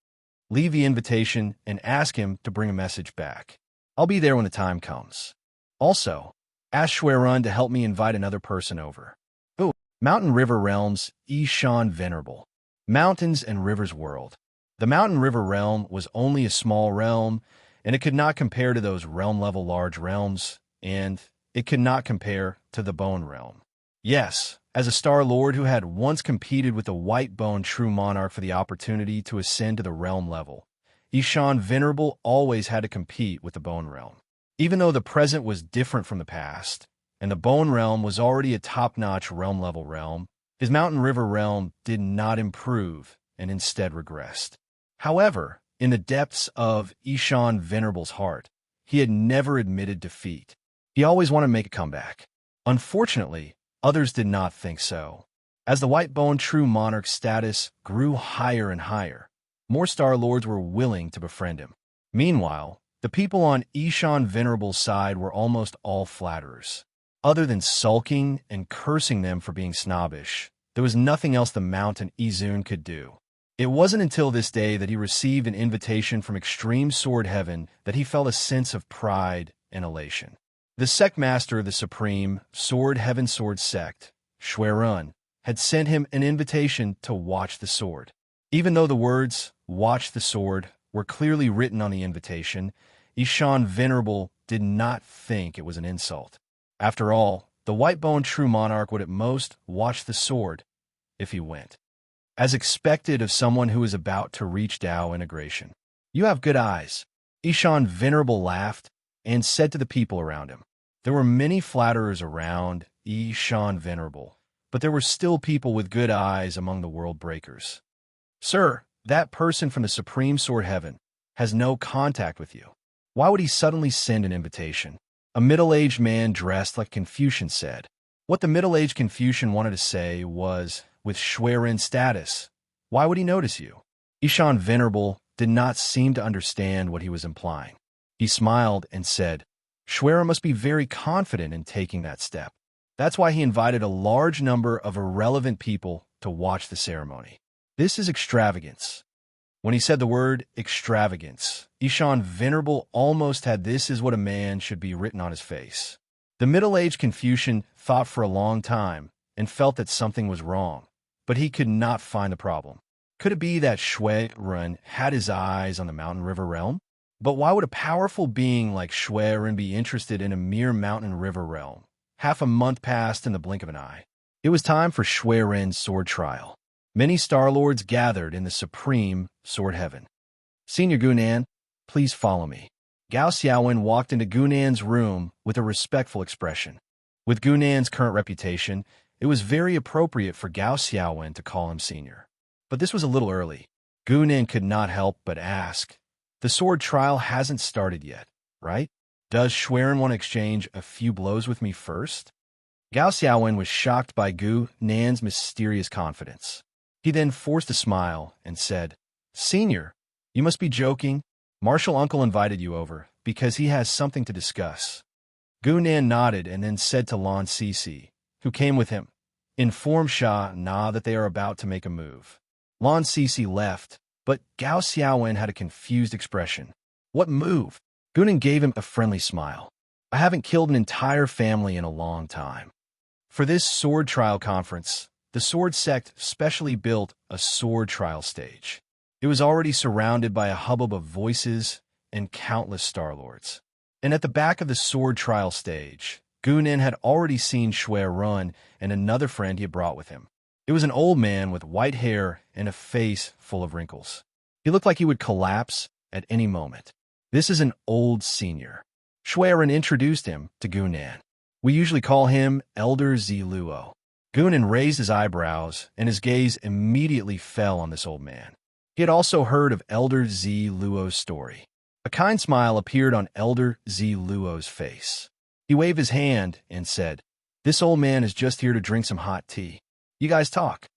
Leave the invitation and ask him to bring a message back. I'll be there when the time comes. Also, ask Schwerin to help me invite another person over. Oh, Mountain River Realms, Yishan Venerable. Mountains and Rivers World. The Mountain River Realm was only a small realm, and it could not compare to those realm-level large realms, and it could not compare to the Bone Realm. Yes, as a Star Lord who had once competed with the White Bone True Monarch for the opportunity to ascend to the realm level, Yishan Venerable always had to compete with the Bone Realm. Even though the present was different from the past, and the Bone Realm was already a top-notch realm-level realm, his Mountain River Realm did not improve and instead regressed. However, in the depths of Yishan Venerable's heart, he had never admitted defeat. He always wanted to make a comeback. Unfortunately, others did not think so. As the White Bone True Monarch's status grew higher and higher, more Star Lords were willing to befriend him. Meanwhile, the people on Yishan Venerable's side were almost all flatterers. Other than sulking and cursing them for being snobbish, there was nothing else the Mountain Izun could do. It wasn't until this day that he received an invitation from Extreme Sword Heaven that he felt a sense of pride and elation. The sect master of the Supreme Sword Heaven Sword Sect, Schwerin, had sent him an invitation to watch the sword. Even though the words, watch the sword, were clearly written on the invitation, Yishan Venerable did not think it was an insult. After all, the White Bone True Monarch would at most watch the sword if he went. As expected of someone who is about to reach Dao integration. You have good eyes. Yishan Venerable laughed and said to the people around him. There were many flatterers around Yishan Venerable, but there were still people with good eyes among the world breakers. Sir, that person from the Supreme Sword Heaven has no contact with you. Why would he suddenly send an invitation? A middle-aged man dressed like Confucian said. What the middle-aged Confucian wanted to say was, with Schwerin's status, why would he notice you? Yishan Venerable did not seem to understand what he was implying. He smiled and said, Schwerin must be very confident in taking that step. That's why he invited a large number of irrelevant people to watch the ceremony. This is extravagance. When he said the word extravagance, Yishan Venerable almost had this is what a man should be written on his face. The middle-aged Confucian thought for a long time and felt that something was wrong, but he could not find the problem. Could it be that Schwerin had his eyes on the Mountain River Realm? But why would a powerful being like Schwerin be interested in a mere Mountain River Realm? Half a month passed in the blink of an eye. It was time for Schwerin's sword trial. Many Star Lords gathered in the Supreme Sword Heaven. Senior Gunan, please follow me. Gao Xiaowen walked into Gunan's room with a respectful expression. With Gunan's current reputation, it was very appropriate for Gao Xiaowen to call him senior. But this was a little early. Gunan could not help but ask, the sword trial hasn't started yet, right? Does Schwerin want to exchange a few blows with me first? Gao Xiaowen was shocked by Gunan's mysterious confidence. He then forced a smile and said, Senior, you must be joking. Marshal Uncle invited you over because he has something to discuss. Gunan nodded and then said to Lan Sisi, who came with him, inform Sha Na that they are about to make a move. Lan Sisi left, But Gao Xiaowen had a confused expression. What move? Gunan gave him a friendly smile. I haven't killed an entire family in a long time. For this sword trial conference, the sword sect specially built a sword trial stage. It was already surrounded by a hubbub of voices and countless Star Lords. And at the back of the sword trial stage, Gunan had already seen Shui Run and another friend he had brought with him. It was an old man with white hair and a face full of wrinkles. He looked like he would collapse at any moment. This is an old senior. Shui Run introduced him to Gunan. We usually call him Elder Ziluo. Gunan raised his eyebrows, and his gaze immediately fell on this old man. He had also heard of Elder Ziluo's story. A kind smile appeared on Elder Ziluo's face. He waved his hand and said, "This old man is just here to drink some hot tea. You guys talk."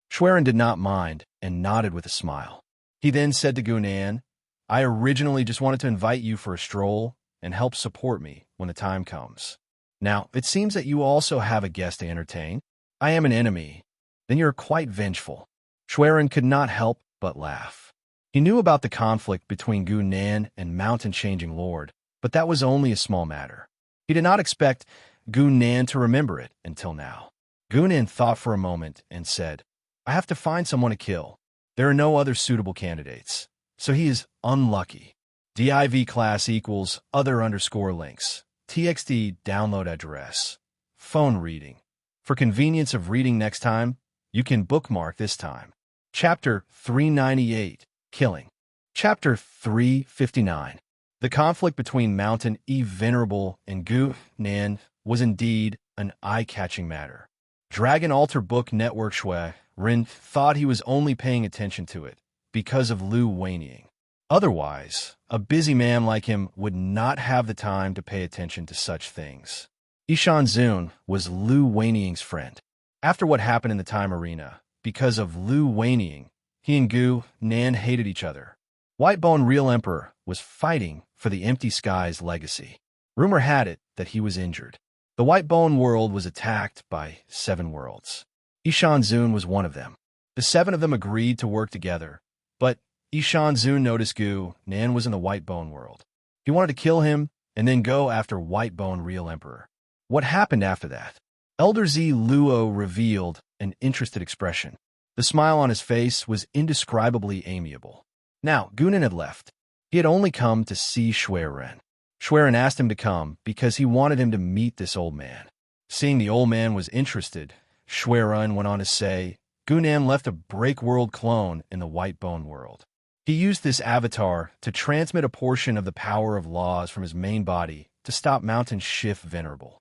Schwerin did not mind and nodded with a smile. He then said to Gunan, "I originally just wanted to invite you for a stroll and help support me when the time comes. Now, it seems that you also have a guest to entertain. I am an enemy. Then you're quite vengeful." Schwerin could not help but laugh. He knew about the conflict between Gunan and Mountain-Changing Lord, but that was only a small matter. He did not expect Gunan to remember it until now. Gunan thought for a moment and said, "I have to find someone to kill. There are no other suitable candidates, so he is unlucky. div class equals other_links. txt download address. Phone reading. For convenience of reading next time, you can bookmark this time." Chapter 398, Killing. Chapter 359. The conflict between Mountain E Venerable and Gunan was indeed an eye-catching matter. Dragon Altar Book Network Shui Rin thought he was only paying attention to it because of Lu Wenying. Otherwise, a busy man like him would not have the time to pay attention to such things. Ishan Zun was Lu Wenying's friend. After what happened in the Time Arena, because of Lu Wenying, he and Gunan hated each other. Whitebone Real Emperor was fighting for the Empty Skies legacy. Rumor had it that he was injured. The Whitebone world was attacked by 7 worlds. Ishan Zun was one of them. The 7 of them agreed to work together, but Ishan Zun noticed Gunan was in the Whitebone world. He wanted to kill him and then go after Whitebone Real Emperor. What happened after that? Elder Ziluo revealed an interested expression. The smile on his face was indescribably amiable. Now, Gunan had left. He had only come to see Schwerin. Schwerin asked him to come because he wanted him to meet this old man. Seeing the old man was interested, Schwerin went on to say, Gunan left a Break-World clone in the Whitebone world. He used this avatar to transmit a portion of the power of laws from his main body to stop Mountain Shift Venerable.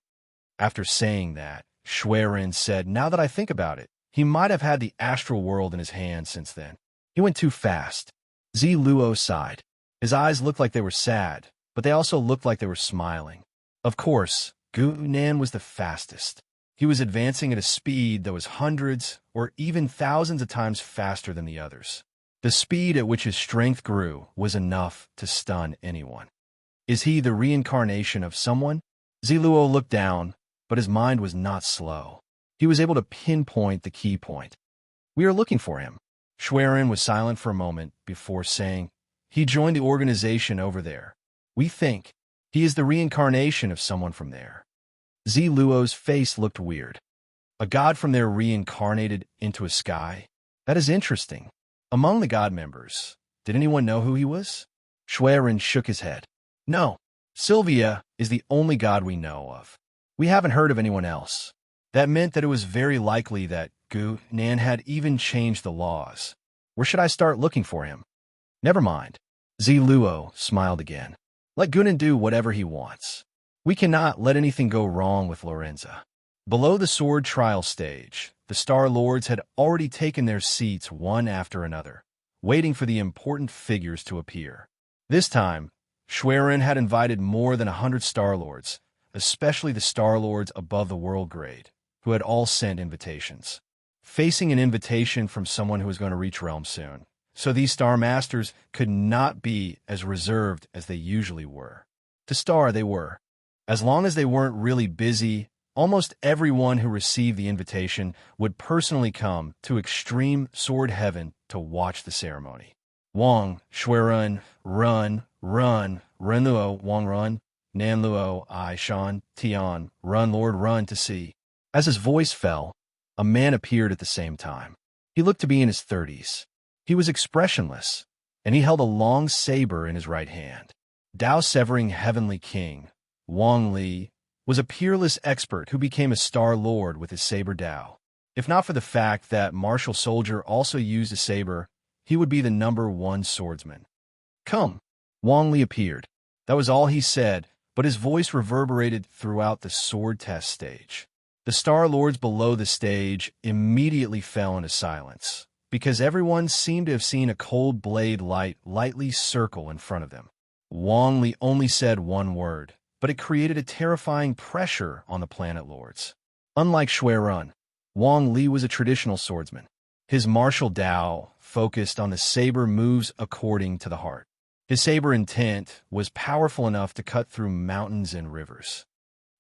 After saying that, Schwerin said, "Now that I think about it, he might have had the astral world in his hand since then. He went too fast." Ziluo sighed. His eyes looked like they were sad, but they also looked like they were smiling. Of course, Gunan was the fastest. He was advancing at a speed that was hundreds or even thousands of times faster than the others. The speed at which his strength grew was enough to stun anyone. Is he the reincarnation of someone? Ziluo looked down, but his mind was not slow. He was able to pinpoint the key point. "We are looking for him." Schwerin was silent for a moment before saying, "He joined the organization over there. We think he is the reincarnation of someone from there." Ziluo's face looked weird. A god from there reincarnated into a sky? That is interesting. Among the god members, did anyone know who he was? Schwerin shook his head. "No, Sylvia is the only god we know of. We haven't heard of anyone else." That meant that it was very likely that Gunan had even changed the laws. Where should I start looking for him? Never mind. Ziluo smiled again. Let Gunan do whatever he wants. We cannot let anything go wrong with Lorenza. Below the sword trial stage, the Star Lords had already taken their seats one after another, waiting for the important figures to appear. This time, Schwerin had invited more than 100 Star Lords, especially the Star Lords above the world grade, who had all sent invitations. Facing an invitation from someone who was going to reach Realm soon, so these Star Masters could not be as reserved as they usually were. To Star they were. As long as they weren't really busy, almost everyone who received the invitation would personally come to Extreme Sword Heaven to watch the ceremony. Wang, Shuirun, run, run, Renluo, Wang run, Nanluo, I, Shan, Tian, run, Lord, run to see. As his voice fell, a man appeared at the same time. He looked to be in his 30s. He was expressionless, and he held a long saber in his right hand. Dao-severing heavenly king, Wang Li, was a peerless expert who became a star lord with his saber Dao. If not for the fact that martial soldier also used a saber, he would be the #1 swordsman. Come. Wang Li appeared. That was all he said, but his voice reverberated throughout the sword test stage. The Star Lords below the stage immediately fell into silence, because everyone seemed to have seen a cold blade light lightly circle in front of them. Wang Li only said one word, but it created a terrifying pressure on the planet lords. Unlike Shuirun, Wang Li was a traditional swordsman. His martial Dao focused on the saber moves according to the heart. His saber intent was powerful enough to cut through mountains and rivers.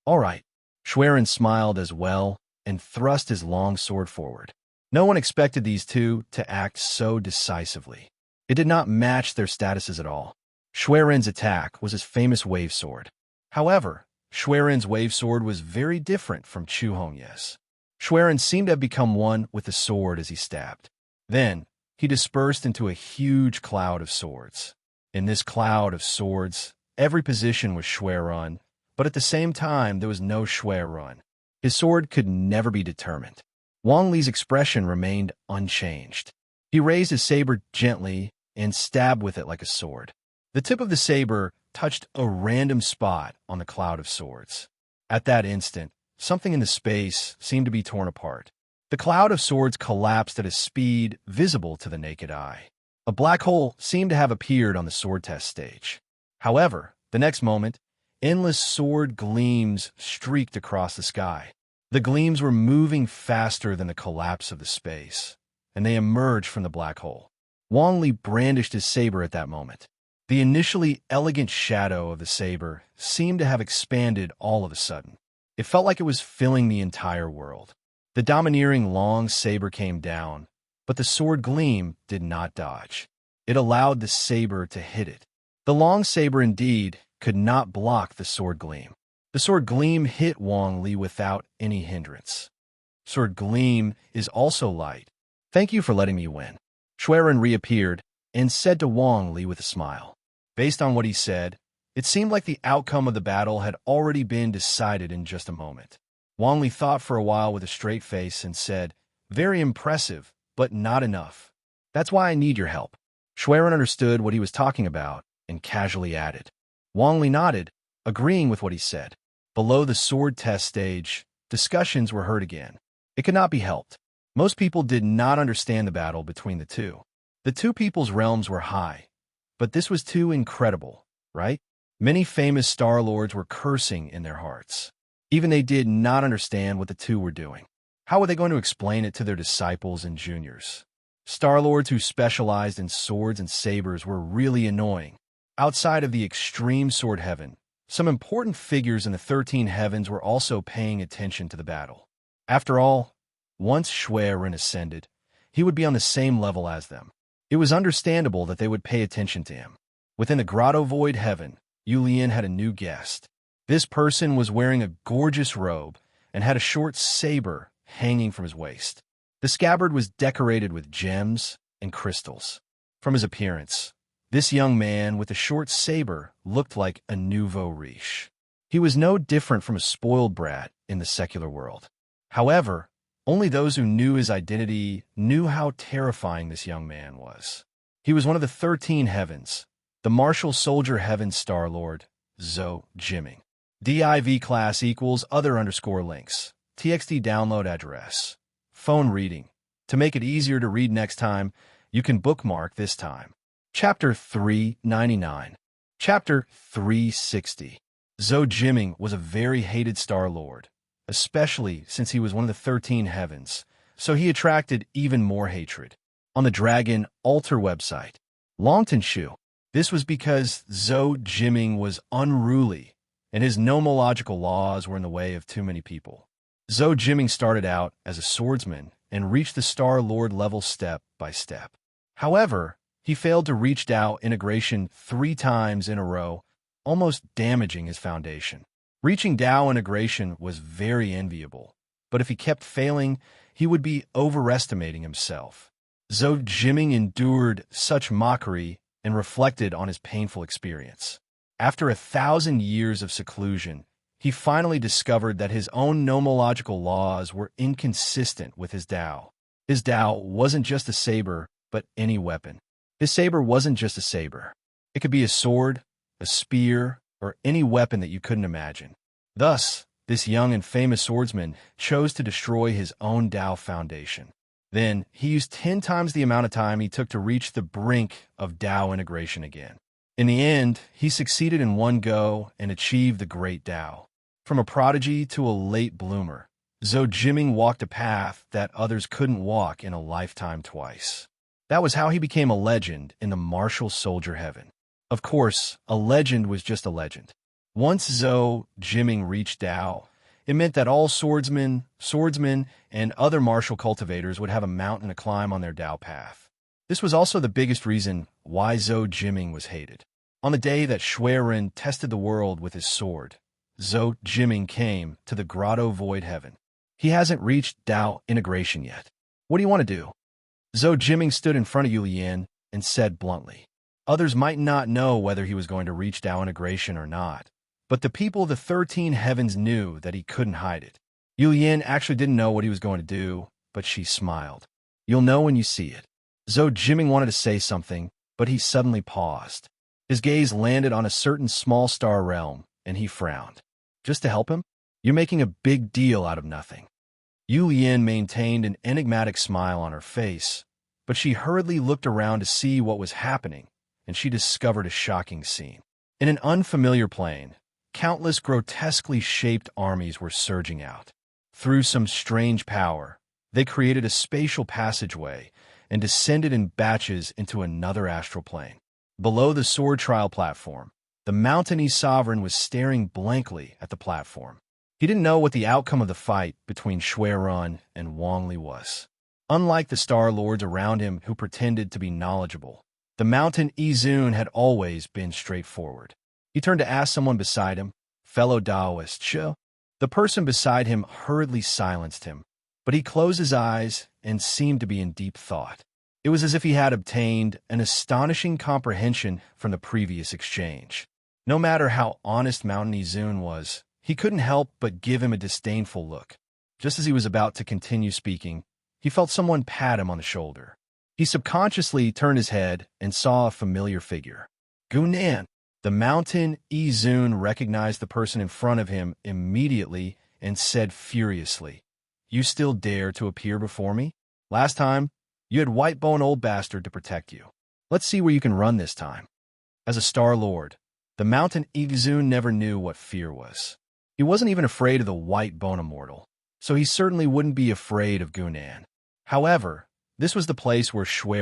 All right. Shuirun smiled as well and thrust his long sword forward. No one expected these two to act so decisively. It did not match their statuses at all. Shuirun's attack was his famous wave sword. However, Shuirun's wave sword was very different from Chu Hongye's. Shuirun seemed to have become one with the sword as he stabbed. Then, he dispersed into a huge cloud of swords. In this cloud of swords, every position was Shuirun, but at the same time there was no Shuirun. His sword could never be determined. Wang Li's expression remained unchanged. He raised his saber gently and stabbed with it like a sword. The tip of the saber touched a random spot on the cloud of swords. At that instant, something in the space seemed to be torn apart. The cloud of swords collapsed at a speed visible to the naked eye. A black hole seemed to have appeared on the sword test stage. However, the next moment, endless sword gleams streaked across the sky. The gleams were moving faster than the collapse of the space, and they emerged from the black hole. Wang Li brandished his saber at that moment. The initially elegant shadow of the saber seemed to have expanded all of a sudden. It felt like it was filling the entire world. The domineering long saber came down, but the sword gleam did not dodge. It allowed the saber to hit it. The long saber indeed could not block the sword gleam. The sword gleam hit Wang Li without any hindrance. Sword gleam is also light. Thank you for letting me win. Shuirun reappeared and said to Wang Li with a smile. Based on what he said, it seemed like the outcome of the battle had already been decided in just a moment. Wang Li thought for a while with a straight face and said, "Very impressive, but not enough. That's why I need your help." Shuirun understood what he was talking about and casually added. Wang Li nodded, agreeing with what he said. Below the sword test stage, discussions were heard again. It could not be helped. Most people did not understand the battle between the two. The two people's realms were high, but this was too incredible, right? Many famous Star Lords were cursing in their hearts. Even they did not understand what the two were doing. How were they going to explain it to their disciples and juniors? Star Lords who specialized in swords and sabers were really annoying. Outside of the extreme sword heaven, some important figures in the 13 heavens were also paying attention to the battle. After all, once Shuirun ascended, he would be on the same level as them. It was understandable that they would pay attention to him. Within the grotto void heaven, Yulian had a new guest. This person was wearing a gorgeous robe and had a short saber hanging from his waist. The scabbard was decorated with gems and crystals. From his appearance, this young man with a short saber looked like a nouveau riche. He was no different from a spoiled brat in the secular world. However, only those who knew his identity knew how terrifying this young man was. He was one of the 13 heavens, the martial soldier heaven Star Lord, Zhou Jiming. DIV class equals other _ links. TXT download address. Phone reading. To make it easier to read next time, you can bookmark this time. Chapter 399. Chapter 360. Zhou Jiming was a very hated Star Lord, especially since he was one of the 13 heavens, so he attracted even more hatred. On the Dragon Altar website, Longton Shu, this was because Zhou Jiming was unruly, and his nomological laws were in the way of too many people. Zhou Jiming started out as a swordsman and reached the Star Lord level step by step. However, he He failed to reach Tao integration 3 times in a row, almost damaging his foundation. Reaching Tao integration was very enviable, but if he kept failing, he would be overestimating himself. Zhou Jiming endured such mockery and reflected on his painful experience. After 1,000 years of seclusion, he finally discovered that his own nomological laws were inconsistent with his Tao. His Tao wasn't just a saber, but any weapon. His saber wasn't just a saber. It could be a sword, a spear, or any weapon that you couldn't imagine. Thus, this young and famous swordsman chose to destroy his own Tao foundation. Then, he used 10 times the amount of time he took to reach the brink of Tao integration again. In the end, he succeeded in one go and achieved the great Tao. From a prodigy to a late bloomer, Zhou Jiming walked a path that others couldn't walk in a lifetime twice. That was how he became a legend in the martial soldier heaven. Of course, a legend was just a legend. Once Zhou Jiming reached Tao, it meant that all swordsmen, and other martial cultivators would have a mountain to climb on their Tao path. This was also the biggest reason why Zhou Jiming was hated. On the day that Shui tested the world with his sword, Zhou Jiming came to the Grotto Void Heaven. He hasn't reached Tao integration yet. What do you want to do? Zhou Jiming stood in front of Yu Lian and said bluntly. Others might not know whether he was going to reach Tao integration or not, but the people of the 13 heavens knew that he couldn't hide it. Yu Lian actually didn't know what he was going to do, but she smiled. You'll know when you see it. Zhou Jiming wanted to say something, but he suddenly paused. His gaze landed on a certain small star realm, and he frowned. Just to help him? You're making a big deal out of nothing. Yu Lian maintained an enigmatic smile on her face, but she hurriedly looked around to see what was happening, and she discovered a shocking scene. In an unfamiliar plane, countless grotesquely shaped armies were surging out. Through some strange power, they created a spatial passageway and descended in batches into another astral plane. Below the sword trial platform, the mountainese sovereign was staring blankly at the platform. He didn't know what the outcome of the fight between Shui and Wang Li was. Unlike the Star Lords around him who pretended to be knowledgeable, the mountain Izun had always been straightforward. He turned to ask someone beside him, fellow Taoist, Shu. The person beside him hurriedly silenced him, but he closed his eyes and seemed to be in deep thought. It was as if he had obtained an astonishing comprehension from the previous exchange. No matter how honest Mountain Izun was, he couldn't help but give him a disdainful look. Just as he was about to continue speaking, he felt someone pat him on the shoulder. He subconsciously turned his head and saw a familiar figure. Gunan. The Mountain Izun recognized the person in front of him immediately and said furiously, You still dare to appear before me? Last time, you had Whitebone Old Bastard to protect you. Let's see where you can run this time. As a Star Lord, the Mountain Izun never knew what fear was. He wasn't even afraid of the Whitebone Immortal, so he certainly wouldn't be afraid of Gunan. However, this was the place where Shui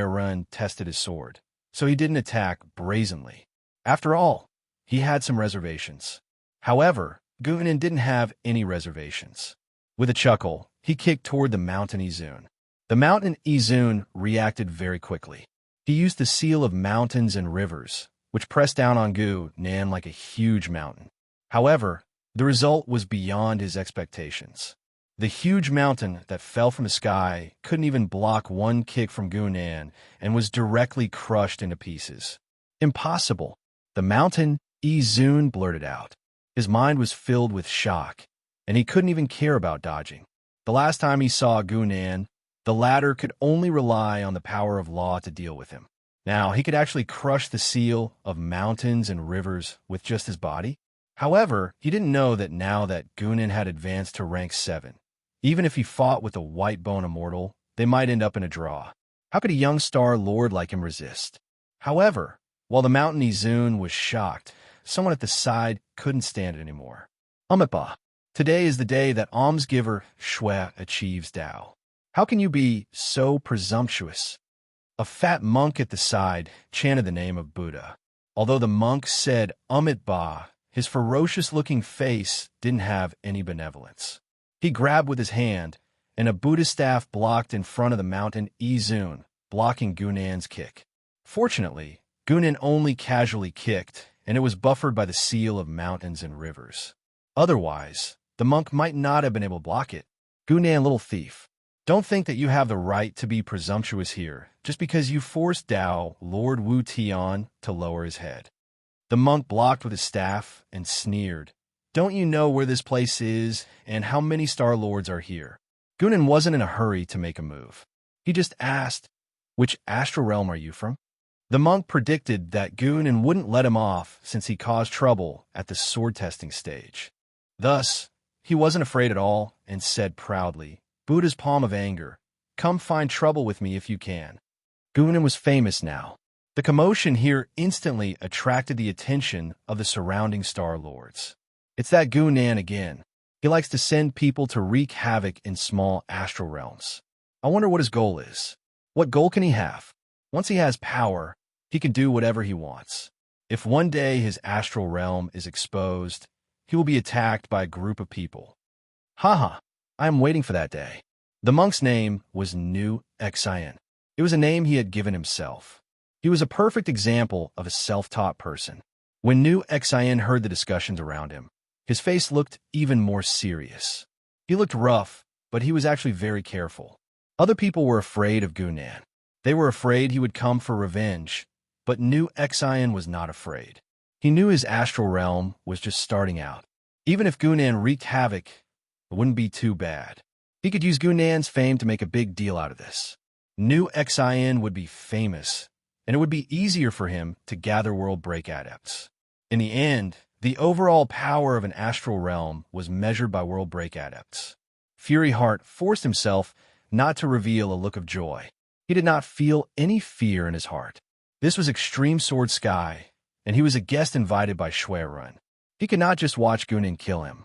tested his sword, so he didn't attack brazenly. After all, he had some reservations. However, Gunan didn't have any reservations. With a chuckle, he kicked toward the Mountain Izun. The Mountain Izun reacted very quickly. He used the seal of mountains and rivers, which pressed down on Gunan like a huge mountain. However, the result was beyond his expectations. The huge mountain that fell from the sky couldn't even block one kick from Gunan and was directly crushed into pieces. Impossible. The Mountain Izun blurted out. His mind was filled with shock, and he couldn't even care about dodging. The last time he saw Gunan, the latter could only rely on the power of law to deal with him. Now, he could actually crush the seal of mountains and rivers with just his body. However, he didn't know that now that Gunan had advanced to rank 7, even if he fought with the Whitebone Immortal, they might end up in a draw. How could a young Star Lord like him resist? However, while the Mountain Izun was shocked, someone at the side couldn't stand it anymore. Amipa. Today is the day that almsgiver Shui achieves Tao. How can you be so presumptuous? A fat monk at the side chanted the name of Buddha. Although the monk said Amitabha, his ferocious-looking face didn't have any benevolence. He grabbed with his hand, and a Buddha staff blocked in front of the Mountain Izun, blocking Gunan's kick. Fortunately, Gunan only casually kicked, and it was buffered by the seal of mountains and rivers. Otherwise, the monk might not have been able to block it. Gunan, little thief, don't think that you have the right to be presumptuous here, just because you forced Dao, Lord Wu Tian, to lower his head. The monk blocked with his staff and sneered. Don't you know where this place is and how many Star Lords are here? Gunan wasn't in a hurry to make a move. He just asked, which astral realm are you from? The monk predicted that Gunan wouldn't let him off since he caused trouble at the sword testing stage. Thus, he wasn't afraid at all and said proudly, Buddha's palm of anger, come find trouble with me if you can. Gunan was famous now. The commotion here instantly attracted the attention of the surrounding Star Lords. It's that Gunan again. He likes to send people to wreak havoc in small astral realms. I wonder what his goal is. What goal can he have? Once he has power, he can do whatever he wants. If one day his astral realm is exposed, he will be attacked by a group of people. Haha, I am waiting for that day. The monk's name was Nu Xian. It was a name he had given himself. He was a perfect example of a self-taught person. When Nu Xian heard the discussions around him, his face looked even more serious. He looked rough, but he was actually very careful. Other people were afraid of Gunan. They were afraid he would come for revenge, but Nu Xian was not afraid. He knew his astral realm was just starting out. Even if Gunan wreaked havoc, it wouldn't be too bad. He could use Gunan's fame to make a big deal out of this. Nu Xian would be famous, and it would be easier for him to gather world break adepts. In the end, the overall power of an astral realm was measured by world break adepts. Fury Heart forced himself not to reveal a look of joy. He did not feel any fear in his heart. This was Extreme Sword Sky, and he was a guest invited by Shuirun. He could not just watch Gunan kill him.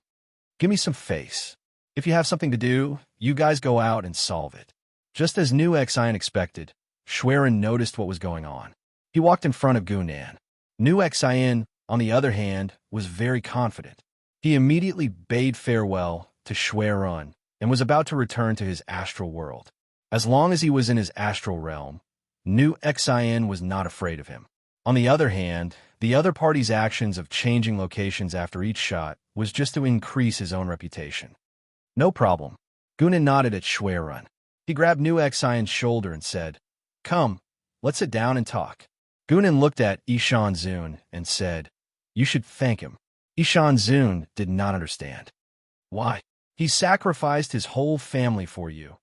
Give me some face. If you have something to do, you guys go out and solve it. Just as Nu Xian expected, Shuirun noticed what was going on. He walked in front of Gunan. Nu Xian, on the other hand, was very confident. He immediately bade farewell to Shuirun and was about to return to his astral world. As long as he was in his astral realm, Nu Xian was not afraid of him. On the other hand, the other party's actions of changing locations after each shot was just to increase his own reputation. No problem. Gunan nodded at Shuirun. He grabbed Nu Xian's shoulder and said, Come, let's sit down and talk. Gunan looked at Ishan Zun and said, You should thank him. Ishan Zun did not understand. Why? He sacrificed his whole family for you.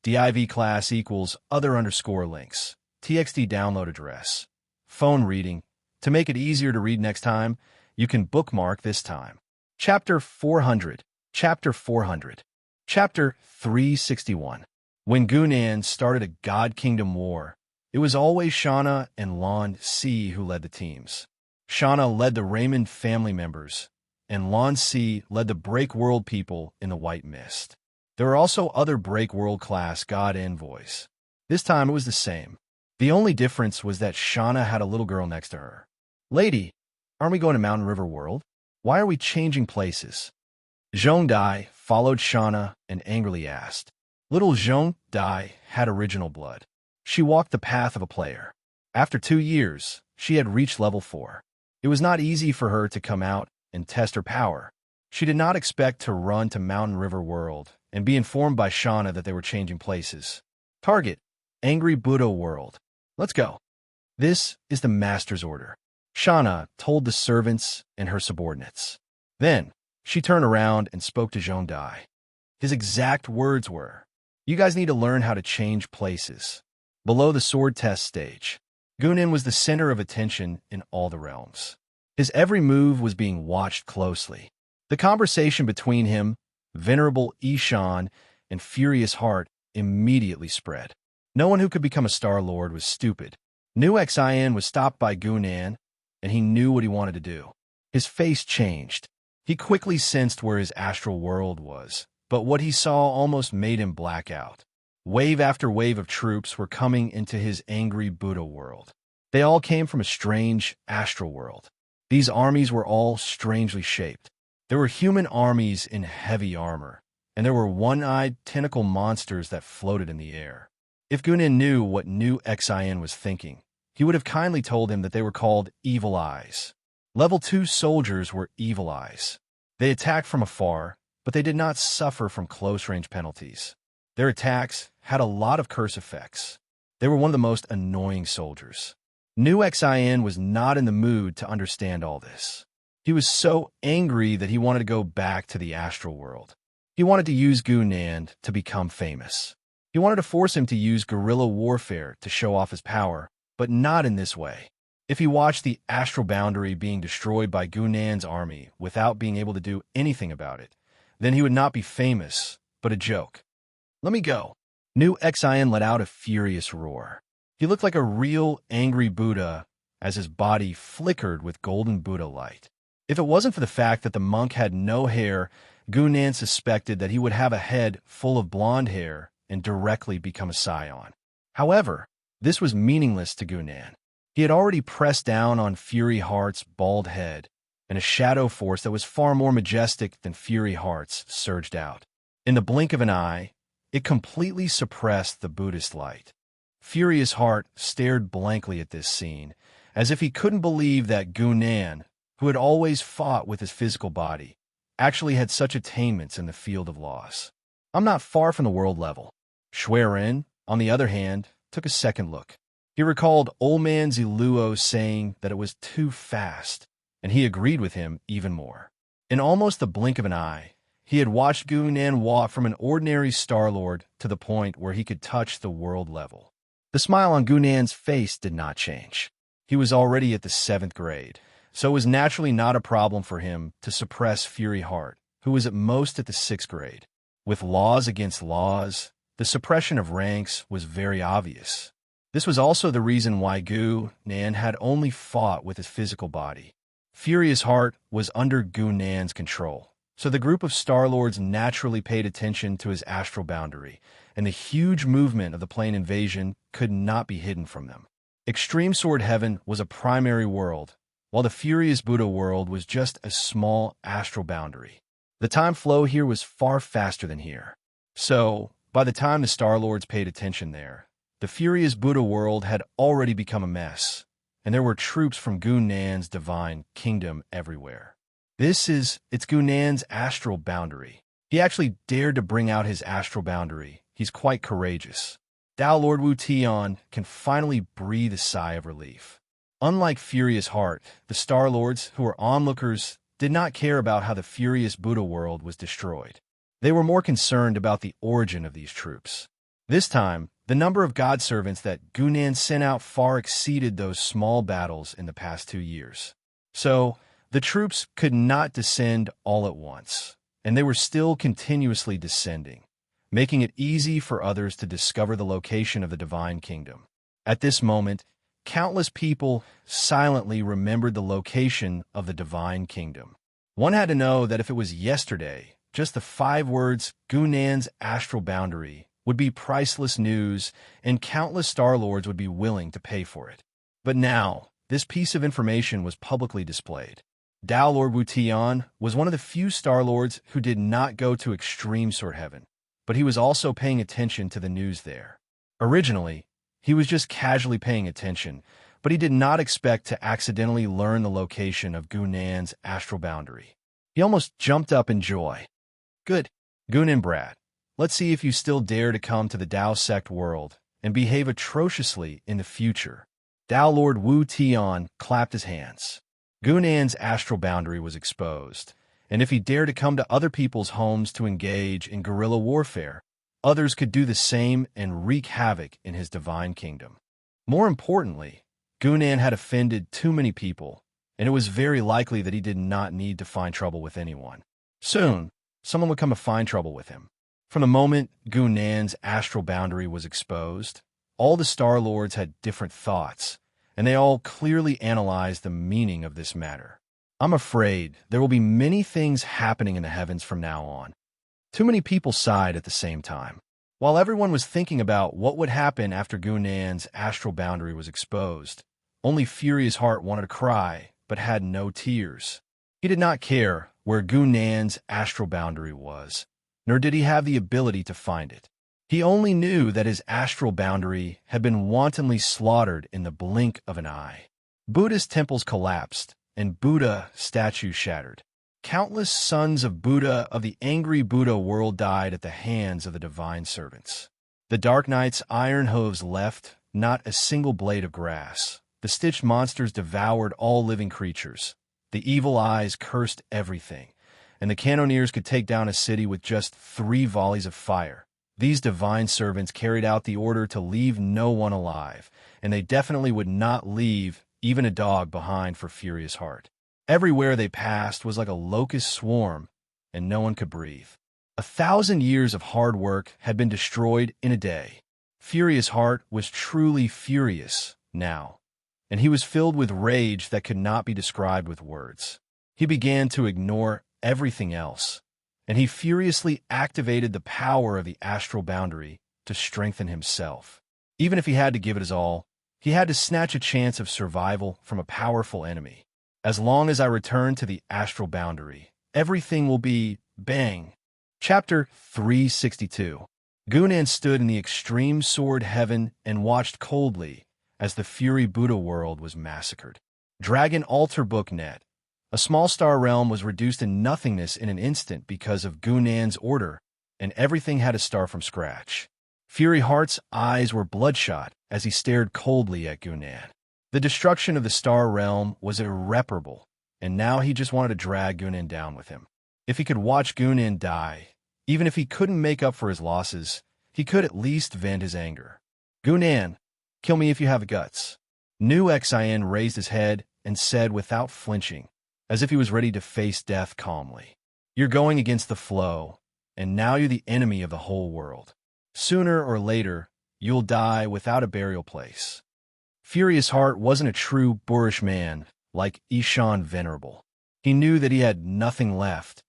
div class equals other underscore links. TXT download address. Phone reading. To make it easier to read next time, you can bookmark this time. Chapter 400. Chapter 400. Chapter 361. When Gunan started a God Kingdom war, it was always Shauna and Lan Si who led the teams. Shauna led the Raymond family members, and Lan Si led the Break World people in the White Mist. There were also other Break World class God envoys. This time it was the same. The only difference was that Shauna had a little girl next to her. Lady, aren't we going to Mountain River World? Why are we changing places? Zhong Dai followed Shauna and angrily asked. Little Zhong Dai had original blood. She walked the path of a player. After 2 years, she had reached level 4. It was not easy for her to come out and test her power. She did not expect to run to Mountain River World and be informed by Shauna that they were changing places. Target, Angry Buddha World. Let's go. This is the master's order. Shauna told the servants and her subordinates. Then, she turned around and spoke to Zhong Dai. His exact words were, You guys need to learn how to change places. Below the sword test stage, Gunan was the center of attention in all the realms. His every move was being watched closely. The conversation between him, Venerable Ishan, and Furious Heart immediately spread. No one who could become a Star Lord was stupid. Nu Xian was stopped by Gunan, and he knew what he wanted to do. His face changed. He quickly sensed where his astral world was, but what he saw almost made him black out. Wave after wave of troops were coming into his angry Buddha world. They all came from a strange astral world. These armies were all strangely shaped. There were human armies in heavy armor, and there were one-eyed tentacle monsters that floated in the air. If Gunan knew what Nu Xian was thinking, he would have kindly told him that they were called Evil Eyes. Level 2 soldiers were Evil Eyes. They attacked from afar, but they did not suffer from close-range penalties. Their attacks had a lot of curse effects. They were one of the most annoying soldiers. New Xin was not in the mood to understand all this. He was so angry that he wanted to go back to the astral world. He wanted to use Gunan to become famous. He wanted to force him to use guerrilla warfare to show off his power, but not in this way. If he watched the astral boundary being destroyed by Gunan's army without being able to do anything about it, then he would not be famous, but a joke. Let me go. New Xin let out a furious roar. He looked like a real angry Buddha as his body flickered with golden Buddha light. If it wasn't for the fact that the monk had no hair, Gunan suspected that he would have a head full of blonde hair and directly become a scion. However, this was meaningless to Gunan. He had already pressed down on Fury Heart's bald head, and a shadow force that was far more majestic than Fury Heart's surged out. In the blink of an eye, it completely suppressed the Buddhist light. Furious Heart stared blankly at this scene, as if he couldn't believe that Gunan, who had always fought with his physical body, actually had such attainments in the field of laws. I'm not far from the world level. Schwerin, on the other hand, took a second look. He recalled Old Man Ziluo saying that it was too fast, and he agreed with him even more. In almost the blink of an eye, he had watched Gunan walk from an ordinary Star-Lord to the point where he could touch the world level. The smile on Gunan's face did not change. He was already at the 7th grade, so it was naturally not a problem for him to suppress Fury Heart, who was at most at the 6th grade. With laws against laws, the suppression of ranks was very obvious. This was also the reason why Gunan had only fought with his physical body. Furious Heart was under Gunan's control, so the group of Star-Lords naturally paid attention to his astral boundary, and the huge movement of the plane invasion could not be hidden from them. Extreme Sword Heaven was a primary world, while the Furious Buddha world was just a small astral boundary. The time flow here was far faster than here. So, by the time the Star-Lords paid attention there, the Furious Buddha world had already become a mess, and there were troops from Gunan's divine kingdom everywhere. It's Gunan's astral boundary. He actually dared to bring out his astral boundary. He's quite courageous. Tao Lord Wu Tian can finally breathe a sigh of relief. Unlike Furious Heart, the Star-Lords, who were onlookers, did not care about how the Furious Buddha world was destroyed. They were more concerned about the origin of these troops. This time, the number of God-servants that Gunan sent out far exceeded those small battles in the past 2 years. So, the troops could not descend all at once, and they were still continuously descending, making it easy for others to discover the location of the divine kingdom. At this moment, countless people silently remembered the location of the divine kingdom. One had to know that if it was yesterday, just the 5 words Gunan's astral boundary would be priceless news, and countless Star-Lords would be willing to pay for it. But now, this piece of information was publicly displayed. Tao Lord Wu Tian was one of the few Star-Lords who did not go to Extreme Sword Heaven, but he was also paying attention to the news there. Originally, he was just casually paying attention, but he did not expect to accidentally learn the location of Gunan's astral boundary. He almost jumped up in joy. Good, Gunan brat. Let's see if you still dare to come to the Tao sect world and behave atrociously in the future. Tao Lord Wu Tian clapped his hands. Gunan's astral boundary was exposed, and if he dared to come to other people's homes to engage in guerrilla warfare, others could do the same and wreak havoc in his divine kingdom. More importantly, Gunan had offended too many people, and it was very likely that he did not need to find trouble with anyone. Soon, someone would come to find trouble with him. From the moment Gunan's astral boundary was exposed, all the Star-Lords had different thoughts, and they all clearly analyzed the meaning of this matter. I'm afraid there will be many things happening in the heavens from now on. Too many people sighed at the same time. While everyone was thinking about what would happen after Gunan's astral boundary was exposed, only Furious Heart wanted to cry, but had no tears. He did not care where Gunan's astral boundary was, nor did he have the ability to find it. He only knew that his astral boundary had been wantonly slaughtered in the blink of an eye. Buddhist temples collapsed, and Buddha statues shattered. Countless sons of Buddha of the angry Buddha world died at the hands of the divine servants. The Dark Knight's iron hooves left not a single blade of grass. The stitched monsters devoured all living creatures. The evil eyes cursed everything, and the cannoneers could take down a city with just 3 volleys of fire. These divine servants carried out the order to leave no one alive, and they definitely would not leave even a dog behind for Furious Heart. Everywhere they passed was like a locust swarm, and no one could breathe. 1,000 years of hard work had been destroyed in a day. Furious Heart was truly furious now, and he was filled with rage that could not be described with words. He began to ignore everything else, and he furiously activated the power of the astral boundary to strengthen himself. Even if he had to give it his all, he had to snatch a chance of survival from a powerful enemy. As long as I return to the astral boundary, everything will be bang. Chapter 362. Gunan stood in the extreme sword heaven and watched coldly as the Fury Buddha world was massacred. Dragon Altar Book Net. A small star realm was reduced to nothingness in an instant because of Gunan's order, and everything had to start from scratch. Fury Heart's eyes were bloodshot as he stared coldly at Gunan. The destruction of the star realm was irreparable, and now he just wanted to drag Gunan down with him. If he could watch Gunan die, even if he couldn't make up for his losses, he could at least vent his anger. Gunan, kill me if you have the guts. Nu Xin raised his head and said without flinching, as if he was ready to face death calmly. You're going against the flow, and now you're the enemy of the whole world. Sooner or later, you'll die without a burial place. Furious Heart wasn't a true boorish man like Ishan Venerable. He knew that he had nothing left,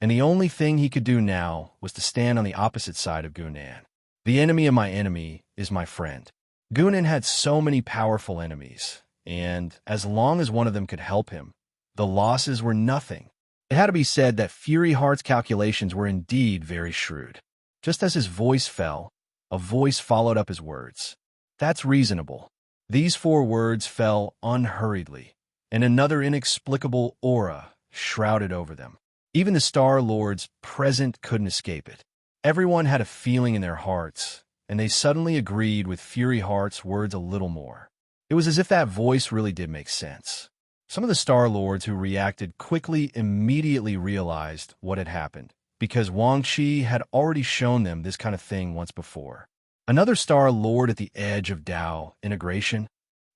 and the only thing he could do now was to stand on the opposite side of Gunan. The enemy of my enemy is my friend. Gunan had so many powerful enemies, and as long as one of them could help him, the losses were nothing. It had to be said that Fury Heart's calculations were indeed very shrewd. Just as his voice fell, a voice followed up his words. That's reasonable. These 4 words fell unhurriedly, and another inexplicable aura shrouded over them. Even the Star Lords present couldn't escape it. Everyone had a feeling in their hearts, and they suddenly agreed with Fury Heart's words a little more. It was as if that voice really did make sense. Some of the Star Lords who reacted quickly immediately realized what had happened, because Wang Qi had already shown them this kind of thing once before. Another Star Lord at the edge of Dao integration.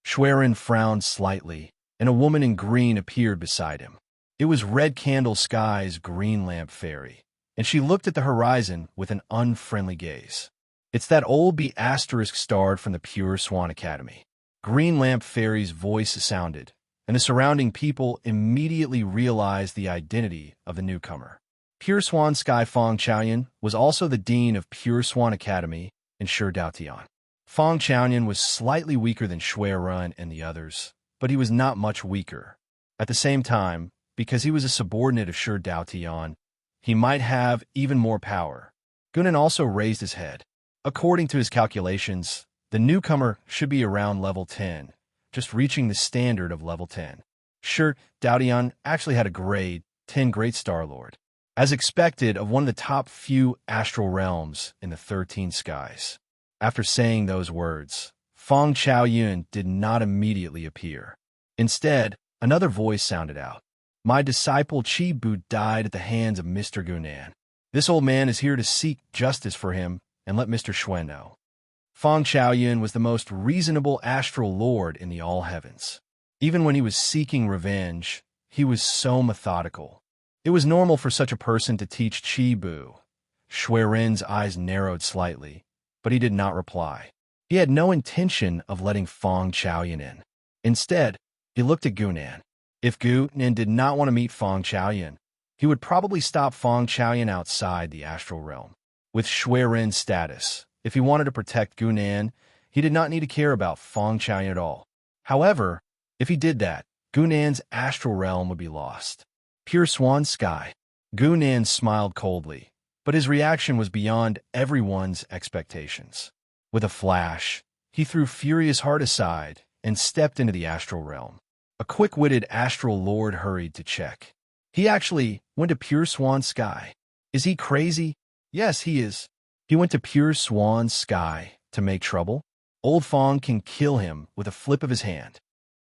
Xuerin frowned slightly, and a woman in green appeared beside him. It was Red Candle Sky's Green Lamp Fairy, and she looked at the horizon with an unfriendly gaze. It's that old B** starred from the Pure Swan Academy. Green Lamp Fairy's voice sounded, and the surrounding people immediately realized the identity of the newcomer. Pure Swan Sky Fong Chaoyan was also the dean of Pure Swan Academy in Shi Daotian. Fong Chaoyan was slightly weaker than Xuerun and the others, but he was not much weaker. At the same time, because he was a subordinate of Shi Daotian, he might have even more power. Gunan also raised his head. According to his calculations, the newcomer should be around level 10, just reaching the standard of level 10. Shi Daotian actually had a grade 10 Great Star Lord, as expected of one of the top few astral realms in the 13 skies. After saying those words, Fong Chaoyun did not immediately appear. Instead, another voice sounded out. My disciple Chi Bu died at the hands of Mr. Gunan. This old man is here to seek justice for him and let Mr. Xue know. Fong Chaoyun was the most reasonable astral lord in the all heavens. Even when he was seeking revenge, he was so methodical. It was normal for such a person to teach Chi Bu. Xuerin's eyes narrowed slightly, but he did not reply. He had no intention of letting Fong Chaoyun in. Instead, he looked at Gunan. If Gunan did not want to meet Fong Chaoyun, he would probably stop Fong Chaoyun outside the astral realm. With Xuerin's status, if he wanted to protect Gunan, he did not need to care about Fong Chaoyun at all. However, if he did that, Gunan's astral realm would be lost. Pure Swan Sky. Gunan smiled coldly, But his reaction was beyond everyone's expectations. With a flash, he threw Furious Heart aside and stepped into the astral realm. A quick-witted astral lord hurried to check. He actually went to Pure Swan Sky. Is he crazy? Yes, he is. He went to Pure Swan Sky to make trouble? Old Fong can kill him with a flip of his hand.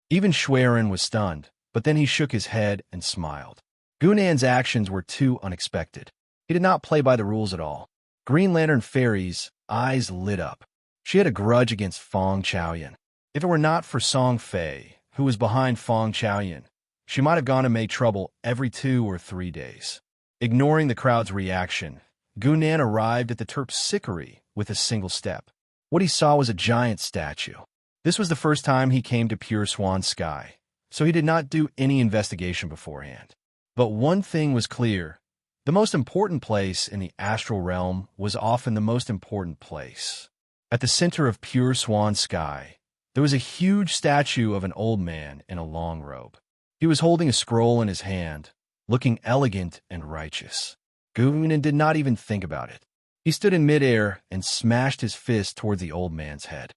Even Schwerin was stunned, but then he shook his head and smiled. Gunan's actions were too unexpected. He did not play by the rules at all. Green Lantern Fairy's eyes lit up. She had a grudge against Fong Chaoyan. If it were not for Song Fei, who was behind Fong Chaoyan, she might have gone and made trouble every 2 or 3 days. Ignoring the crowd's reaction, Gunan arrived at the terpsichore with a single step. What he saw was a giant statue. This was the first time he came to Pure Swan Sky, so he did not do any investigation beforehand. But one thing was clear. The most important place in the astral realm was often the most important place. At the center of Pure Swan Sky, there was a huge statue of an old man in a long robe. He was holding a scroll in his hand, looking elegant and righteous. Gunan did not even think about it. He stood in midair and smashed his fist towards the old man's head.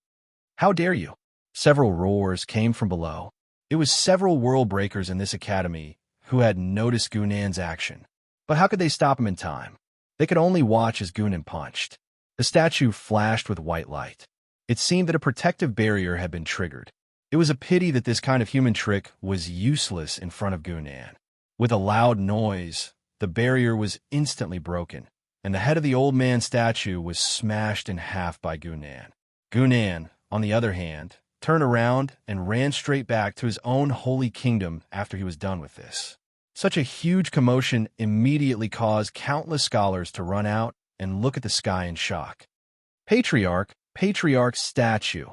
How dare you? Several roars came from below. It was several world breakers in this academy who had noticed Gunan's action. But how could they stop him in time? They could only watch as Gunan punched. The statue flashed with white light. It seemed that a protective barrier had been triggered. It was a pity that this kind of human trick was useless in front of Gunan. With a loud noise, the barrier was instantly broken, and the head of the old man's statue was smashed in half by Gunan. Gunan, on the other hand, turned around and ran straight back to his own holy kingdom after he was done with this. Such a huge commotion immediately caused countless scholars to run out and look at the sky in shock. Patriarch statue.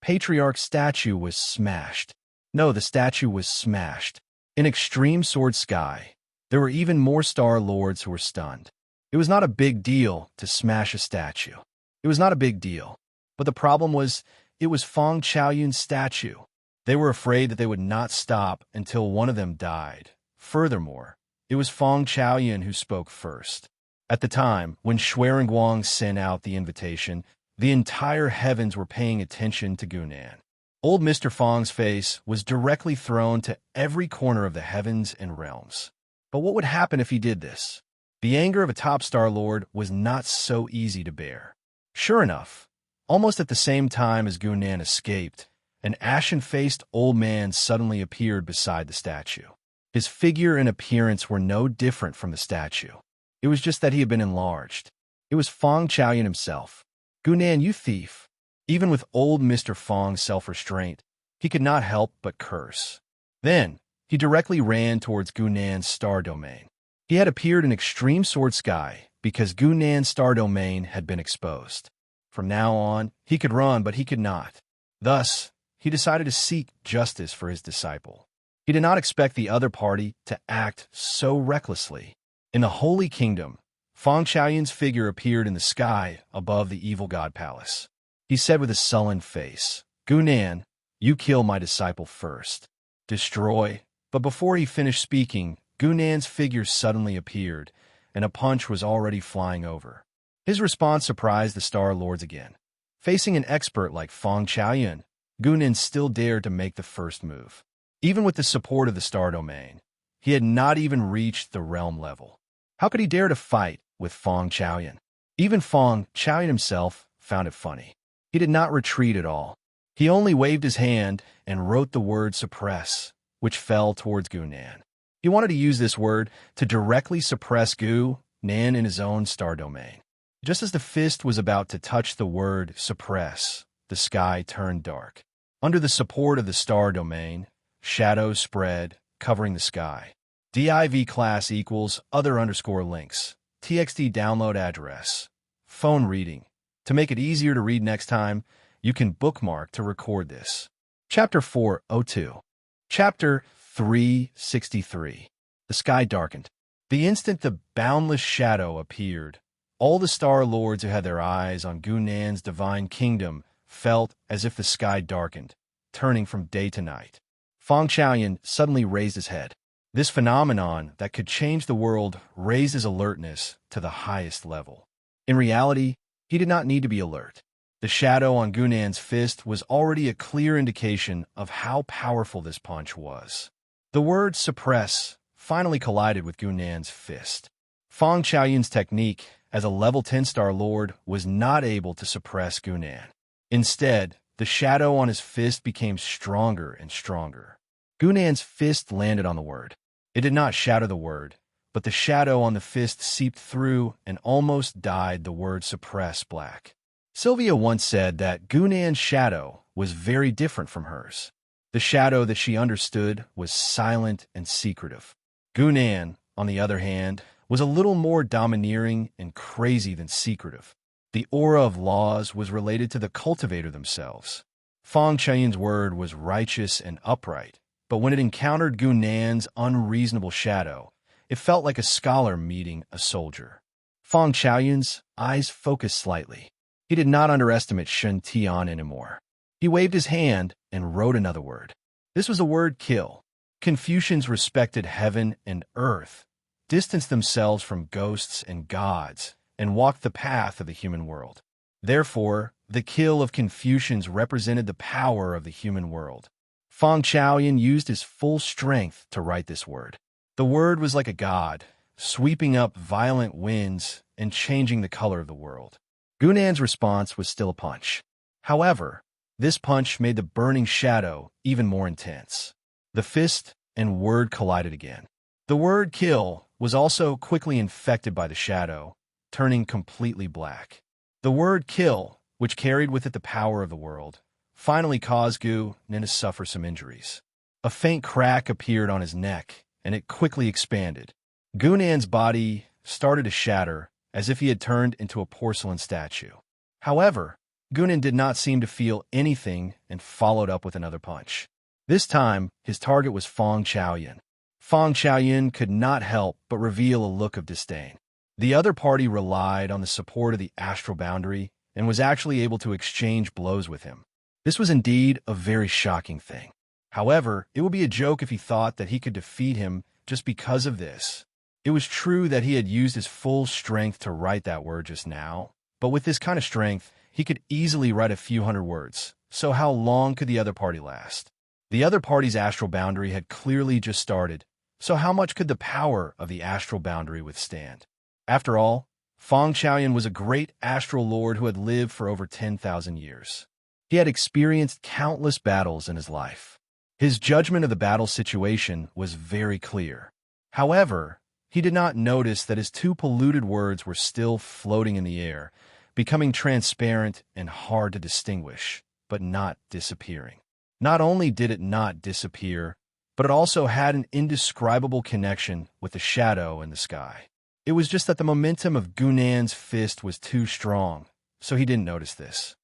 Patriarch statue was smashed. No, the statue was smashed. In Extreme Sword Sky, there were even more Star Lords who were stunned. It was not a big deal to smash a statue. It was not a big deal. But the problem was, it was Fong Chaoyun's statue. They were afraid that they would not stop until one of them died. Furthermore, it was Fong Chaoyun who spoke first. At the time, when Schwerin sent out the invitation, the entire heavens were paying attention to Gunan. Old Mr. Fong's face was directly thrown to every corner of the heavens and realms. But what would happen if he did this? The anger of a top Star Lord was not so easy to bear. Sure enough, almost at the same time as Gunan escaped, an ashen-faced old man suddenly appeared beside the statue. His figure and appearance were no different from the statue. It was just that he had been enlarged. It was Fong Chaoyun himself. Gunan, you thief. Even with old Mr. Fong's self-restraint, he could not help but curse. Then, he directly ran towards Gunan's star domain. He had appeared in Extreme Sword Sky because Gunan's star domain had been exposed. From now on, he could run, but he could not. Thus, he decided to seek justice for his disciple. He did not expect the other party to act so recklessly. In the Holy Kingdom, Fong Chaoyun's figure appeared in the sky above the evil god palace. He said with a sullen face, Gunan, you kill my disciple first. Destroy. But before he finished speaking, Gunan's figure suddenly appeared, and a punch was already flying over. His response surprised the Star Lords again. Facing an expert like Fong Chaoyun, Gunan still dared to make the first move. Even with the support of the Star Domain, he had not even reached the realm level. How could he dare to fight with Fong Chaoyun? Even Fong Chaoyun himself found it funny. He did not retreat at all. He only waved his hand and wrote the word suppress, which fell towards Gunan. He wanted to use this word to directly suppress Gunan in his own star domain. Just as the fist was about to touch the word suppress, the sky turned dark. Under the support of the star domain, shadows spread, covering the sky. div class equals other_links. TXT download address. Phone reading. To make it easier to read next time, you can bookmark to record this. Chapter 402. Chapter 363. The sky darkened. The instant the boundless shadow appeared, all the Star Lords who had their eyes on Gunan's divine kingdom felt as if the sky darkened, turning from day to night. Fong Chaoyun suddenly raised his head. This phenomenon that could change the world raised his alertness to the highest level. In reality, he did not need to be alert. The shadow on Gunan's fist was already a clear indication of how powerful this punch was. The word suppress finally collided with Gunan's fist. Feng Qiaoyun's technique as a level 10-star lord was not able to suppress Gunan. Instead, the shadow on his fist became stronger and stronger. Gunan's fist landed on the word. It did not shatter the word, but the shadow on the fist seeped through and almost dyed the word suppress black. Sylvia once said that Gunan's shadow was very different from hers. The shadow that she understood was silent and secretive. Gunan, on the other hand, was a little more domineering and crazy than secretive. The aura of laws was related to the cultivator themselves. Feng Qiaoyun's word was righteous and upright, but when it encountered Gunan's unreasonable shadow, it felt like a scholar meeting a soldier. Feng Qiaoyun's eyes focused slightly. He did not underestimate Shen Tian anymore. He waved his hand and wrote another word. This was the word kill. Confucians respected heaven and earth, distanced themselves from ghosts and gods, and walked the path of the human world. Therefore, the kill of Confucians represented the power of the human world. Feng Qiaoyun used his full strength to write this word. The word was like a god, sweeping up violent winds and changing the color of the world. Gunan's response was still a punch. However, this punch made the burning shadow even more intense. The fist and word collided again. The word kill was also quickly infected by the shadow, turning completely black. The word kill, which carried with it the power of the world, finally caused Gunan to suffer some injuries. A faint crack appeared on his neck, and it quickly expanded. Gunan's body started to shatter, as if he had turned into a porcelain statue. However, Gunan did not seem to feel anything and followed up with another punch. This time, his target was Feng Qiaoyun. Feng Qiaoyun could not help but reveal a look of disdain. The other party relied on the support of the astral boundary and was actually able to exchange blows with him. This was indeed a very shocking thing. However, it would be a joke if he thought that he could defeat him just because of this. It was true that he had used his full strength to write that word just now, but with this kind of strength, he could easily write a few hundred words. So how long could the other party last? The other party's astral boundary had clearly just started, so how much could the power of the astral boundary withstand? After all, Feng Qiaoyun was a great astral lord who had lived for over 10,000 years. He had experienced countless battles in his life. His judgment of the battle situation was very clear. However, he did not notice that his two polluted words were still floating in the air, becoming transparent and hard to distinguish, but not disappearing. Not only did it not disappear, but it also had an indescribable connection with the shadow in the sky. It was just that the momentum of Gunan's fist was too strong, so he didn't notice this.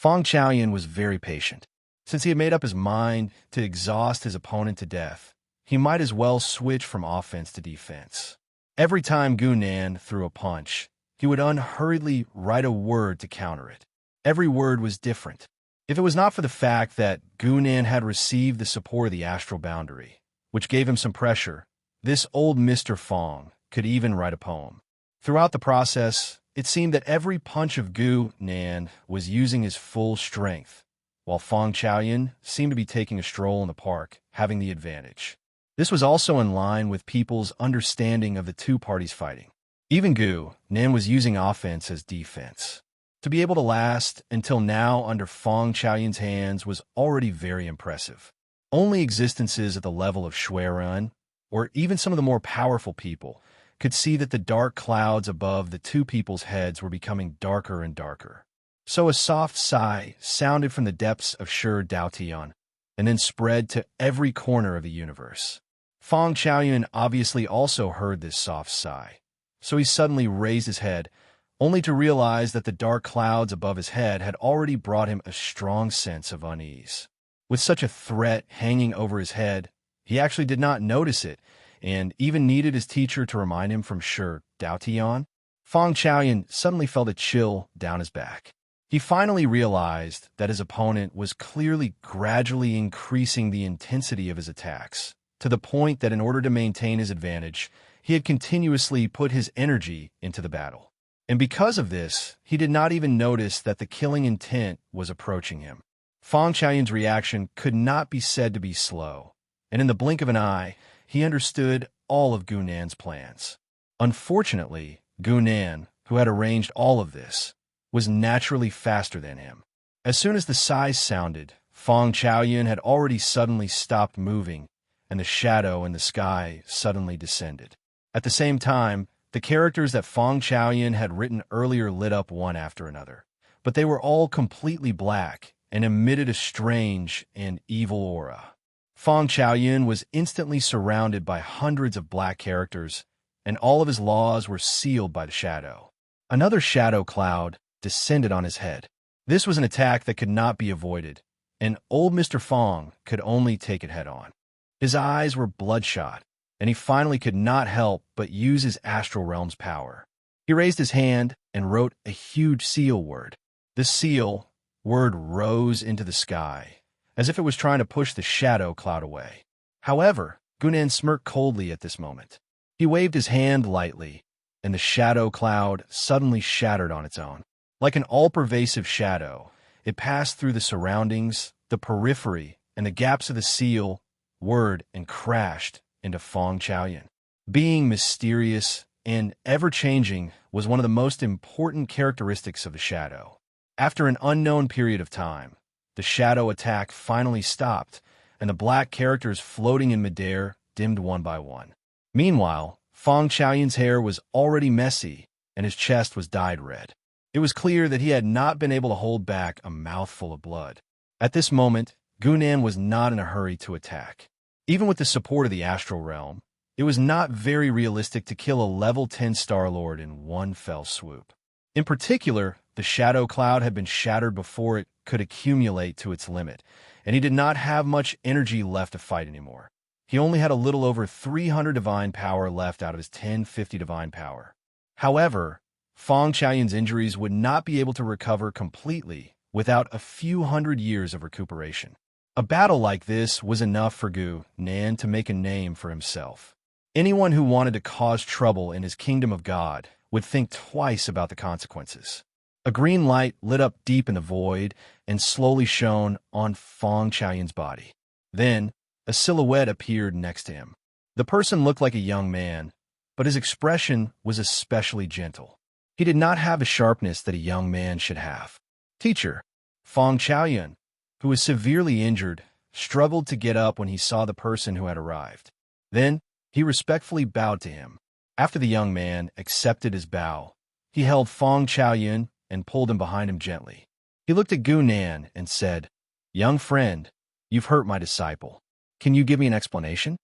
Feng Qiaoyun was very patient. Since he had made up his mind to exhaust his opponent to death, he might as well switch from offense to defense. Every time Gunan threw a punch, he would unhurriedly write a word to counter it. Every word was different. If it was not for the fact that Gunan had received the support of the astral boundary, which gave him some pressure, this old Mr. Feng could even write a poem. Throughout the process, it seemed that every punch of Gunan was using his full strength, while Feng Qiaoyun seemed to be taking a stroll in the park, having the advantage. This was also in line with people's understanding of the two parties fighting. Even Gunan was using offense as defense. To be able to last until now under Feng Qiaoyun's hands was already very impressive. Only existences at the level of Shuirun, or even some of the more powerful people, could see that the dark clouds above the two people's heads were becoming darker and darker. So a soft sigh sounded from the depths of Shi Daotian, and then spread to every corner of the universe. Feng Qiaoyun obviously also heard this soft sigh, so he suddenly raised his head, only to realize that the dark clouds above his head had already brought him a strong sense of unease. With such a threat hanging over his head, he actually did not notice it, and even needed his teacher to remind him from Shi Daotian. Feng Qiaoyun suddenly felt a chill down his back. He finally realized that his opponent was clearly gradually increasing the intensity of his attacks, to the point that in order to maintain his advantage, he had continuously put his energy into the battle. And because of this, he did not even notice that the killing intent was approaching him. Feng Chaoyun's reaction could not be said to be slow, and in the blink of an eye, he understood all of Gu Nan's plans. Unfortunately, Gu Nan, who had arranged all of this, was naturally faster than him. As soon as the sighs sounded, Feng Chaoyun had already suddenly stopped moving, and the shadow in the sky suddenly descended. At the same time, the characters that Feng Chaoyun had written earlier lit up one after another, but they were all completely black and emitted a strange and evil aura. Feng Chaoyun was instantly surrounded by hundreds of black characters, and all of his laws were sealed by the shadow. Another shadow cloud descended on his head. This was an attack that could not be avoided, and old Mr. Feng could only take it head-on. His eyes were bloodshot, and he finally could not help but use his astral realm's power. He raised his hand and wrote a huge seal word. The seal word rose into the sky, as if it was trying to push the shadow cloud away. However, Gu Nan smirked coldly at this moment. He waved his hand lightly, and the shadow cloud suddenly shattered on its own. Like an all-pervasive shadow, it passed through the surroundings, the periphery, and the gaps of the seal word and crashed into Feng Chaoyun. Being mysterious and ever-changing was one of the most important characteristics of the shadow. After an unknown period of time, the shadow attack finally stopped, and the black characters floating in midair dimmed one by one. Meanwhile, Feng Chaoyun's hair was already messy, and his chest was dyed red. It was clear that he had not been able to hold back a mouthful of blood. At this moment, Gu Nan was not in a hurry to attack. Even with the support of the astral realm, it was not very realistic to kill a level 10 Star-Lord in one fell swoop. In particular, the shadow cloud had been shattered before it could accumulate to its limit, and he did not have much energy left to fight anymore. He only had a little over 300 divine power left out of his 1050 divine power. However, Feng Chaoyun's injuries would not be able to recover completely without a few hundred years of recuperation. A battle like this was enough for Gu Nan to make a name for himself. Anyone who wanted to cause trouble in his kingdom of God would think twice about the consequences. A green light lit up deep in the void and slowly shone on Feng Chaoyun's body. Then, a silhouette appeared next to him. The person looked like a young man, but his expression was especially gentle. He did not have the sharpness that a young man should have. Teacher, Feng Chaoyun, who was severely injured, struggled to get up when he saw the person who had arrived. Then, he respectfully bowed to him. After the young man accepted his bow, he held Feng Chaoyun and pulled him behind him gently. He looked at Gu Nan and said, "Young friend, you've hurt my disciple. Can you give me an explanation?"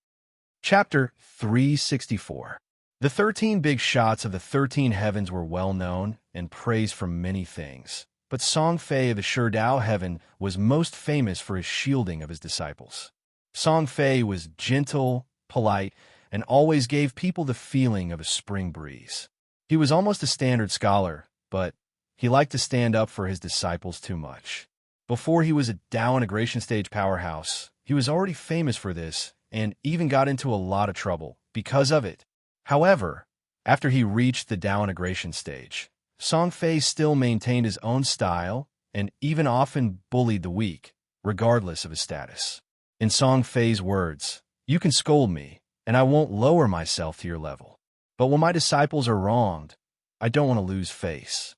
Chapter 364. The 13 big shots of the 13 heavens were well known and praised for many things, but Song Fei of the Sherdao heaven was most famous for his shielding of his disciples. Song Fei was gentle, polite, and always gave people the feeling of a spring breeze. He was almost a standard scholar, but he liked to stand up for his disciples too much. Before he was a Dao integration stage powerhouse, he was already famous for this and even got into a lot of trouble because of it. However, after he reached the Dao integration stage, Song Fei still maintained his own style and even often bullied the weak, regardless of his status. In Song Fei's words, "You can scold me, and I won't lower myself to your level. But when my disciples are wronged, I don't want to lose face."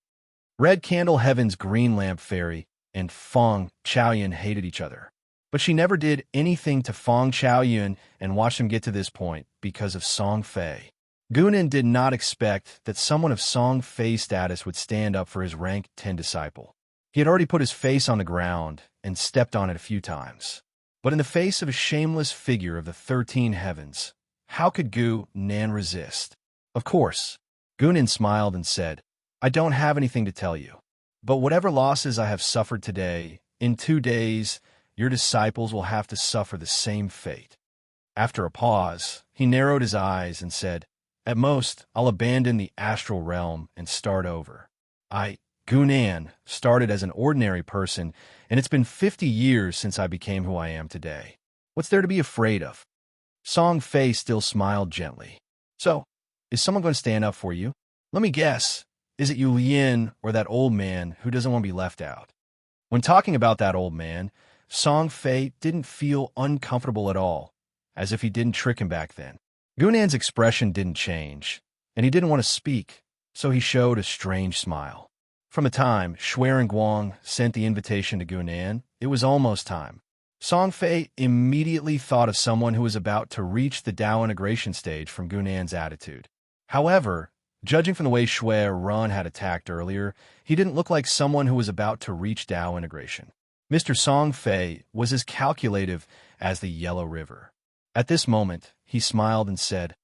Red Candle Heaven's Green Lamp Fairy and Feng Chaoyun hated each other. But she never did anything to Feng Chaoyun and watched him get to this point because of Song Fei. Gu Nan did not expect that someone of Song Fei's status would stand up for his rank 10 disciple. He had already put his face on the ground and stepped on it a few times. But in the face of a shameless figure of the 13 heavens, how could Gu Nan resist? Of course, Gu Nan smiled and said, "I don't have anything to tell you. But whatever losses I have suffered today, in 2 days, your disciples will have to suffer the same fate." After a pause, he narrowed his eyes and said, "At most, I'll abandon the astral realm and start over. Gu Nan, started as an ordinary person, and it's been 50 years since I became who I am today. What's there to be afraid of?" Song Fei still smiled gently. So, is someone going to stand up for you? Let me guess. Is it Yu Lien or that old man who doesn't want to be left out? When talking about that old man, Song Fei didn't feel uncomfortable at all, as if he didn't trick him back then. Gunan's expression didn't change, and he didn't want to speak, so he showed a strange smile. From the time Shuai and Guang sent the invitation to Gunan, it was almost time. Song Fei immediately thought of someone who was about to reach the Dao integration stage from Gunan's attitude. However, judging from the way Shuai Run had attacked earlier, he didn't look like someone who was about to reach Dao integration. Mr. Song Fei was as calculative as the Yellow River. At this moment, he smiled and said,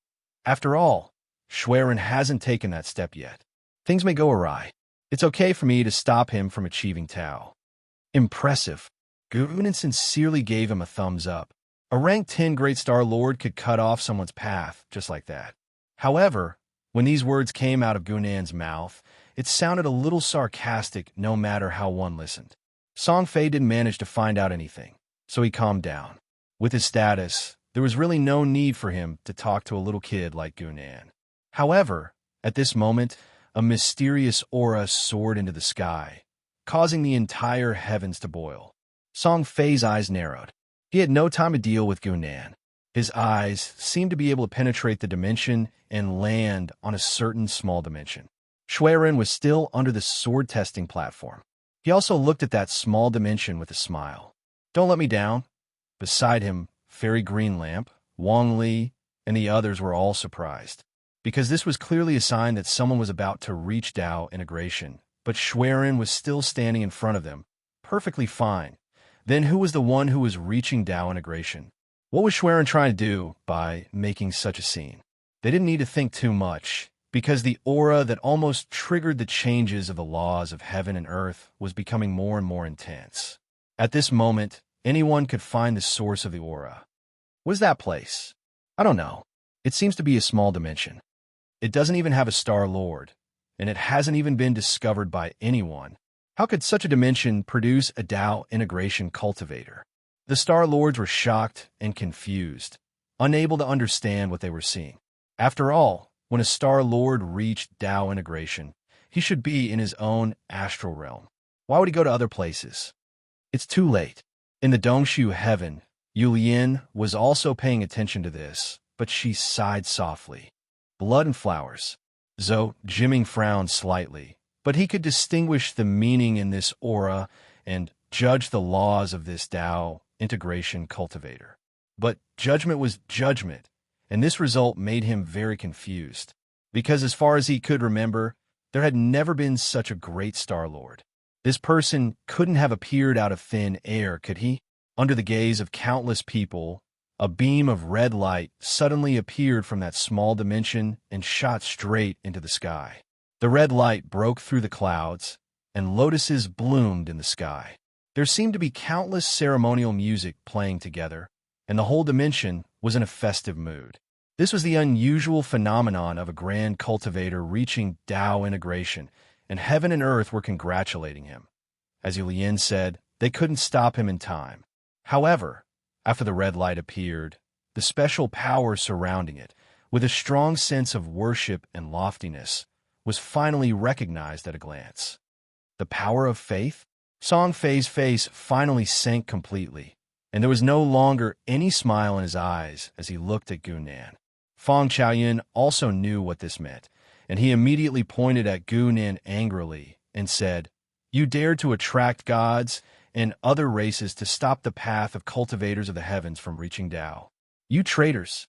"After all, Shuai hasn't taken that step yet. Things may go awry. It's okay for me to stop him from achieving Tao." Impressive. Gunan sincerely gave him a thumbs up. A rank 10 Great Star Lord could cut off someone's path just like that. However, when these words came out of Gunan's mouth, it sounded a little sarcastic no matter how one listened. Song Fei didn't manage to find out anything, so he calmed down. With his status, there was really no need for him to talk to a little kid like Gunan. However, at this moment, a mysterious aura soared into the sky, causing the entire heavens to boil. Song Fei's eyes narrowed. He had no time to deal with Gunan. His eyes seemed to be able to penetrate the dimension and land on a certain small dimension. Shuai was still under the sword testing platform. He also looked at that small dimension with a smile. "Don't let me down." Beside him, Fairy Green Lamp, Wang Li, and the others were all surprised, because this was clearly a sign that someone was about to reach Dao integration, but Shuai was still standing in front of them, perfectly fine. Then who was the one who was reaching Dao integration? What was Shuai trying to do by making such a scene? They didn't need to think too much, because the aura that almost triggered the changes of the laws of heaven and earth was becoming more and more intense. At this moment, anyone could find the source of the aura. What is that place? I don't know. It seems to be a small dimension. It doesn't even have a Star Lord, and it hasn't even been discovered by anyone. How could such a dimension produce a Dao integration cultivator? The Star Lords were shocked and confused, unable to understand what they were seeing. After all, when a Star Lord reached Dao integration, he should be in his own astral realm. Why would he go to other places? It's too late. In the Dongshu heaven, Yu Lien was also paying attention to this, but she sighed softly. Blood and flowers. Zhou Jiming frowned slightly, but he could distinguish the meaning in this aura and judge the laws of this Dao integration cultivator. But judgment was judgment, and this result made him very confused, because as far as he could remember, there had never been such a great Star Lord. This person couldn't have appeared out of thin air, could he? Under the gaze of countless people, a beam of red light suddenly appeared from that small dimension and shot straight into the sky. The red light broke through the clouds, and lotuses bloomed in the sky. There seemed to be countless ceremonial music playing together, and the whole dimension was in a festive mood. This was the unusual phenomenon of a grand cultivator reaching Dao integration, and heaven and earth were congratulating him. As Yu Lien said, they couldn't stop him in time. However, after the red light appeared, the special power surrounding it, with a strong sense of worship and loftiness, was finally recognized at a glance. The power of faith? Song Fei's face finally sank completely, and there was no longer any smile in his eyes as he looked at Gunan. Feng Chaoyun also knew what this meant, and he immediately pointed at Gunan angrily and said, "You dared to attract gods and other races to stop the path of cultivators of the heavens from reaching Dao. You traitors."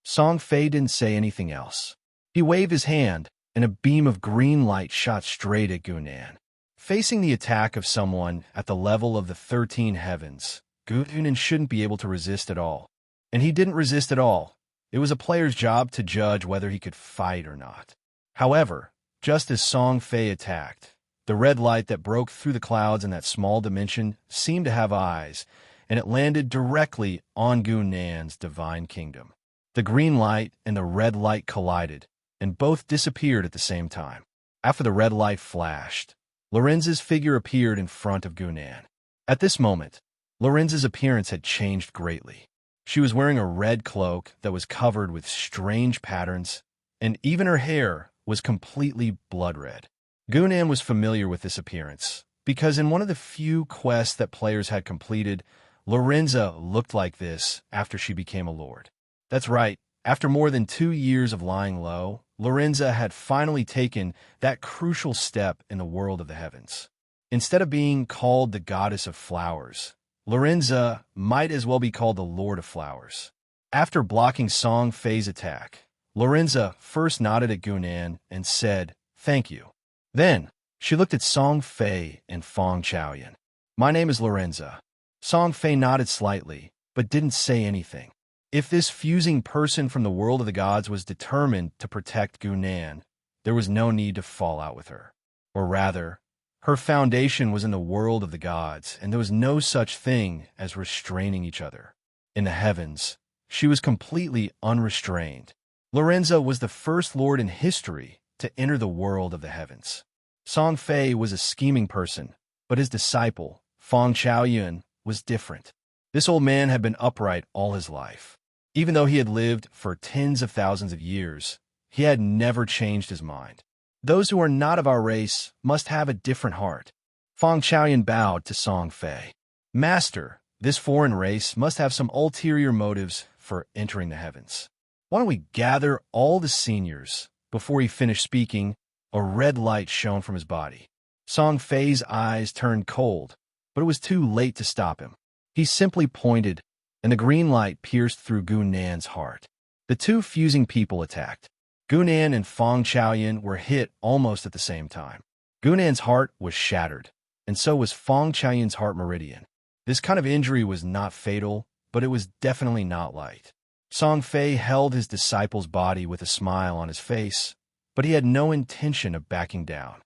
Song Fei didn't say anything else. He waved his hand, and a beam of green light shot straight at Gunan. Facing the attack of someone at the level of the 13 heavens, Gunan shouldn't be able to resist at all. And he didn't resist at all. It was a player's job to judge whether he could fight or not. However, just as Song Fei attacked, the red light that broke through the clouds in that small dimension seemed to have eyes, and it landed directly on Gunan's divine kingdom. The green light and the red light collided, and both disappeared at the same time. After the red light flashed, Lorenz's figure appeared in front of Gunan. At this moment, Lorenz's appearance had changed greatly. She was wearing a red cloak that was covered with strange patterns, and even her hair was completely blood red. Gunan was familiar with this appearance, because in one of the few quests that players had completed, Lorenza looked like this after she became a lord. That's right, after more than 2 years of lying low, Lorenza had finally taken that crucial step in the world of the heavens. Instead of being called the goddess of flowers, Lorenza might as well be called the Lord of Flowers. After blocking Song Fei's attack, Lorenza first nodded at Gunan and said, "Thank you." Then, she looked at Song Fei and Feng Chaoyan. "My name is Lorenza." Song Fei nodded slightly, but didn't say anything. If this fusing person from the world of the gods was determined to protect Gunan, there was no need to fall out with her. Or rather, her foundation was in the world of the gods, and there was no such thing as restraining each other. In the heavens, she was completely unrestrained. Lorenza was the first lord in history to enter the world of the heavens. Song Fei was a scheming person, but his disciple, Feng Chaoyan, was different. This old man had been upright all his life. Even though he had lived for tens of thousands of years, he had never changed his mind. Those who are not of our race must have a different heart. Feng Chaoyan bowed to Song Fei. "Master, this foreign race must have some ulterior motives for entering the heavens. Why don't we gather all the seniors?" Before he finished speaking, a red light shone from his body. Song Fei's eyes turned cold, but it was too late to stop him. He simply pointed, and the green light pierced through Gunan's heart. The two fusing people attacked. Gunan and Feng Chaoyan were hit almost at the same time. Gunan's heart was shattered, and so was Feng Chaoyan's heart meridian. This kind of injury was not fatal, but it was definitely not light. Song Fei held his disciple's body with a smile on his face, but he had no intention of backing down.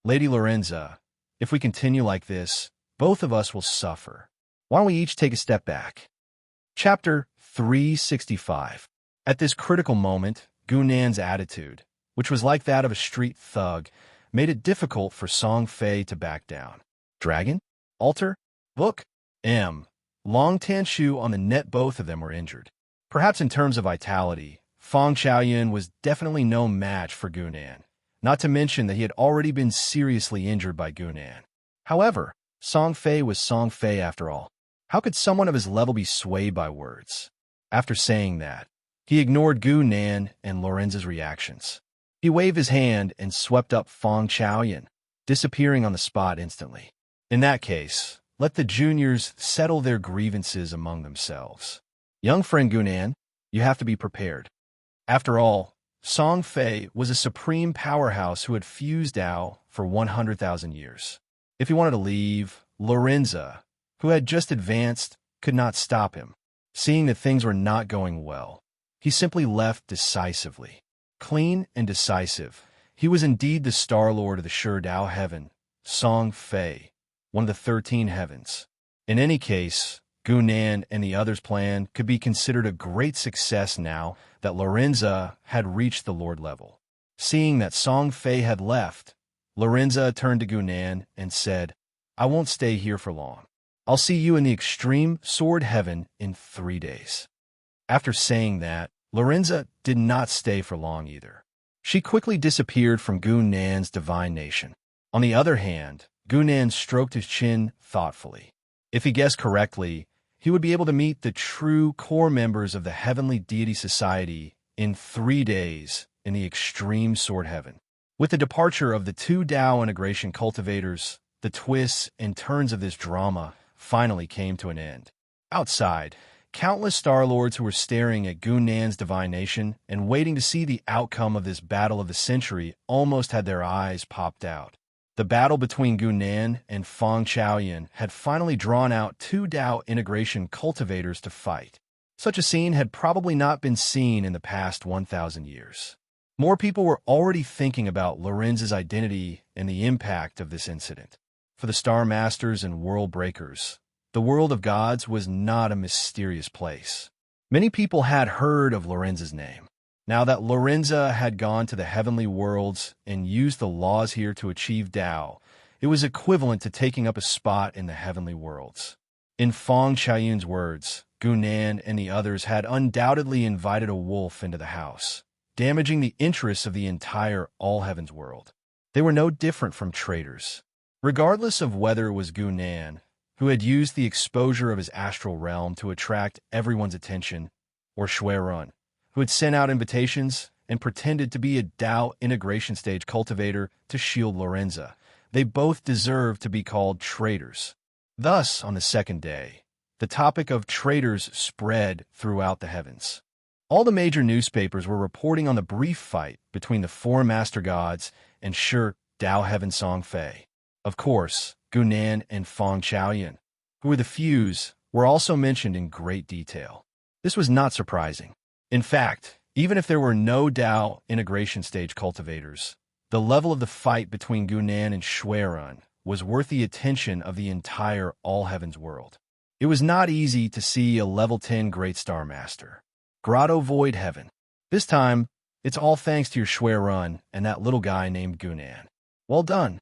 "Lady Lorenza, if we continue like this, both of us will suffer. Why don't we each take a step back?" Chapter 365. At this critical moment, Gunan's attitude, which was like that of a street thug, made it difficult for Song Fei to back down. Dragon? Altar? Book? Long Tanshu on the net, both of them were injured. Perhaps in terms of vitality, Feng Chaoyan was definitely no match for Gunan, not to mention that he had already been seriously injured by Gunan. However, Song Fei was Song Fei after all. How could someone of his level be swayed by words? After saying that, he ignored Gunan and Lorenza's reactions. He waved his hand and swept up Feng Chaoyan, disappearing on the spot instantly. In that case, let the juniors settle their grievances among themselves. Young friend Gunan, you have to be prepared. After all, Song Fei was a supreme powerhouse who had fused Dao for 100,000 years. If he wanted to leave, Lorenza, who had just advanced, could not stop him. Seeing that things were not going well, he simply left decisively. Clean and decisive, he was indeed the Star Lord of the Sure Dao Heaven, Song Fei, one of the 13 heavens. In any case, Gunan and the others' plan could be considered a great success now that Lorenza had reached the Lord level. Seeing that Song Fei had left, Lorenza turned to Gunan and said, "I won't stay here for long. I'll see you in the extreme sword heaven in 3 days." After saying that, Lorenza did not stay for long either. She quickly disappeared from Gunan's divine nation. On the other hand, Gunan stroked his chin thoughtfully. If he guessed correctly, he would be able to meet the true core members of the Heavenly Deity Society in 3 days in the extreme sword heaven. With the departure of the 2 Dao integration cultivators, the twists and turns of this drama finally came to an end. Outside, countless Star Lords who were staring at Gunan's divine nation and waiting to see the outcome of this battle of the century almost had their eyes popped out. The battle between Gunan and Feng Chaoyan had finally drawn out 2 Dao integration cultivators to fight. Such a scene had probably not been seen in the past 1,000 years. More people were already thinking about Lorenza's identity and the impact of this incident. For the Star Masters and World Breakers, the world of gods was not a mysterious place. Many people had heard of Lorenza's name. Now that Lorenza had gone to the heavenly worlds and used the laws here to achieve Dao, it was equivalent to taking up a spot in the heavenly worlds. In Feng Chaoyan's words, Gunan and the others had undoubtedly invited a wolf into the house, damaging the interests of the entire All Heavens world. They were no different from traitors. Regardless of whether it was Gunan, who had used the exposure of his astral realm to attract everyone's attention, or Xuerun, who had sent out invitations and pretended to be a Tao integration stage cultivator to shield Lorenza, they both deserved to be called traitors. Thus, on the second day, the topic of traitors spread throughout the heavens. All the major newspapers were reporting on the brief fight between the four master gods and Dao Heaven Song Fei. Of course, Gunan and Feng Chaoyan, who were the Fuse, were also mentioned in great detail. This was not surprising. In fact, even if there were no Tao integration stage cultivators, the level of the fight between Gunan and Xuerun was worth the attention of the entire All Heavens world. It was not easy to see a level 10 Great Star Master. Grotto Void Heaven. This time, it's all thanks to your Xuerun and that little guy named Gunan. Well done.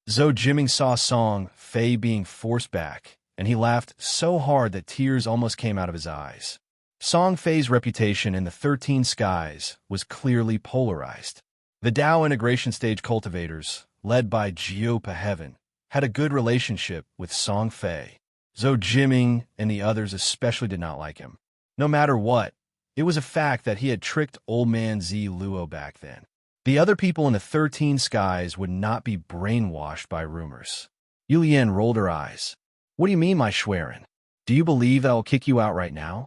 Zhou Jiming saw Song Fei being forced back, and he laughed so hard that tears almost came out of his eyes. Song Fei's reputation in the 13 skies was clearly polarized. The Tao integration stage cultivators, led by Jiopa Heaven, had a good relationship with Song Fei. Zhou Jiming and the others especially did not like him. No matter what, it was a fact that he had tricked old man Zi Luo back then. The other people in the 13 skies would not be brainwashed by rumors. Yulian rolled her eyes. What do you mean, my Xuerun? Do you believe that I'll kick you out right now?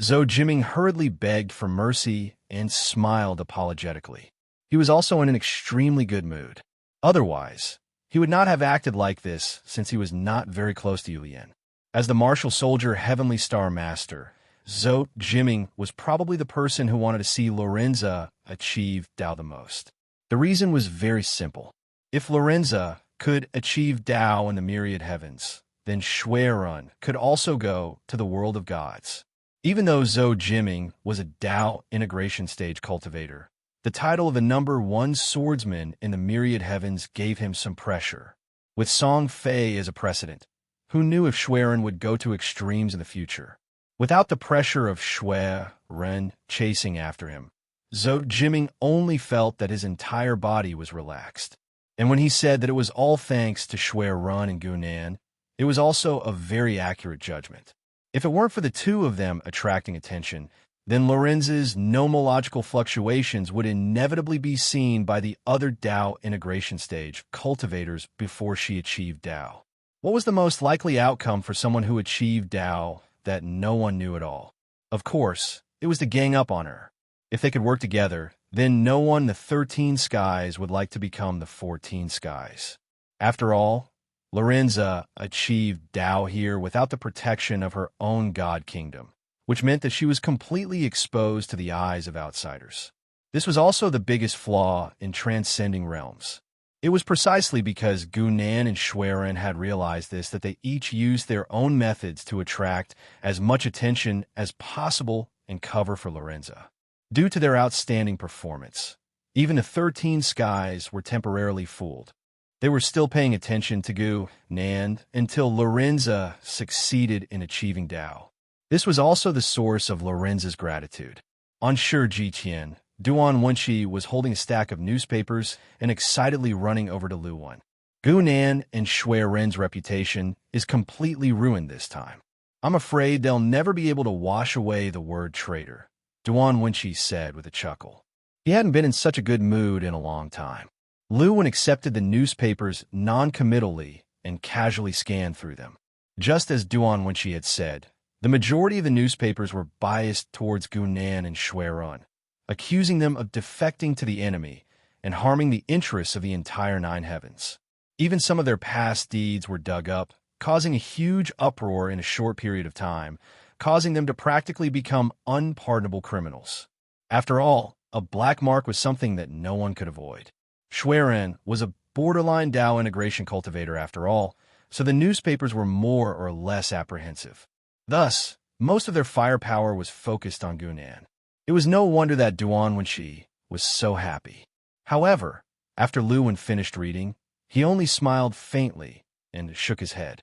Zhou Jiming hurriedly begged for mercy and smiled apologetically. He was also in an extremely good mood. Otherwise, he would not have acted like this since he was not very close to Yulian. As the martial soldier Heavenly Star Master, Zhou Jiming was probably the person who wanted to see Lorenza achieve Tao the most. The reason was very simple. If Lorenza could achieve Tao in the myriad heavens, then Xuerun could also go to the world of gods. Even though Zhou Jiming was a Tao integration stage cultivator, the title of the number 1 swordsman in the myriad heavens gave him some pressure. With Song Fei as a precedent, who knew if Xuerun would go to extremes in the future? Without the pressure of Xuerun chasing after him, Zhou Jiming only felt that his entire body was relaxed. And when he said that it was all thanks to Xuerun and Gunan, it was also a very accurate judgment. If it weren't for the two of them attracting attention, then Lorenza's nomological fluctuations would inevitably be seen by the other Tao integration stage cultivators before she achieved Tao. What was the most likely outcome for someone who achieved Tao that no one knew at all? Of course, it was to gang up on her. If they could work together, then no one in the 13 skies would like to become the 14 skies. After all, Lorenza achieved Tao here without the protection of her own god kingdom, which meant that she was completely exposed to the eyes of outsiders. This was also the biggest flaw in transcending realms. It was precisely because Gunan and Xuerun had realized this that they each used their own methods to attract as much attention as possible and cover for Lorenza. Due to their outstanding performance, even the 13 skies were temporarily fooled. They were still paying attention to Gunan until Lorenza succeeded in achieving Tao. This was also the source of Lorenza's gratitude. On Shijiqian, Duan Wenqi was holding a stack of newspapers and excitedly running over to Luwan. Gunan and Xuerun's reputation is completely ruined this time. I'm afraid they'll never be able to wash away the word traitor, Duan Wenqi said with a chuckle. He hadn't been in such a good mood in a long time. Luwan accepted the newspapers non-committally and casually scanned through them. Just as Duan Wenqi had said, the majority of the newspapers were biased towards Gunan and Xuerun, accusing them of defecting to the enemy and harming the interests of the entire 9 heavens. Even some of their past deeds were dug up, causing a huge uproar in a short period of time, causing them to practically become unpardonable criminals. After all, a black mark was something that no one could avoid. Xuerun was a borderline Tao integration cultivator after all, so the newspapers were more or less apprehensive. Thus, most of their firepower was focused on Gunan. It was no wonder that Duan Wenqi was so happy. However, after Luwan finished reading, he only smiled faintly and shook his head.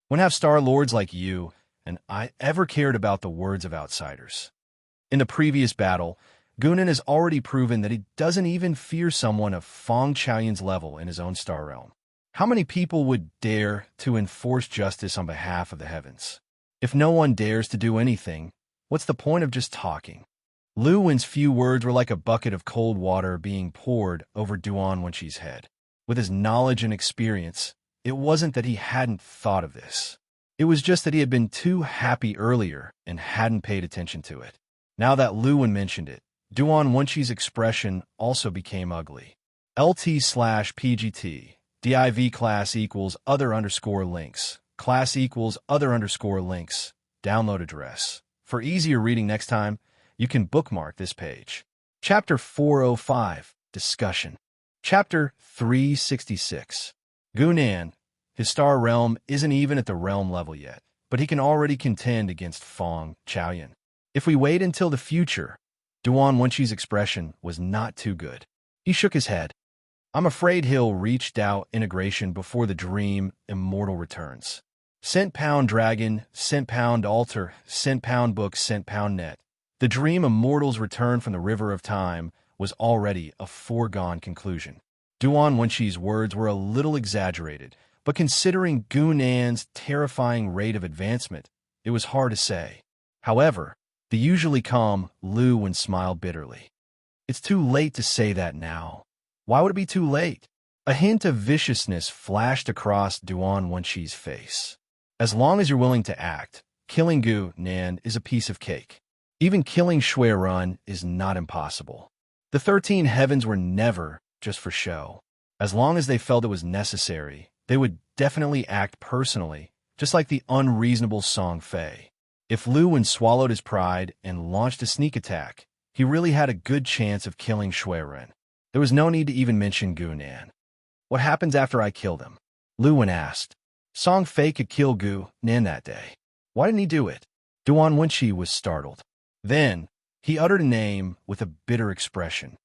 When have Star Lords like you and I ever cared about the words of outsiders. In the previous battle, Gunan has already proven that he doesn't even fear someone of Feng Chaoyun's level in his own star realm. How many people would dare to enforce justice on behalf of the heavens? If no one dares to do anything, what's the point of just talking? Lu Wen's few words were like a bucket of cold water being poured over Duan Wenqi's head. With his knowledge and experience, it wasn't that he hadn't thought of this. It was just that he had been too happy earlier and hadn't paid attention to it. Now that Lu Wen mentioned it, Duan Wenqi's expression also became ugly. LT/PGT, div class equals other underscore links, class equals other underscore links, download address. For easier reading next time, you can bookmark this page. Chapter 405, Discussion. Chapter 366. Gunan, his star realm isn't even at the realm level yet, but he can already contend against Feng Chaoyun. If we wait until the future, Duan Wenqi's expression was not too good. He shook his head. I'm afraid he'll reach Dao integration before the dream immortal returns. Cent pound dragon, cent pound altar, cent pound book, cent pound net. The dream immortal's return from the river of time was already a foregone conclusion. Duan Wenqi's words were a little exaggerated, but considering Gunan's terrifying rate of advancement, it was hard to say. However, the usually calm Lu Wen smiled bitterly. It's too late to say that now. Why would it be too late? A hint of viciousness flashed across Duan Wenqi's face. As long as you're willing to act, killing Gunan is a piece of cake. Even killing Shui Run is not impossible. The 13 heavens were never just for show. As long as they felt it was necessary, they would definitely act personally, just like the unreasonable Song Fei. If Lu Wen swallowed his pride and launched a sneak attack, he really had a good chance of killing Shui Ren. There was no need to even mention Gunan. What happens after I kill them? Lu Wen asked. Song Fei could kill Gunan that day. Why didn't he do it? Duan Wenqi was startled. Then, he uttered a name with a bitter expression.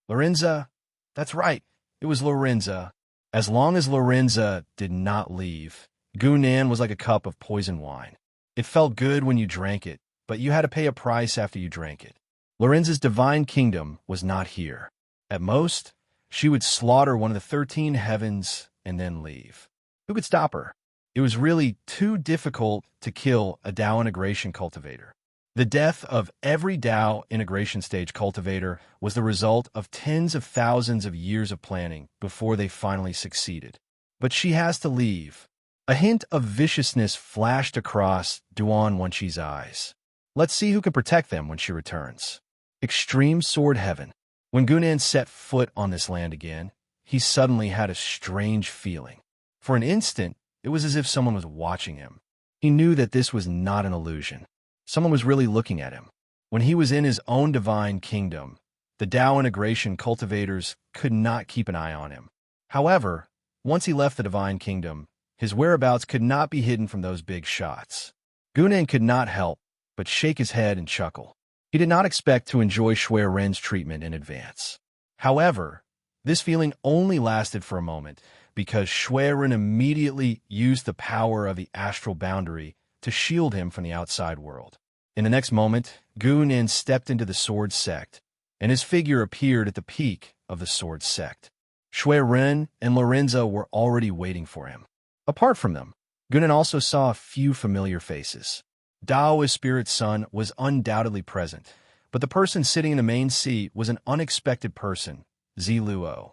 Lorenza? That's right, it was Lorenza. As long as Lorenza did not leave, Gunan was like a cup of poison wine. It felt good when you drank it, but you had to pay a price after you drank it. Lorenza's divine kingdom was not here. At most, she would slaughter one of the 13 heavens and then leave. Who could stop her? It was really too difficult to kill a Dao integration cultivator. The death of every Dao integration stage cultivator was the result of tens of thousands of years of planning before they finally succeeded. But she has to leave. A hint of viciousness flashed across Duan Wenqi's eyes. Let's see who can protect them when she returns. Extreme Sword Heaven. When Gunan set foot on this land again, he suddenly had a strange feeling. For an instant, it was as if someone was watching him. He knew that this was not an illusion. Someone was really looking at him. When he was in his own divine kingdom, the Dao integration cultivators could not keep an eye on him. However, once he left the divine kingdom, his whereabouts could not be hidden from those big shots. Gunan could not help but shake his head and chuckle. He did not expect to enjoy Shui Ren's treatment in advance. However, this feeling only lasted for a moment because Shui Ren immediately used the power of the astral boundary to shield him from the outside world. In the next moment, Gunan stepped into the sword sect, and his figure appeared at the peak of the sword sect. Shui Ren and Lorenza were already waiting for him. Apart from them, Gunan also saw a few familiar faces. Daoist Spirit Sun was undoubtedly present, but the person sitting in the main seat was an unexpected person, Ziluo.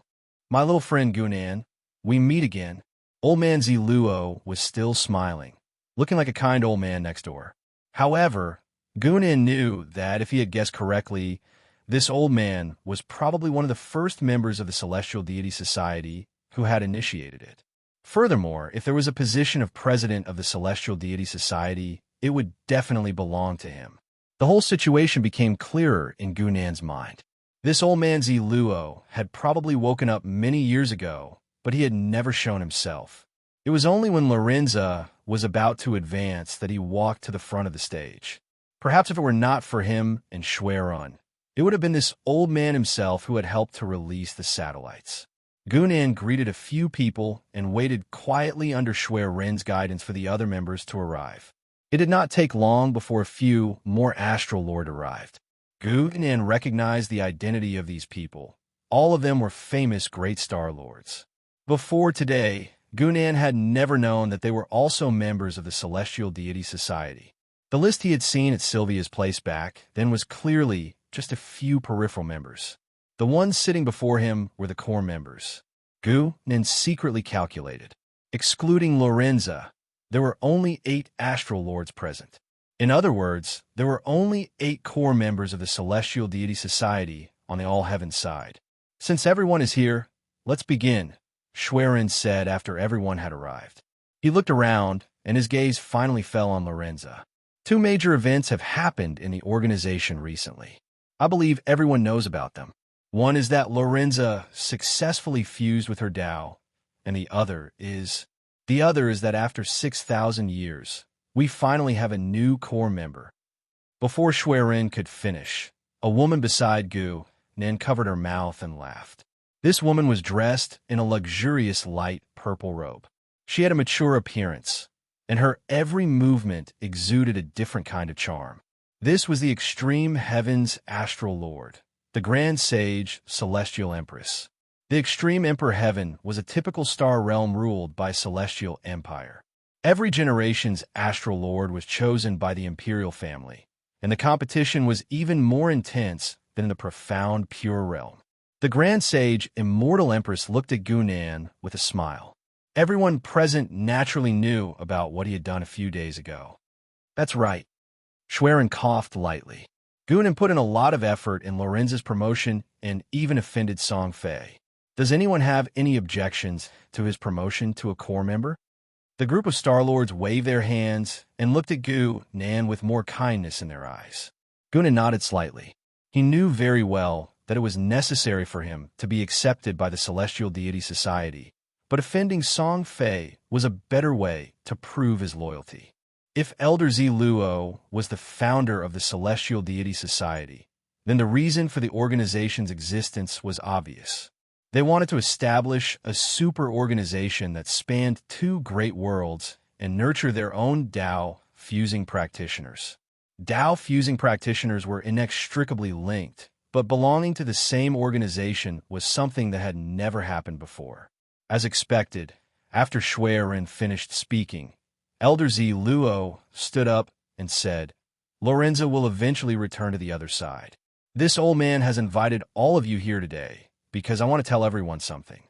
My little friend Gunan, we meet again. Old man Ziluo was still smiling, looking like a kind old man next door. However, Gunan knew that if he had guessed correctly, this old man was probably one of the first members of the Celestial Deity Society who had initiated it. Furthermore, if there was a position of president of the Celestial Deity Society, it would definitely belong to him. The whole situation became clearer in Gunan's mind. This old man Ziluo had probably woken up many years ago, but he had never shown himself. It was only when Lorenza was about to advance that he walked to the front of the stage. Perhaps if it were not for him and Shui Ren, it would have been this old man himself who had helped to release the satellites. Gunan greeted a few people and waited quietly under Shui Ren's guidance for the other members to arrive. It did not take long before a few more astral lords arrived. Gu-Nan recognized the identity of these people. All of them were famous great star lords. Before today, Gu-Nan had never known that they were also members of the Celestial Deity Society. The list he had seen at Sylvia's place back then was clearly just a few peripheral members. The ones sitting before him were the core members. Gu-Nan secretly calculated. Excluding Lorenza, there were only 8 astral lords present. In other words, there were only 8 core members of the Celestial Deity Society on the All-Heaven side. Since everyone is here, let's begin, Schwerin said after everyone had arrived. He looked around, and his gaze finally fell on Lorenza. 2 major events have happened in the organization recently. I believe everyone knows about them. One is that Lorenza successfully fused with her Tao, and the other is that after 6,000 years, we finally have a new core member. Before Schwerin could finish, a woman beside Gu-Nan covered her mouth and laughed. This woman was dressed in a luxurious light purple robe. She had a mature appearance, and her every movement exuded a different kind of charm. This was the Extreme Heaven's Astral Lord, the Grand Sage Celestial Empress. The Extreme Emperor Heaven was a typical star realm ruled by Celestial Empire. Every generation's Astral Lord was chosen by the Imperial family, and the competition was even more intense than in the profound Pure Realm. The Grand Sage Immortal Empress looked at Gu-Nan with a smile. Everyone present naturally knew about what he had done a few days ago. That's right. Schwerin coughed lightly. Gu-Nan put in a lot of effort in Lorenza's promotion and even offended Song Fei. Does anyone have any objections to his promotion to a core member? The group of Star Lords waved their hands and looked at Gu-Nan with more kindness in their eyes. Gu-Nan nodded slightly. He knew very well that it was necessary for him to be accepted by the Celestial Deity Society, but offending Song Fei was a better way to prove his loyalty. If Elder Z Luo was the founder of the Celestial Deity Society, then the reason for the organization's existence was obvious. They wanted to establish a super organization that spanned 2 great worlds and nurture their own Tao fusing practitioners. Tao fusing practitioners were inextricably linked, but belonging to the same organization was something that had never happened before. As expected, after Schwerin finished speaking, Elder Z Luo stood up and said, "Lorenza will eventually return to the other side. This old man has invited all of you here today because I want to tell everyone something."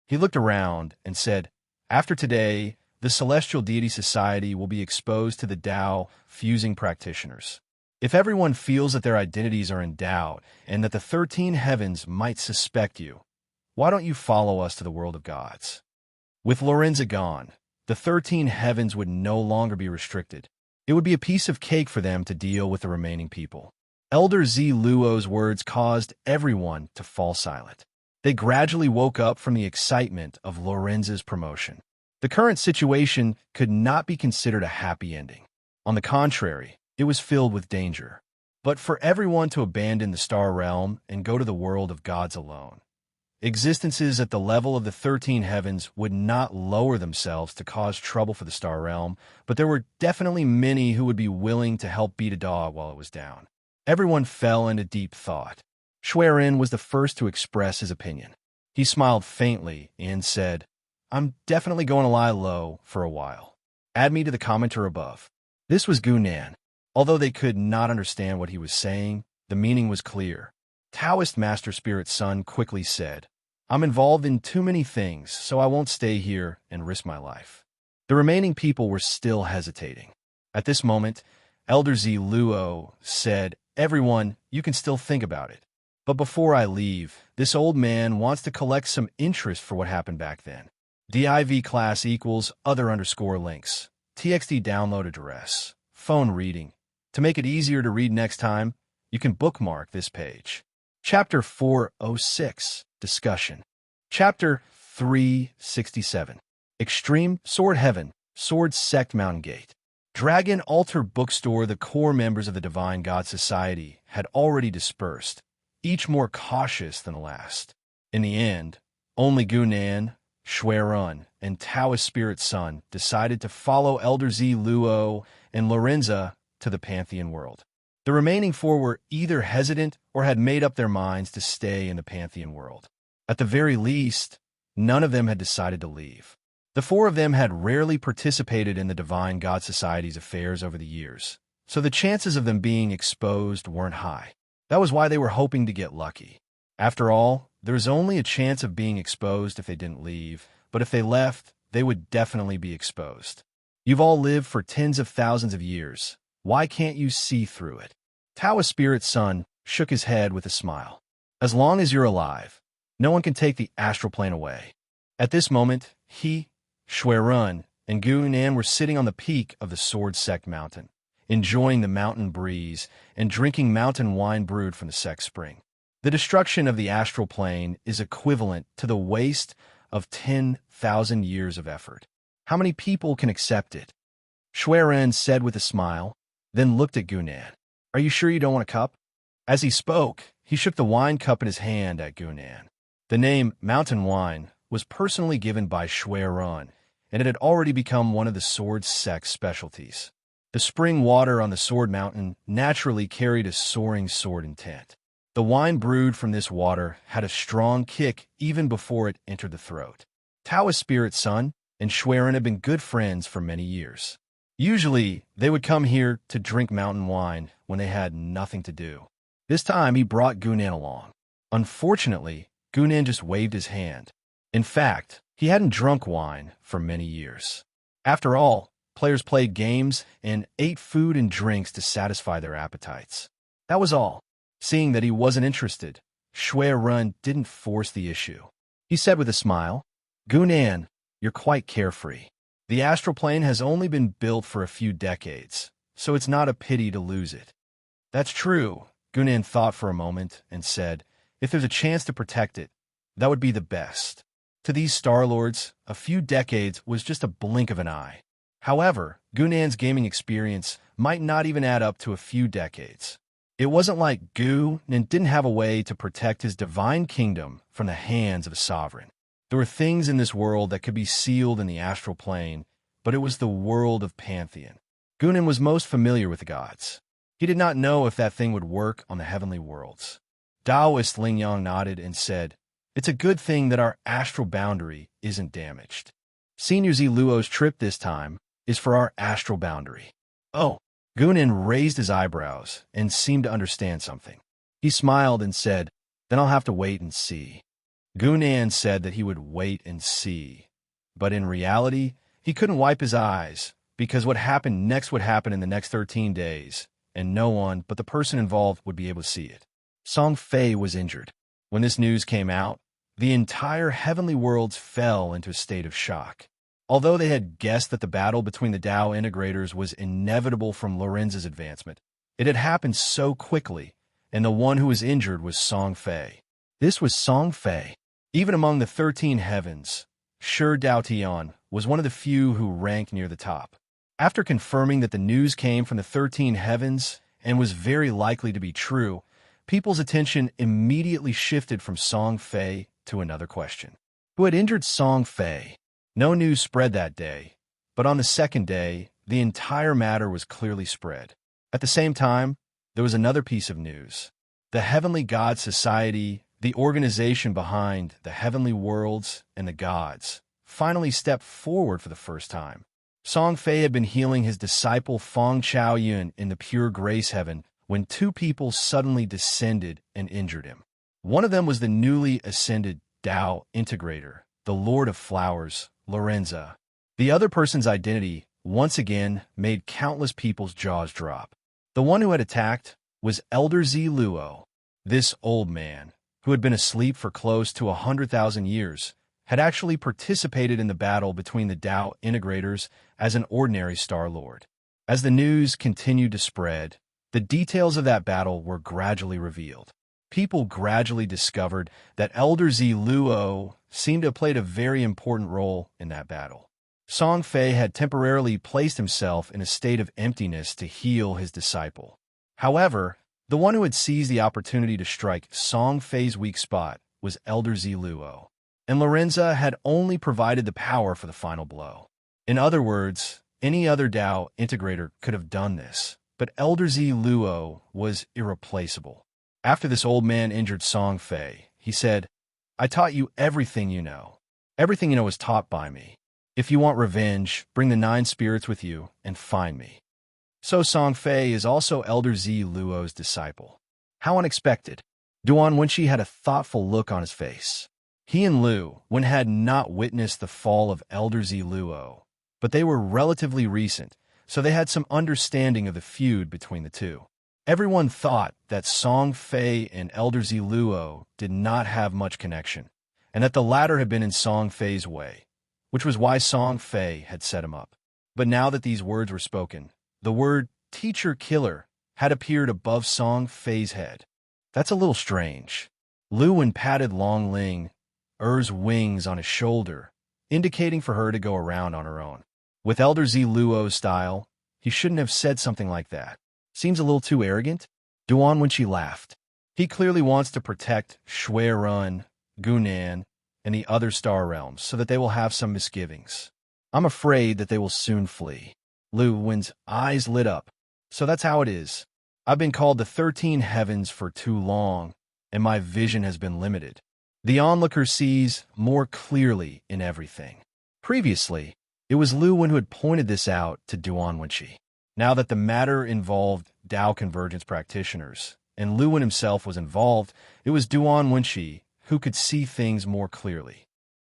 He looked around and said, "After today, the Celestial Deity Society will be exposed to the Tao fusing practitioners. If everyone feels that their identities are in doubt and that the 13 heavens might suspect you, why don't you follow us to the world of gods?" With Lorenza gone, the 13 heavens would no longer be restricted. It would be a piece of cake for them to deal with the remaining people. Elder Z Luo's words caused everyone to fall silent. They gradually woke up from the excitement of Lorenza's promotion. The current situation could not be considered a happy ending. On the contrary, it was filled with danger. But for everyone to abandon the star realm and go to the world of gods alone, existences at the level of the 13 heavens would not lower themselves to cause trouble for the star realm, but there were definitely many who would be willing to help beat a dog while it was down. Everyone fell into deep thought. Schwerin was the first to express his opinion. He smiled faintly and said, "I'm definitely going to lie low for a while. Add me to the commenter above." This was Gu-Nan. Although they could not understand what he was saying, the meaning was clear. Taoist Master Spirit Sun quickly said, "I'm involved in too many things, so I won't stay here and risk my life." The remaining people were still hesitating. At this moment, Elder Z Luo said, "Everyone, you can still think about it. But before I leave, this old man wants to collect some interest for what happened back then. div class equals other_links, txt download address, phone reading. To make it easier to read next time, you can bookmark this page." Chapter 406, Discussion. Chapter 367, Extreme Sword Heaven, Sword Sect Mountain Gate. Dragon Altar Bookstore. The core members of the Divine God Society had already dispersed, each more cautious than the last. In the end, only Gu-Nan, Schwerin, and Taoist spirit Sun decided to follow Elder Z Luo and Lorenza to the Pantheon world. The remaining four were either hesitant or had made up their minds to stay in the Pantheon world. At the very least, none of them had decided to leave. The four of them had rarely participated in the Divine God Society's affairs over the years, so the chances of them being exposed weren't high. That was why they were hoping to get lucky. After all, there was only a chance of being exposed if they didn't leave, but if they left, they would definitely be exposed. You've all lived for tens of thousands of years. Why can't you see through it? Taoist spirit Sun shook his head with a smile. As long as you're alive, no one can take the astral plane away. At this moment, he, Xuerun, and Gunan were sitting on the peak of the Sword Sect Mountain, enjoying the mountain breeze and drinking mountain wine brewed from the Sect Spring. The destruction of the astral plane is equivalent to the waste of 10,000 years of effort. How many people can accept it? Xuerun said with a smile, then looked at Gunan. Are you sure you don't want a cup? As he spoke, he shook the wine cup in his hand at Gunan. The name Mountain Wine was personally given by Xuerun, and it had already become one of the Sword Sect's specialties. The spring water on the Sword Mountain naturally carried a soaring sword intent. The wine brewed from this water had a strong kick even before it entered the throat. Taoist spirit Sun and Xuerun had been good friends for many years. Usually, they would come here to drink mountain wine when they had nothing to do. This time, he brought Gunan along. Unfortunately, Gunan just waved his hand. In fact, he hadn't drunk wine for many years. After all, players played games and ate food and drinks to satisfy their appetites. That was all. Seeing that he wasn't interested, Xuerun didn't force the issue. He said with a smile, Gunan, you're quite carefree. The astral plane has only been built for a few decades, so it's not a pity to lose it. That's true, Gunan thought for a moment and said, if there's a chance to protect it, that would be the best. To these Star Lords, a few decades was just a blink of an eye. However, Gunan's gaming experience might not even add up to a few decades. It wasn't like Gunan didn't have a way to protect his divine kingdom from the hands of a sovereign. There were things in this world that could be sealed in the astral plane, but it was the world of Pantheon. Gunan was most familiar with the gods. He did not know if that thing would work on the heavenly worlds. Taoist Lingyang nodded and said, it's a good thing that our astral boundary isn't damaged. Senior Z Luo's trip this time is for our astral boundary. Oh, Gunan raised his eyebrows and seemed to understand something. He smiled and said, then I'll have to wait and see. Gunan said that he would wait and see, but in reality, he couldn't wipe his eyes because what happened next would happen in the next 13 days, and no one but the person involved would be able to see it. Song Fei was injured. When this news came out, the entire heavenly worlds fell into a state of shock. Although they had guessed that the battle between the Tao integrators was inevitable from Lorenza's advancement, it had happened so quickly, and the one who was injured was Song Fei. This was Song Fei. Even among the 13 heavens, Shi Daotian was one of the few who ranked near the top. After confirming that the news came from the 13 heavens and was very likely to be true, people's attention immediately shifted from Song Fei to another question. Who had injured Song Fei? No news spread that day, but on the second day, the entire matter was clearly spread. At the same time, there was another piece of news. The Heavenly God Society, the organization behind the heavenly worlds and the gods, finally stepped forward for the first time. Song Fei had been healing his disciple Feng Chaoyun in the pure grace heaven when two people suddenly descended and injured him. One of them was the newly ascended Tao integrator, the Lord of Flowers, Lorenza. The other person's identity once again made countless people's jaws drop. The one who had attacked was Elder Z Luo. This old man, who had been asleep for close to 100,000 years, had actually participated in the battle between the Tao integrators as an ordinary Star Lord. As the news continued to spread, the details of that battle were gradually revealed. People gradually discovered that Elder Z Luo seemed to have played a very important role in that battle. Song Fei had temporarily placed himself in a state of emptiness to heal his disciple. However, the one who had seized the opportunity to strike Song Fei's weak spot was Elder Z Luo. and Lorenza had only provided the power for the final blow. In other words, any other Dao integrator could have done this, but Elder Z Luo was irreplaceable. After this old man injured Song Fei, he said, "I taught you everything you know. Everything you know was taught by me. If you want revenge, bring the 9 spirits with you and find me." So Song Fei is also Elder Z Luo's disciple. How unexpected. Duan Wenshi had a thoughtful look on his face. He and Lu Wen had not witnessed the fall of Elder Z Luo, but they were relatively recent, so they had some understanding of the feud between the two. Everyone thought that Song Fei and Elder Z Luo did not have much connection, and that the latter had been in Song Fei's way, which was why Song Fei had set him up. But now that these words were spoken, the word teacher killer had appeared above Song Fei's head. That's a little strange. Lu Wen patted Long Ling Er's wings on his shoulder, indicating for her to go around on her own. With Elder Z Luo's style, he shouldn't have said something like that. Seems a little too arrogant. Duan when she laughed. He clearly wants to protect Shui Run, Gunan, and the other star realms so that they will have some misgivings. I'm afraid that they will soon flee. Lu Wen's eyes lit up. So that's how it is. I've been called the 13 heavens for too long, and my vision has been limited. The onlooker sees more clearly in everything. Previously, it was Lu Wen who had pointed this out to Duan Wenshi. Now that the matter involved Dao convergence practitioners, and Lu Wen himself was involved, it was Duan Wenshi who could see things more clearly.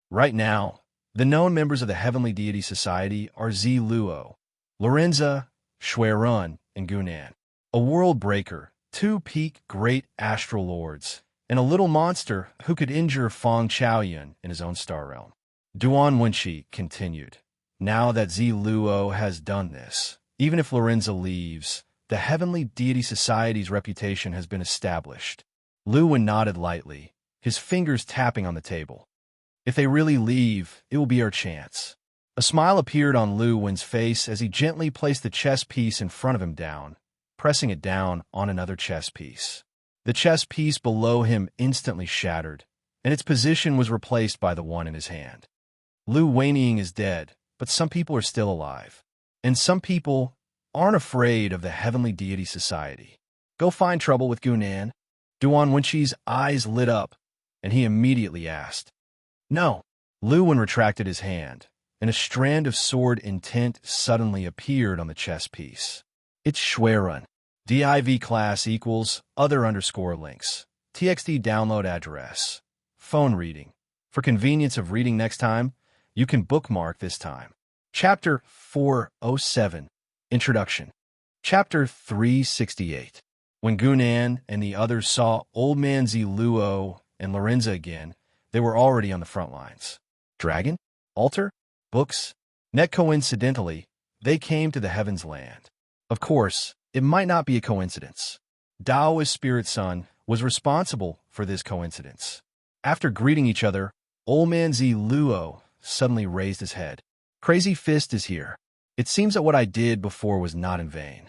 Right now, the known members of the Heavenly Deity Society are Z Luo, Lorenza, Shui Run, and Gunan. A world breaker, 2 peak great astral lords, and a little monster who could injure Feng Chaoyun in his own star realm. Duan Wenshi continued, "Now that Z Luo has done this, even if Lorenza leaves, the Heavenly Deity Society's reputation has been established." Lu Wen nodded lightly, his fingers tapping on the table. "If they really leave, it will be our chance." A smile appeared on Lu Wen's face as he gently placed the chess piece in front of him down, pressing it down on another chess piece. The chess piece below him instantly shattered, and its position was replaced by the one in his hand. Lu Wenying is dead, but some people are still alive. And some people aren't afraid of the Heavenly Deity Society. Go find trouble with Gunan. Duan Wenshi's eyes lit up, and he immediately asked. No. Lu Wen retracted his hand, and a strand of sword intent suddenly appeared on the chess piece. It's Shui Run. Div class equals other_ links. TXT download address. Phone reading. For convenience of reading next time, you can bookmark this time. Chapter 407. Introduction. Chapter 368. When Gunan and the others saw Old Man Z Luo and Lorenza again, they were already on the front lines. Dragon? Altar? Books? Net coincidentally, they came to the Heaven's Land. Of course, it might not be a coincidence. Daoist Spirit Son was responsible for this coincidence. After greeting each other, Old Man Z Luo suddenly raised his head. Crazy Fist is here. It seems that what I did before was not in vain.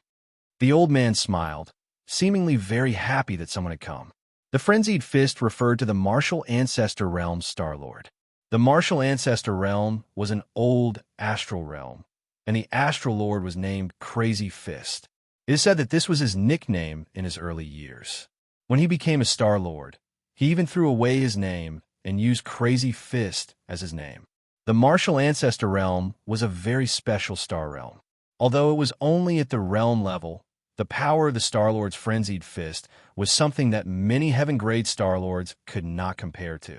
The old man smiled, seemingly very happy that someone had come. The Frenzied Fist referred to the Martial Ancestor Realm's Star-Lord. The Martial Ancestor Realm was an old astral realm, and the Astral Lord was named Crazy Fist. It is said that this was his nickname in his early years. When he became a Star-Lord, he even threw away his name and used Crazy Fist as his name. The Martial Ancestor Realm was a very special star realm. Although it was only at the realm level, the power of the Star-Lord's Frenzied Fist was something that many heaven-grade Star-Lords could not compare to.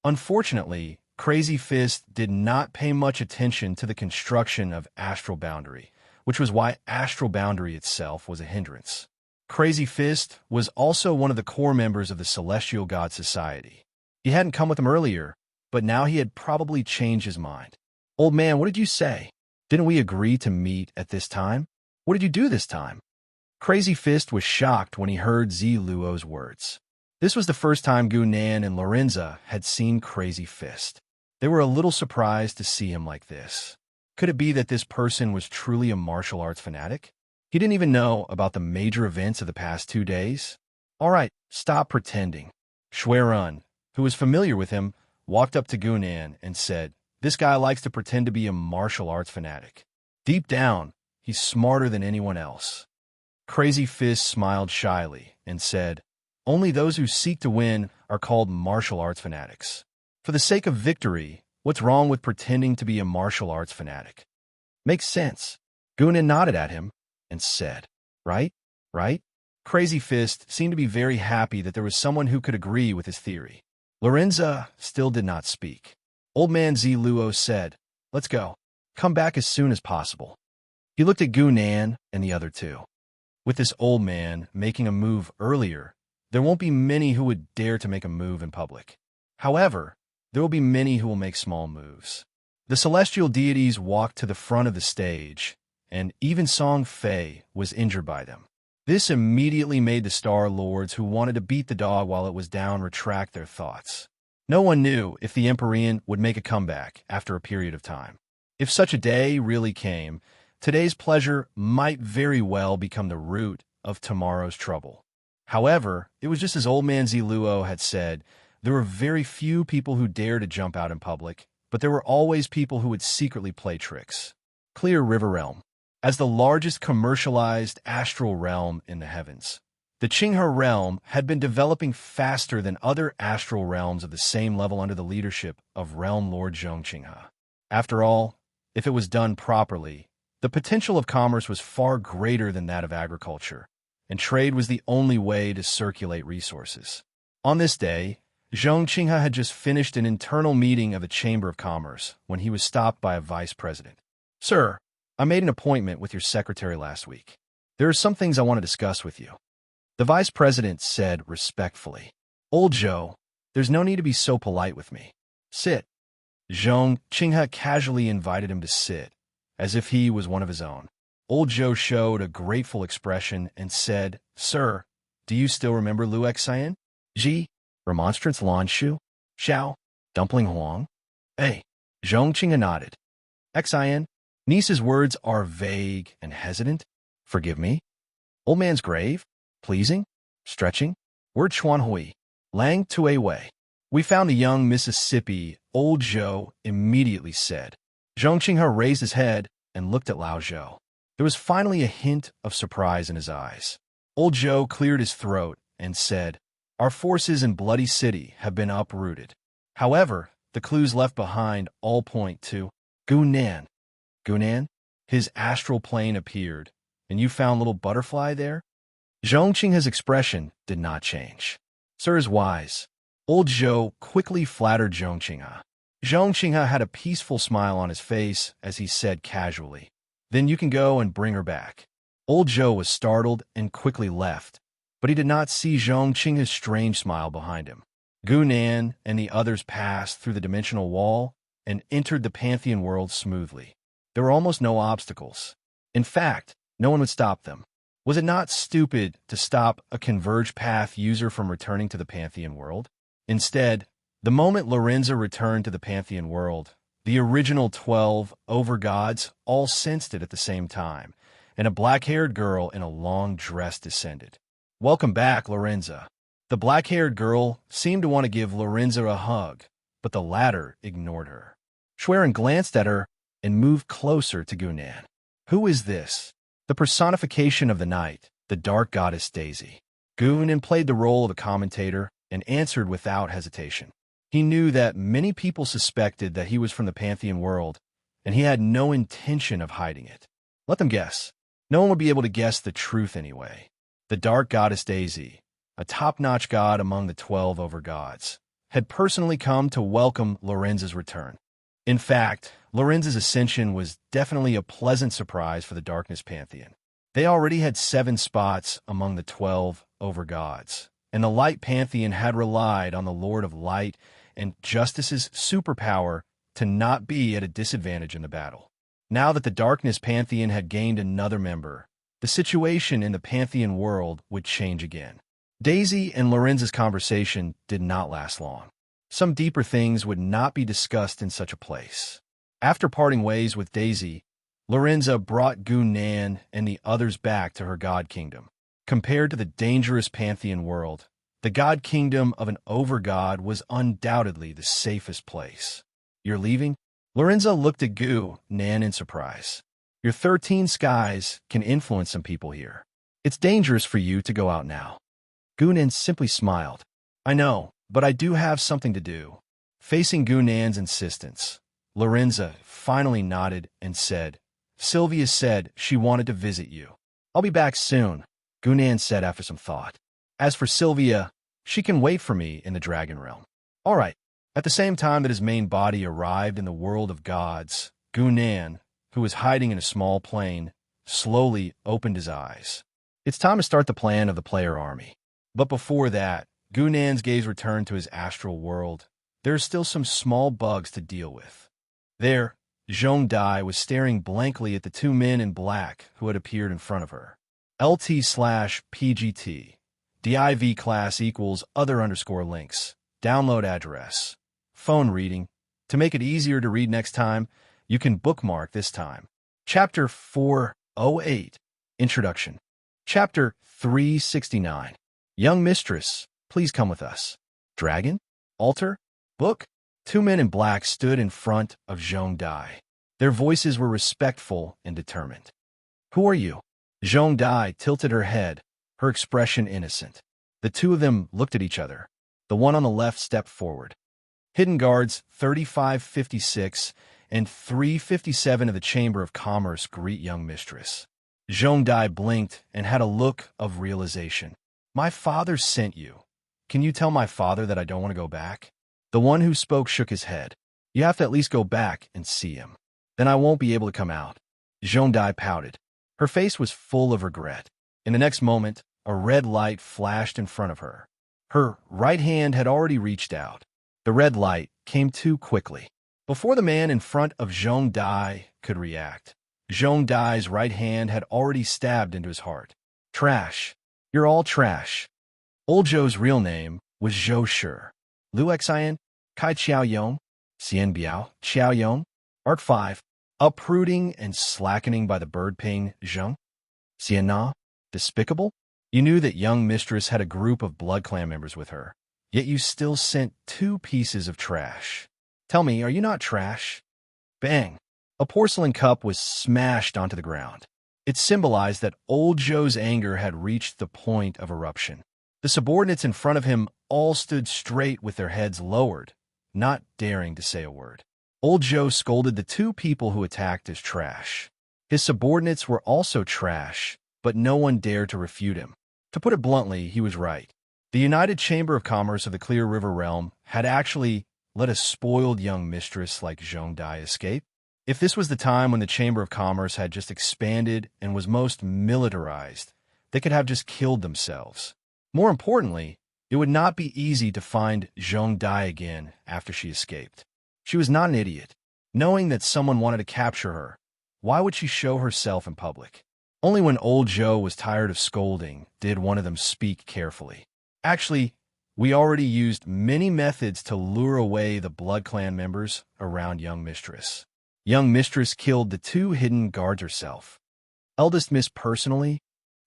Unfortunately, Crazy Fist did not pay much attention to the construction of Astral Boundary, which was why Astral Boundary itself was a hindrance. Crazy Fist was also one of the core members of the Celestial God Society. He hadn't come with them earlier, but now he had probably changed his mind. Old man, what did you say? Didn't we agree to meet at this time? What did you do this time? Crazy Fist was shocked when he heard Z Luo's words. This was the first time Gunan and Lorenza had seen Crazy Fist. They were a little surprised to see him like this. Could it be that this person was truly a martial arts fanatic? He didn't even know about the major events of the past 2 days? All right, stop pretending. Shui Run, who was familiar with him, walked up to Gunan and said, "This guy likes to pretend to be a martial arts fanatic. Deep down, he's smarter than anyone else." Crazy Fist smiled shyly and said, "Only those who seek to win are called martial arts fanatics. For the sake of victory, what's wrong with pretending to be a martial arts fanatic?" "Makes sense." Gunan nodded at him and said, "Right, right?" Crazy Fist seemed to be very happy that there was someone who could agree with his theory. Lorenza still did not speak. Old Man Ziluo said, "Let's go. Come back as soon as possible." He looked at Gunan and the other two. With this old man making a move earlier, there won't be many who would dare to make a move in public. However, there will be many who will make small moves. The celestial deities walked to the front of the stage, and even Song Fei was injured by them. This immediately made the Star Lords who wanted to beat the dog while it was down retract their thoughts. No one knew if the Empyrean would make a comeback after a period of time. If such a day really came, today's pleasure might very well become the root of tomorrow's trouble. However, it was just as Old Man Ziluo had said, there were very few people who dared to jump out in public, but there were always people who would secretly play tricks. Clear River Realm. As the largest commercialized astral realm in the heavens, the Qinghe realm had been developing faster than other astral realms of the same level under the leadership of Realm Lord Zhong Qinghe. After all, if it was done properly, the potential of commerce was far greater than that of agriculture, and trade was the only way to circulate resources. On this day, Zhong Qinghe had just finished an internal meeting of the Chamber of Commerce when he was stopped by a vice president. "Sir, I made an appointment with your secretary last week. There are some things I want to discuss with you." The vice president said respectfully, "Old Zhou, there's no need to be so polite with me. Sit." Zhong Qinghe casually invited him to sit, as if he was one of his own. Old Zhou showed a grateful expression and said, "Sir, do you still remember Luo Xian? Ji, Remonstrance Lan Shu, Xiao, Dumpling Huang?" "Hey." Zhong Qinghe nodded. "Xian, niece's words are vague and hesitant. Forgive me." "Old man's grave? Pleasing? Stretching? Word Chuan Hui. Lang Tue Wei. We found the young Mississippi," Old Zhou immediately said. Zhong Qinghe raised his head and looked at Lao Zhou. There was finally a hint of surprise in his eyes. Old Zhou cleared his throat and said, "Our forces in Bloody City have been uprooted. However, the clues left behind all point to Gunan." "Gunan?" "His astral plane appeared, and you found little butterfly there?" Zhong Qinghe's expression did not change. "Sir is wise." Old Zhou quickly flattered Zhong Qinghe. Zhong Qinghe had a peaceful smile on his face as he said casually, "Then you can go and bring her back." Old Zhou was startled and quickly left, but he did not see Zhong Qinghe's strange smile behind him. Gunan and the others passed through the dimensional wall and entered the Pantheon world smoothly. There were almost no obstacles. In fact, no one would stop them. Was it not stupid to stop a Converge Path user from returning to the Pantheon world? Instead, the moment Lorenza returned to the Pantheon world, the original 12 overgods all sensed it at the same time, and a black-haired girl in a long dress descended. "Welcome back, Lorenza." The black-haired girl seemed to want to give Lorenza a hug, but the latter ignored her. Schwerin glanced at her and moved closer to Gunan. "Who is this?" "The personification of the night, the dark goddess Daisy." Gunan played the role of a commentator and answered without hesitation. He knew that many people suspected that he was from the Pantheon world, and he had no intention of hiding it. Let them guess. No one would be able to guess the truth anyway. The dark goddess Daisy, a top-notch god among the 12 overgods, had personally come to welcome Lorenza's return. In fact, Lorenza's ascension was definitely a pleasant surprise for the Darkness Pantheon. They already had 7 spots among the 12 overgods, and the Light Pantheon had relied on the Lord of Light and Justice's superpower to not be at a disadvantage in the battle. Now that the Darkness Pantheon had gained another member, the situation in the Pantheon world would change again. Daisy and Lorenza's conversation did not last long. Some deeper things would not be discussed in such a place. After parting ways with Daisy, Lorenza brought Gunan and the others back to her god kingdom. Compared to the dangerous Pantheon world, The god kingdom of an overgod was undoubtedly the safest place. You're leaving? Lorenza looked at Gu Nan in surprise. Your 13 skies can influence some people here. It's dangerous for you to go out now. Gu Nan simply smiled. I know, but I do have something to do. Facing Gu Nan's insistence, Lorenza finally nodded and said, Sylvia said she wanted to visit you. I'll be back soon, Gu Nan said after some thought. As for Sylvia, she can wait for me in the Dragon Realm. All right. At the same time that his main body arrived in the world of gods, Gu Nan, who was hiding in a small plane, slowly opened his eyes. It's time to start the plan of the player army. But before that, Gu Nan's gaze returned to his astral world. There are still some small bugs to deal with. There, Zhong Dai was staring blankly at the two men in black who had appeared in front of her. LT/PGT. DIV class equals other_links. Download address. Phone reading. To make it easier to read next time, you can bookmark this time. Chapter 408. Introduction. Chapter 369. Young mistress, please come with us. Dragon? Altar? Book? Two men in black stood in front of Zhong Dai. Their voices were respectful and determined. Who are you? Zhong Dai tilted her head, her expression innocent. The two of them looked at each other. The one on the left stepped forward. Hidden guards 3556 and 357 of the Chamber of Commerce greet young mistress. Zhong Dai blinked and had a look of realization. My father sent you. Can you tell my father that I don't want to go back? The one who spoke shook his head. You have to at least go back and see him. Then I won't be able to come out. Zhong Dai pouted. Her face was full of regret. In the next moment, a red light flashed in front of her. Her right hand had already reached out. The red light came too quickly. Before the man in front of Zhong Dai could react, Zhong Dai's right hand had already stabbed into his heart. Trash. You're all trash. Old Zhou's real name was Zhou Shi. Lu Xian, Kai Qiao Yong, Xian Biao, Qiao Yong. Arc 5. Uprooting and slackening by the bird ping, Zheng. Xian Na. Despicable? You knew that young mistress had a group of Blood Clan members with her, yet you still sent 2 pieces of trash. Tell me, are you not trash? Bang! A porcelain cup was smashed onto the ground. It symbolized that old Zhou's anger had reached the point of eruption. The subordinates in front of him all stood straight with their heads lowered, not daring to say a word. Old Zhou scolded the 2 people who attacked as trash. His subordinates were also trash, but no one dared to refute him. To put it bluntly, he was right. The United Chamber of Commerce of the Clear River Realm had actually let a spoiled young mistress like Zhong Dai escape. If this was the time when the Chamber of Commerce had just expanded and was most militarized, they could have just killed themselves. More importantly, it would not be easy to find Zhong Dai again after she escaped. She was not an idiot. Knowing that someone wanted to capture her, why would she show herself in public? Only when old Zhou was tired of scolding did one of them speak carefully. Actually, we already used many methods to lure away the Blood Clan members around young mistress. Young mistress killed the 2 hidden guards herself. Eldest miss personally?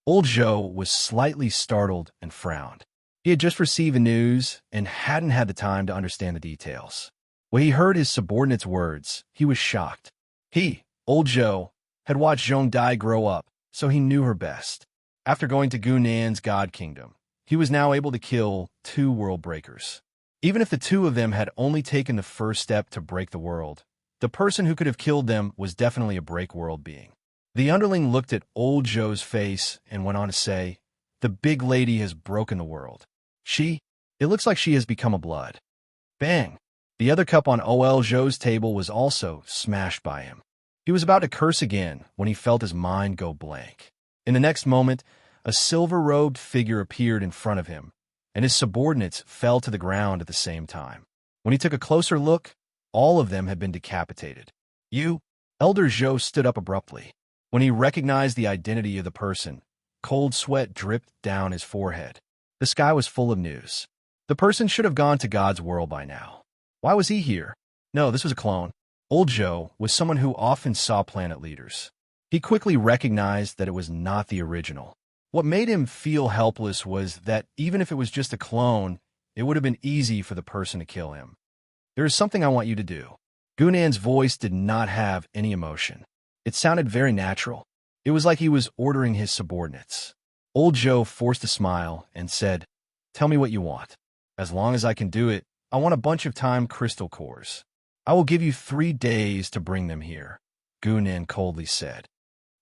Old Zhou was slightly startled and frowned. He had just received the news and hadn't had the time to understand the details. When he heard his subordinate's words, he was shocked. He, old Zhou, had watched Zhong Dai grow up, so he knew her best. After going to Gu Nan's God Kingdom, he was now able to kill 2 world breakers. Even if the 2 of them had only taken the first step to break the world, the person who could have killed them was definitely a break world being. The underling looked at old Zhou's face and went on to say, the big lady has broken the world. It looks like she has become a blood. Bang! The other cup on OL Zhou's table was also smashed by him. He was about to curse again when he felt his mind go blank. In the next moment, a silver-robed figure appeared in front of him, and his subordinates fell to the ground at the same time. When he took a closer look, all of them had been decapitated. Elder Zhou stood up abruptly. When he recognized the identity of the person, cold sweat dripped down his forehead. The sky was full of news. The person should have gone to God's world by now. Why was he here? No, this was a clone. Old Zhou was someone who often saw planet leaders. He quickly recognized that it was not the original. What made him feel helpless was that even if it was just a clone, it would have been easy for the person to kill him. "There is something I want you to do." Gunnan's voice did not have any emotion. It sounded very natural. It was like he was ordering his subordinates. Old Joe forced a smile and said, "Tell me what you want. As long as I can do it, I want a bunch of time crystal cores. I will give you 3 days to bring them here," Gunnan coldly said.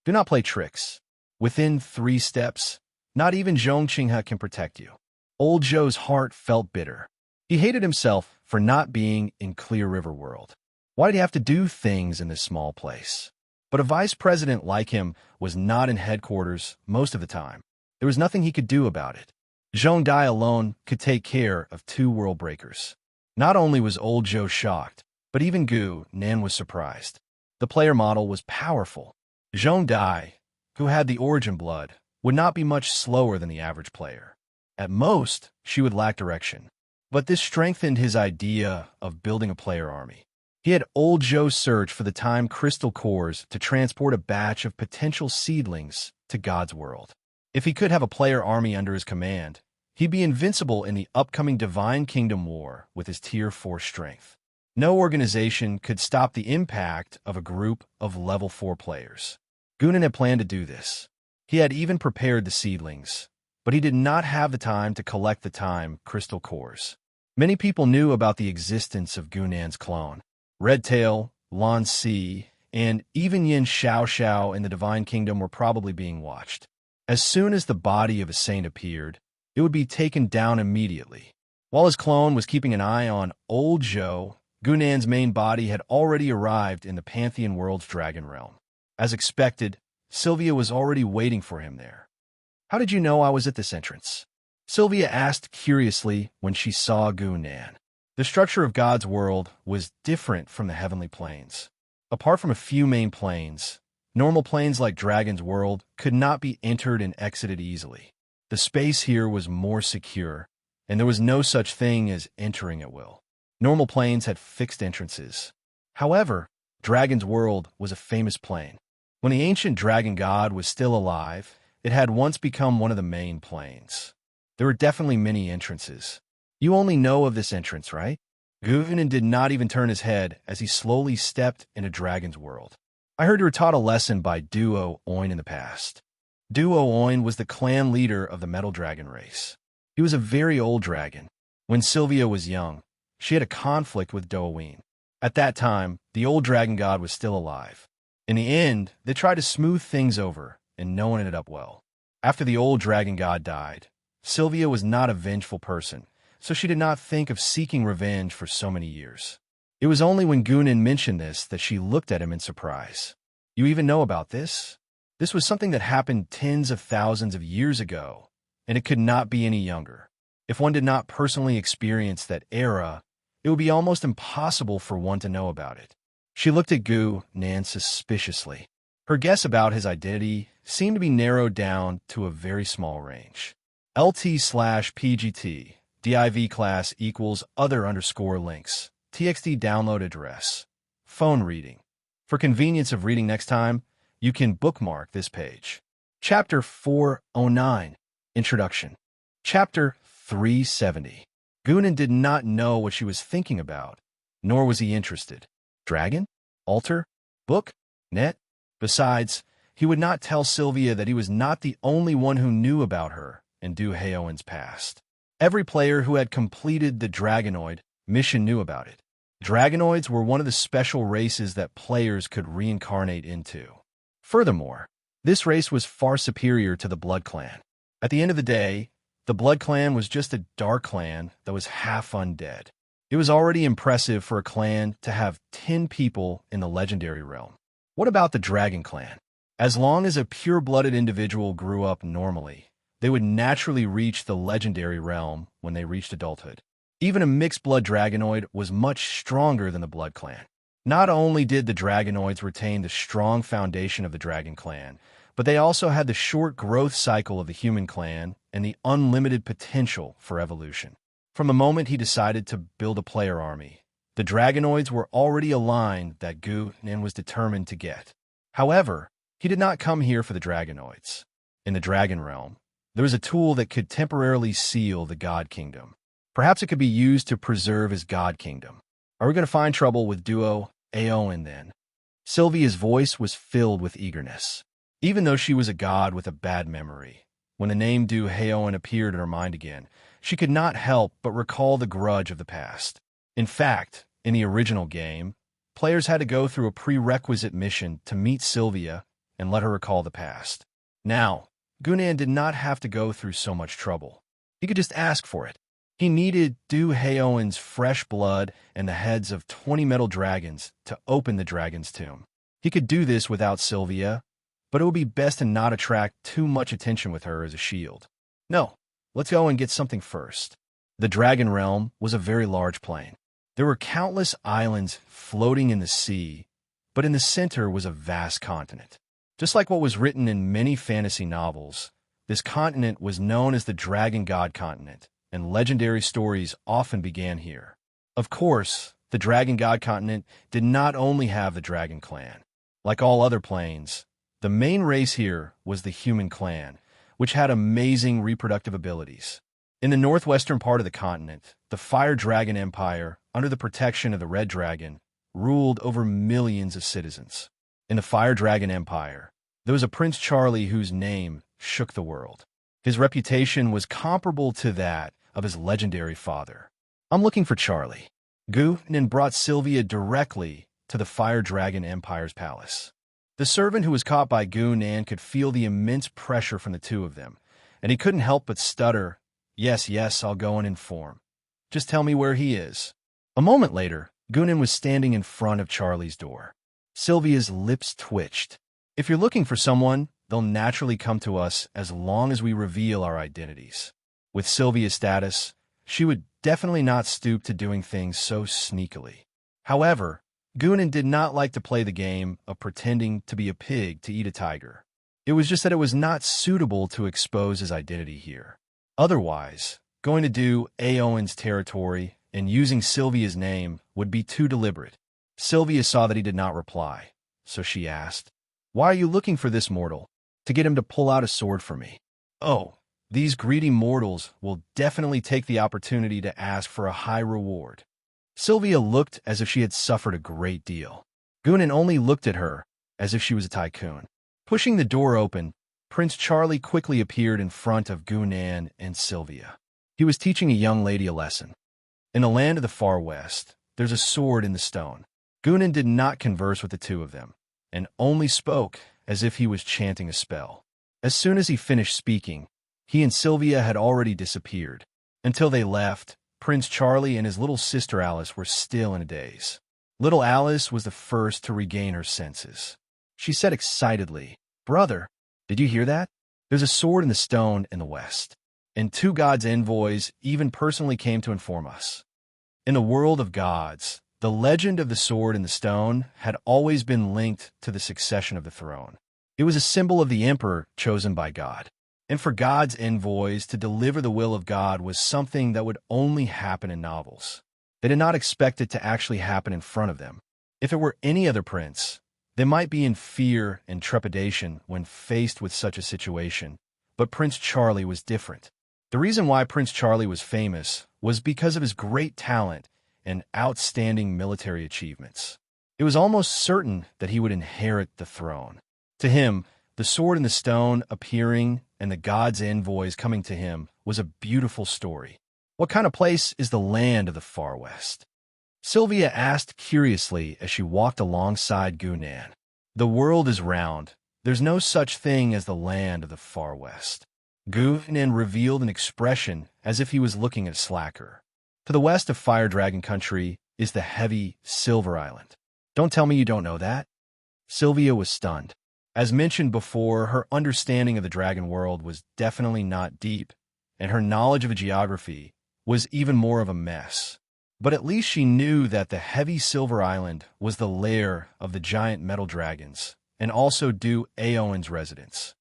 "Do not play tricks. Within 3 steps, not even Zhongqinghe can protect you." Old Joe's heart felt bitter. He hated himself for not being in Clear River World. Why did he have to do things in this small place? But a vice president like him was not in headquarters most of the time. There was nothing he could do about it. Zhong Dai alone could take care of 2 world breakers. Not only was Old Joe shocked, but even Gu Nan was surprised. The player model was powerful. Zhong Dai, who had the origin blood, would not be much slower than the average player. At most, she would lack direction. But this strengthened his idea of building a player army. He had Old Joe search for the time crystal cores to transport a batch of potential seedlings to God's world. If he could have a player army under his command, he'd be invincible in the upcoming Divine Kingdom War with his Tier 4 strength. No organization could stop the impact of a group of level 4 players. Gunnan had planned to do this. He had even prepared the seedlings, but he did not have the time to collect the time crystal cores. Many people knew about the existence of Gunnan's clone. Redtail, Lan Si, and even Yin Xiao in the Divine Kingdom were probably being watched. As soon as the body of a saint appeared, it would be taken down immediately. While his clone was keeping an eye on Old Joe, Gunnan's main body had already arrived in the Pantheon World's Dragon Realm. As expected, Sylvia was already waiting for him there. "How did you know I was at this entrance?" Sylvia asked curiously when she saw Gunnan. The structure of God's world was different from the heavenly planes. Apart from a few main planes, normal planes like Dragon's World could not be entered and exited easily. The space here was more secure, and there was no such thing as entering at will. Normal planes had fixed entrances. However, Dragon's World was a famous plane. When the ancient dragon god was still alive, it had once become one of the main planes. There were definitely many entrances. "You only know of this entrance, right?" Gunnan did not even turn his head as he slowly stepped into Dragon's World. "I heard you were taught a lesson by Duo Oin in the past." Duo Oin was the clan leader of the Metal Dragon race. He was a very old dragon. When Sylvia was young, she had a conflict with Dooween. At that time, the old dragon god was still alive. In the end, they tried to smooth things over, and no one ended up well. After the old dragon god died, Sylvia was not a vengeful person, so she did not think of seeking revenge for so many years. It was only when Gunnan mentioned this that she looked at him in surprise. "You even know about this?" This was something that happened tens of thousands of years ago, and it could not be any younger. If one did not personally experience that era, it would be almost impossible for one to know about it. She looked at Gunnan suspiciously. Her guess about his identity seemed to be narrowed down to a very small range. LT/PGT. div class equals other_links. TXT download address. Phone reading. For convenience of reading next time, you can bookmark this page. Chapter 409. Introduction. Chapter 370. Gunnan did not know what she was thinking about, nor was he interested. Dragon? Altar? Book? Net? Besides, he would not tell Sylvia that he was not the only one who knew about her and Du Heowen's past. Every player who had completed the Dragonoid mission knew about it. Dragonoids were one of the special races that players could reincarnate into. Furthermore, this race was far superior to the Blood Clan. At the end of the day, the Blood Clan was just a dark clan that was half undead. It was already impressive for a clan to have 10 people in the legendary realm. What about the Dragon Clan? As long as a pure-blooded individual grew up normally, they would naturally reach the legendary realm when they reached adulthood. Even a mixed-blood Dragonoid was much stronger than the Blood Clan. Not only did the Dragonoids retain the strong foundation of the Dragon Clan, but they also had the short growth cycle of the Human Clan and the unlimited potential for evolution. From the moment he decided to build a player army, the Dragonoids were already a line that Gunnan was determined to get. However, he did not come here for the Dragonoids. in the Dragon Realm, there was a tool that could temporarily seal the God Kingdom. Perhaps it could be used to preserve his God Kingdom. Are we going to find trouble with duo Aowen then? Sylvia's voice was filled with eagerness. Even though she was a god with a bad memory, when the name Du Haowen appeared in her mind again, she could not help but recall the grudge of the past. In fact, in the original game, players had to go through a prerequisite mission to meet Sylvia and let her recall the past. Now, Gunan did not have to go through so much trouble. He could just ask for it. He needed Du Haowen's fresh blood and the heads of 20 metal dragons to open the dragon's tomb. He could do this without Sylvia, but it would be best to not attract too much attention with her as a shield. No, let's go and get something first. The Dragon Realm was a very large plain. There were countless islands floating in the sea, but in the center was a vast continent. Just like what was written in many fantasy novels, this continent was known as the Dragon God Continent, and legendary stories often began here. Of course, the Dragon God Continent did not only have the Dragon Clan. Like all other planes, the main race here was the Human Clan, which had amazing reproductive abilities. In the northwestern part of the continent, the Fire Dragon Empire, under the protection of the Red Dragon, ruled over millions of citizens. In the Fire Dragon Empire, there was a Prince Charlie whose name shook the world. His reputation was comparable to that of his legendary father. I'm looking for Charlie. Gunan brought Sylvia directly to the Fire Dragon Empire's palace. The servant who was caught by Gunan could feel the immense pressure from the two of them, and he couldn't help but stutter, "Yes, yes, I'll go and inform. Just tell me where he is." A moment later, Gunan was standing in front of Charlie's door. Sylvia's lips twitched. If you're looking for someone, they'll naturally come to us as long as we reveal our identities. With Sylvia's status, she would definitely not stoop to doing things so sneakily. However, Gunan did not like to play the game of pretending to be a pig to eat a tiger. It was just that it was not suitable to expose his identity here. Otherwise, going to do Aowen's territory and using Sylvia's name would be too deliberate. Sylvia saw that he did not reply, so she asked, "Why are you looking for this mortal?" "To get him to pull out a sword for me." "Oh, these greedy mortals will definitely take the opportunity to ask for a high reward." Sylvia looked as if she had suffered a great deal. Gunan only looked at her as if she was a tycoon. Pushing the door open, Prince Charlie quickly appeared in front of Gunan and Sylvia. He was teaching a young lady a lesson. In the land of the far west, there's a sword in the stone. Gunan did not converse with the two of them, and only spoke as if he was chanting a spell. As soon as he finished speaking, he and Sylvia had already disappeared. Until they left, Prince Charlie and his little sister Alice were still in a daze. Little Alice was the first to regain her senses. She said excitedly, "Brother, did you hear that? There's a sword in the stone in the west." And two gods' envoys even personally came to inform us. In the world of gods, the legend of the sword in the stone had always been linked to the succession of the throne. It was a symbol of the emperor chosen by God. And for God's envoys to deliver the will of God was something that would only happen in novels. They did not expect it to actually happen in front of them. If it were any other prince, they might be in fear and trepidation when faced with such a situation, but Prince Charlie was different. The reason why Prince Charlie was famous was because of his great talent and outstanding military achievements. It was almost certain that he would inherit the throne. To him, the sword in the stone appearing and the gods' envoys coming to him was a beautiful story. What kind of place is the land of the far west? Sylvia asked curiously as she walked alongside Gunan. The world is round. There's no such thing as the land of the far west. Gunan revealed an expression as if he was looking at a slacker. To the west of Fire Dragon Country is the heavy Silver Island. Don't tell me you don't know that. Sylvia was stunned. As mentioned before, her understanding of the dragon world was definitely not deep, and her knowledge of geography was even more of a mess. But at least she knew that the heavy Silver Island was the lair of the giant metal dragons, and also Du Aowen's residence.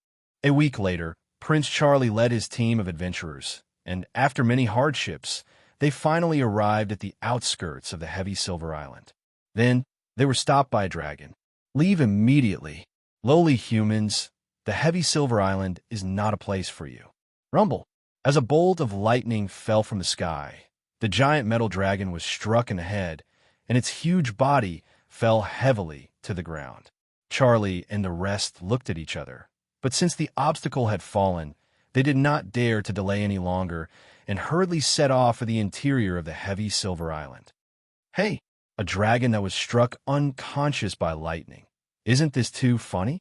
A week later, Prince Charlie led his team of adventurers, and after many hardships, they finally arrived at the outskirts of the heavy Silver Island. Then, they were stopped by a dragon. "Leave immediately. Lowly humans, The heavy silver island is not a place for you. Rumble. As a bolt of lightning fell from the sky, the giant metal dragon was struck in the head, and its huge body fell heavily to the ground. Charlie and the rest looked at each other, but since the obstacle had fallen, they did not dare to delay any longer and hurriedly set off for the interior of the heavy silver island. Hey, a dragon that was struck unconscious by lightning. Isn't this too funny?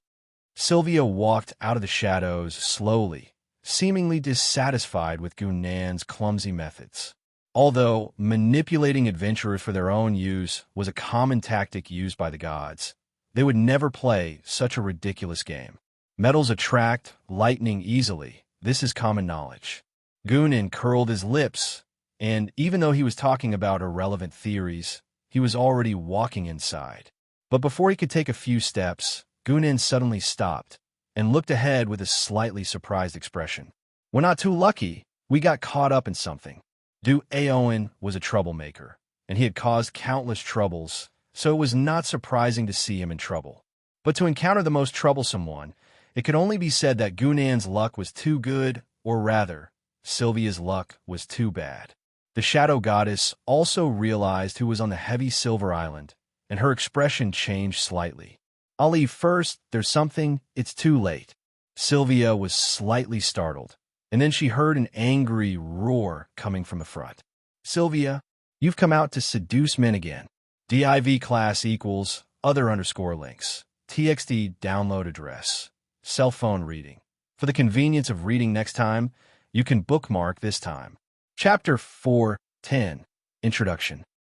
Sylvia walked out of the shadows slowly, seemingly dissatisfied with Gunnan's clumsy methods. Although manipulating adventurers for their own use was a common tactic used by the gods, they would never play such a ridiculous game. Metals attract lightning easily. This is common knowledge. Gunnan curled his lips, and even though he was talking about irrelevant theories, he was already walking inside. But before he could take a few steps, Gunnan suddenly stopped and looked ahead with a slightly surprised expression. We're not too lucky. We got caught up in something. Du Aowen was a troublemaker, and he had caused countless troubles, so it was not surprising to see him in trouble. But to encounter the most troublesome one, it could only be said that Gunnan's luck was too good, or rather, Sylvia's luck was too bad. The shadow goddess also realized who was on the heavy silver island, and her expression changed slightly. I'll leave first, there's something, it's too late. Sylvia was slightly startled, and then she heard an angry roar coming from the front. Sylvia, you've come out to seduce men again. div class equals other_links. TXT download address. Cell phone reading. For the convenience of reading next time, you can bookmark this time. Chapter 4:10. Introduction.